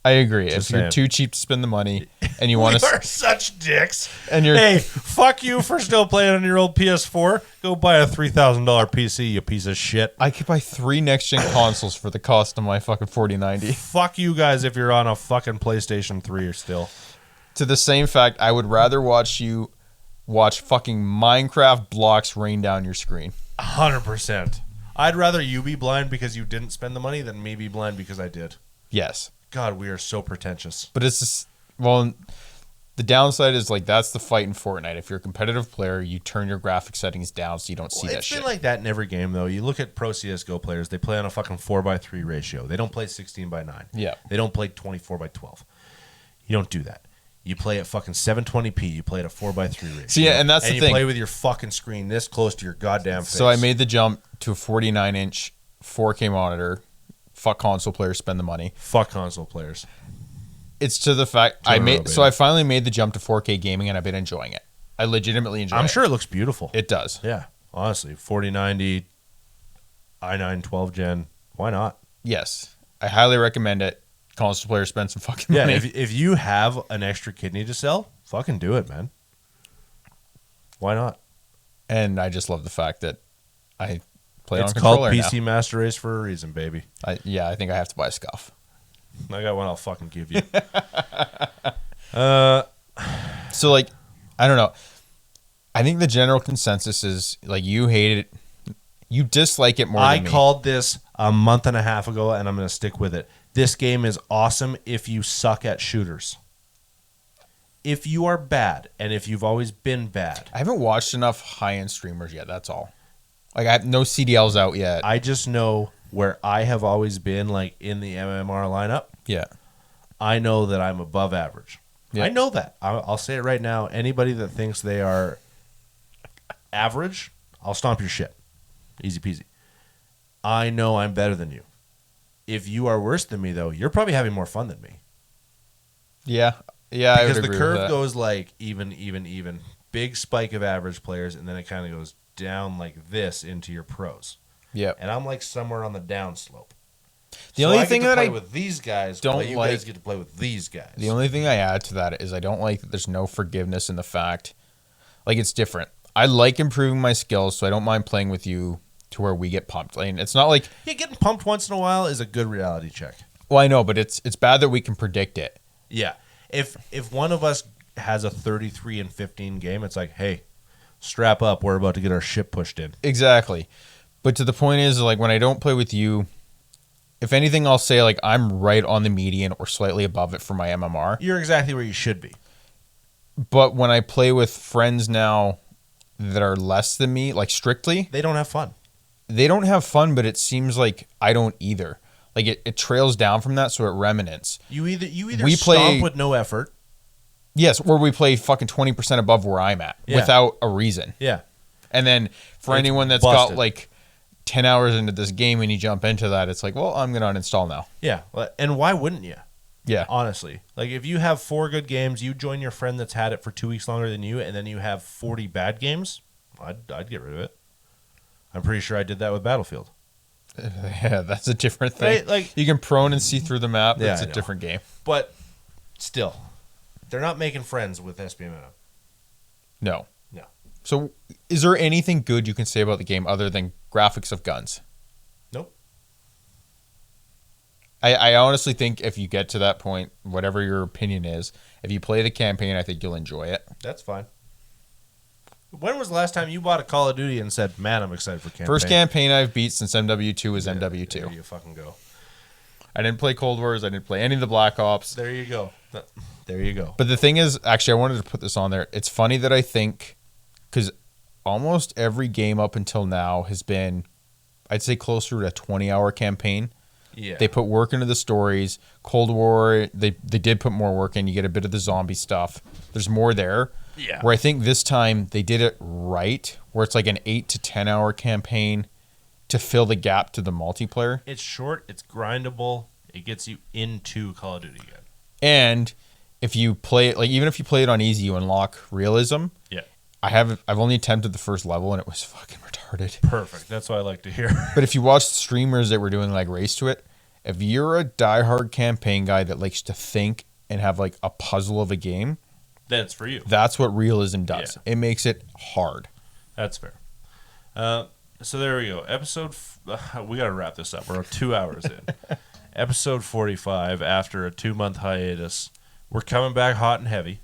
I agree. If you're too cheap to spend the money and you want to, are such dicks. And you're hey, fuck you for still playing on your old PS4. Go buy a $3,000 PC, you piece of shit. I could buy 3 next gen consoles for the cost of my fucking 4090. Fuck you guys if you're on a fucking PlayStation 3 or still. To the same fact, I would rather watch you watch fucking Minecraft blocks rain down your screen. 100%. I'd rather you be blind because you didn't spend the money than me be blind because I did. Yes. God, we are so pretentious. But it's just, well, the downside is like that's the fight in Fortnite. If you're a competitive player, you turn your graphic settings down so you don't see that shit. It's been like that in every game, though. You look at pro CSGO players, they play on a fucking 4x3 ratio. They don't play 16x9. Yeah. They don't play 24x12. You don't do that. You play at fucking 720p. You play at a 4x3 ratio. See, and that's the thing. And you play with your fucking screen this close to your goddamn face. So I made the jump to a 49-inch 4K monitor. Fuck console players, spend the money. Fuck console players. It's to the fact I finally made the jump to 4K gaming and I've been enjoying it. I legitimately enjoy it. I'm sure it looks beautiful. It does. Yeah, honestly, 4090, i9 12 gen. Why not? Yes, I highly recommend it. Console players spend some fucking money. Yeah, if you have an extra kidney to sell, fucking do it, man. Why not? And I just love the fact that I play it's on controller called PC Master Race for a reason, baby. I think I have to buy a Scuff. I got one I'll fucking give you. So, like, I don't know. I think the general consensus is, like, you hate it. You dislike it more than me. I called this a month and a half ago, and I'm going to stick with it. This game is awesome if you suck at shooters. If you are bad, and if you've always been bad. I haven't watched enough high-end streamers yet, that's all. Like, I have no CDLs out yet. I just know where I have always been, like, in the MMR lineup. Yeah. I know that I'm above average. Yeah. I know that. I'll say it right now. Anybody that thinks they are average, I'll stomp your shit. Easy peasy. I know I'm better than you. If you are worse than me, though, you're probably having more fun than me. Yeah. Yeah, I would agree with that. Because the curve goes like even. Big spike of average players, and then it kind of goes down like this into your pros. Yeah. And I'm like somewhere on the down slope. The only thing that I with these guys, don't you like, guys get to play with these guys. The only thing I add to that is I don't like that there's no forgiveness in the fact, like it's different. I like improving my skills, so I don't mind playing with you to where we get pumped. Like, it's not like getting pumped once in a while is a good reality check. Well, I know, but it's bad that we can predict it. Yeah, if one of us has a 33-15 game, it's like, hey, strap up, we're about to get our ship pushed in. Exactly, but to the point is, like when I don't play with you, if anything, I'll say like I'm right on the median or slightly above it for my MMR. You're exactly where you should be. But when I play with friends now that are less than me, like strictly, they don't have fun. They don't have fun, but it seems like I don't either. Like it trails down from that, so it remnants. You either stomp with no effort. Yes, or we play fucking 20% above where I'm at without a reason. Yeah. And then for anyone that's got like 10 hours into this game and you jump into that, it's like, well, I'm going to uninstall now. Yeah, and why wouldn't you? Yeah. Honestly, like if you have 4 good games, you join your friend that's had it for 2 weeks longer than you, and then you have 40 bad games, I'd get rid of it. I'm pretty sure I did that with Battlefield. Yeah, that's a different thing. Right, like, you can prone and see through the map. That's Yeah, a I know. different game. But still, they're not making friends with SBMM. No. No. So, is there anything good you can say about the game other than graphics of guns? Nope. I honestly think if you get to that point, whatever your opinion is, if you play the campaign, I think you'll enjoy it. That's fine. When was the last time you bought a Call of Duty and said, "Man, I'm excited for campaign"? First campaign I've beat since MW2 was MW2. There you fucking go. I didn't play Cold Wars. I didn't play any of the Black Ops. There you go. There you go. But the thing is, actually, I wanted to put this on there. It's funny that I think, because almost every game up until now has been, I'd say, closer to a 20-hour campaign. Yeah. They put work into the stories. Cold War, they did put more work in. You get a bit of the zombie stuff. There's more there. Yeah. Where I think this time they did it right, where it's like an 8 to 10 hour campaign to fill the gap to the multiplayer. It's short. It's grindable. It gets you into Call of Duty again. And if you play it, like even if you play it on easy, you unlock realism. Yeah. I've only attempted the first level and it was fucking retarded. Perfect. That's what I like to hear. But if you watch streamers that were doing like race to it, if you're a diehard campaign guy that likes to think and have like a puzzle of a game, Then it's for you. that's what realism does. Yeah. It makes it hard. That's fair. So there we go. We got to wrap this up. We're 2 hours in. Episode 45, after a 2-month hiatus. We're coming back hot and heavy.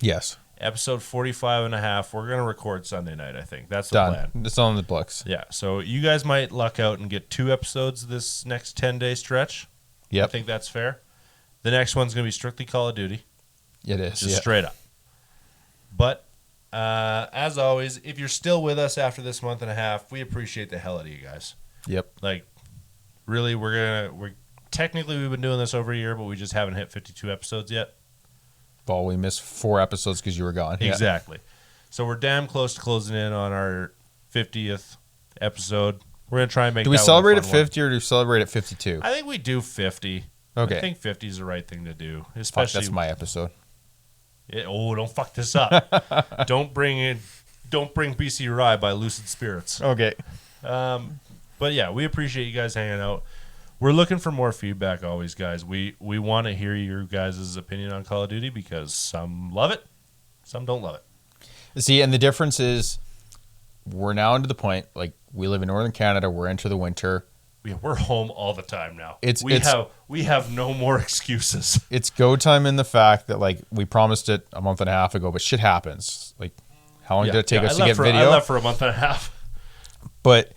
Yes. Episode 45 and a half, we're going to record Sunday night, I think. That's the Done. plan. It's on the books. Yeah, so you guys might luck out and get 2 episodes this next 10-day stretch. Yep. I think that's fair. The next one's going to be strictly Call of Duty. It is. Just Yeah. straight up. But as always, if you're still with us after this month and a half, we appreciate the hell out of you guys. Yep. Like, really, we're technically we've been doing this over a year, but we just haven't hit 52 episodes yet. Well, we missed 4 episodes because you were gone. Yeah. Exactly. So we're damn close to closing in on our 50th episode. We're gonna try and make. Do we that one a celebrate at fun one. 50 or do we celebrate at 52? I think we do 50. Okay. I think 50 is the right thing to do, Fuck, especially. that's my episode. Don't fuck this up. Don't bring BC Rye by Lucid Spirits. Okay. But yeah, we appreciate you guys hanging out. We're looking for more feedback always, guys. We want to hear your guys' opinion on Call of Duty because some love it, some don't love it. See, and the difference is we're now into the point, like we live in Northern Canada, we're into the winter. We're home all the time now. We have no more excuses. It's go time in the fact that like we promised it a month and a half ago, but shit happens. Like how long did it take us to get video? I left for a month and a half. But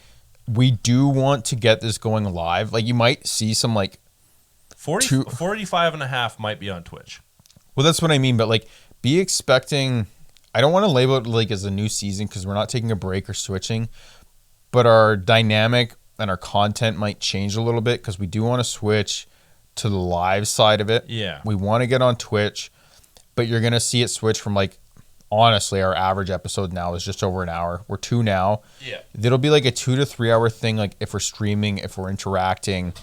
we do want to get this going live. Like you might see some like 45 and a half might be on Twitch. Well, that's what I mean. But like be expecting, I don't want to label it like as a new season because we're not taking a break or switching, but our dynamic and our content might change a little bit because we do want to switch to the live side of it. Yeah. We want to get on Twitch, but you're going to see it switch from like, honestly, our average episode now is just over an hour. We're 2 now. Yeah. It'll be like a 2 to 3 hour thing. Like if we're streaming, if we're interacting,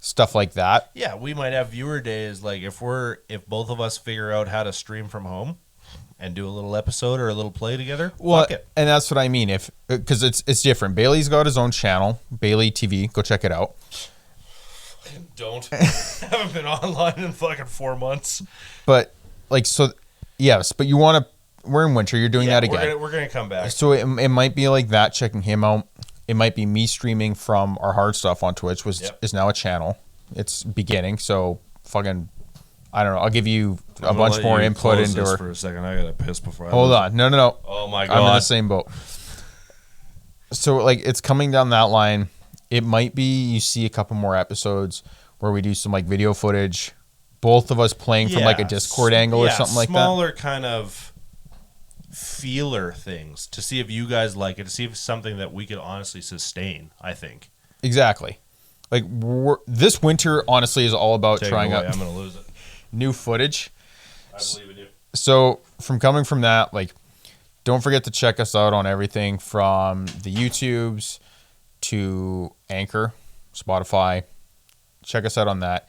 stuff like that. Yeah, we might have viewer days. Like if both of us figure out how to stream from home and do a little episode or a little play together. Well, fuck it. and that's what I mean. Because it's different. Bailey's got his own channel, Bailey TV. Go check it out. Don't. Haven't been online in fucking 4 months. But like so, yes. But you want to. We're in winter. You're doing that again. We're gonna come back. So it might be like that. Checking him out. It might be me streaming from our hard stuff on Twitch, which is now a channel. It's beginning. So fucking. I don't know. I'll give you a bunch more input into her. For a second, I gotta piss before. Hold on. No. Oh my god. I'm in the same boat. So like it's coming down that line. It might be you see a couple more episodes where we do some like video footage, both of us playing from like a Discord angle or something like that. Smaller kind of feeler things to see if you guys like it, to see if it's something that we could honestly sustain. I think Exactly. Like this winter, honestly, is all about Take trying it away. out I'm gonna lose it. new footage. I believe in you. So coming from that, like, don't forget to check us out on everything from the YouTubes to Anchor, Spotify. Check us out on that.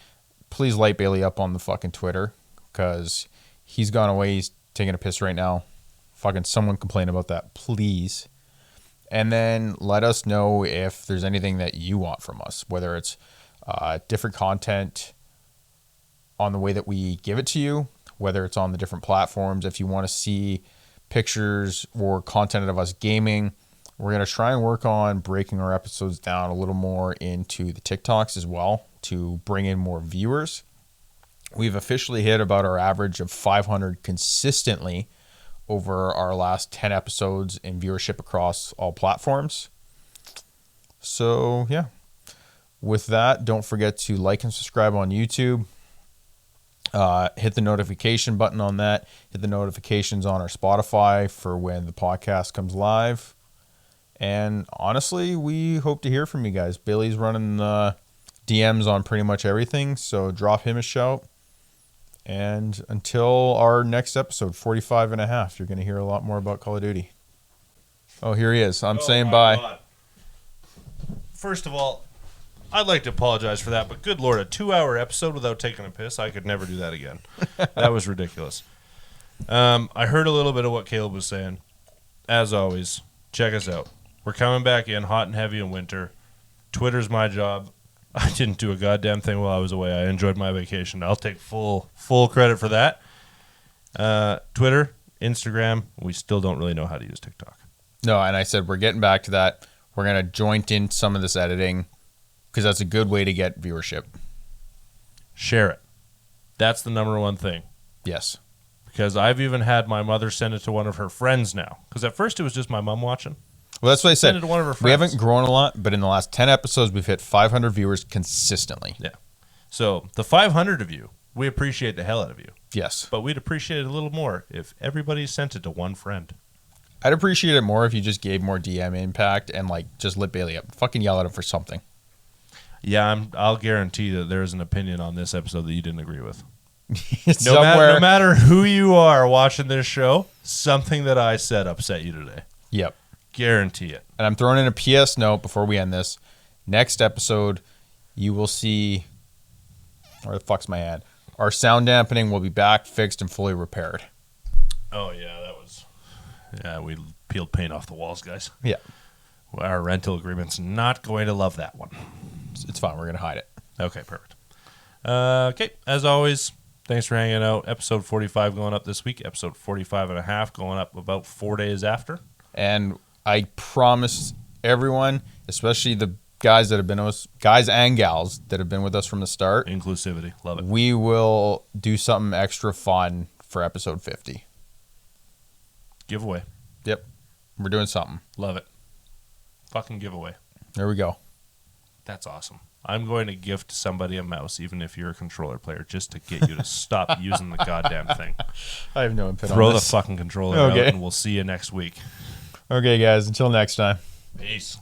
Please light Bailey up on the fucking Twitter because he's gone away. He's taking a piss right now. Fucking someone complain about that, please. And then let us know if there's anything that you want from us, whether it's different content on the way that we give it to you, whether it's on the different platforms. If you want to see pictures or content of us gaming, we're going to try and work on breaking our episodes down a little more into the TikToks as well to bring in more viewers. We've officially hit about our average of 500 consistently over our last 10 episodes in viewership across all platforms. So, yeah. With that, don't forget to like and subscribe on YouTube. Hit the notification button on that. Hit the notifications on our Spotify for when the podcast comes live. And honestly, we hope to hear from you guys. Billy's running DMs on pretty much everything, so drop him a shout. And until our next episode, 45 and a half, you're going to hear a lot more about Call of Duty. Oh, here he is. I'm saying bye. God. First of all, I'd like to apologize for that, but good Lord, a 2-hour episode without taking a piss, I could never do that again. That was ridiculous. I heard a little bit of what Caleb was saying. As always, check us out. We're coming back in hot and heavy in winter. Twitter's my job. I didn't do a goddamn thing while I was away. I enjoyed my vacation. I'll take full credit for that. Twitter, Instagram, we still don't really know how to use TikTok. No, and I said we're getting back to that. We're going to joint in some of this editing because that's a good way to get viewership. Share it. That's the number one thing. Yes. Because I've even had my mother send it to one of her friends now. Because at first it was just my mom watching. Well, that's what I said. Send it to one of her friends. We haven't grown a lot, but in the last 10 episodes, we've hit 500 viewers consistently. Yeah. So the 500 of you, we appreciate the hell out of you. Yes. But we'd appreciate it a little more if everybody sent it to one friend. I'd appreciate it more if you just gave more DM impact and like just lit Bailey up. Fucking yell at him for something. Yeah, I'll guarantee that there's an opinion on this episode that you didn't agree with. No matter who you are watching this show, something that I said upset you today. Yep. Guarantee it. And I'm throwing in a PS note before we end this. Next episode, you will see... Where the fuck's my ad? Our sound dampening will be back, fixed, and fully repaired. Oh, yeah, that was... Yeah, we peeled paint off the walls, guys. Yeah. Our rental agreement's not going to love that one. It's fine. We're going to hide it. Okay, perfect. Okay, as always, thanks for hanging out. Episode 45 going up this week. Episode 45 and a half going up about 4 days after. And I promise everyone, especially the guys that have been with us, guys and gals that have been with us from the start. Inclusivity. Love it. We will do something extra fun for episode 50. Giveaway. Yep. We're doing something. Love it. Fucking giveaway. There we go. That's awesome. I'm going to gift somebody a mouse, even if you're a controller player, just to get you to stop using the goddamn thing. I have no input on Throw this. the fucking controller out, and we'll see you next week. Okay, guys. Until next time. Peace.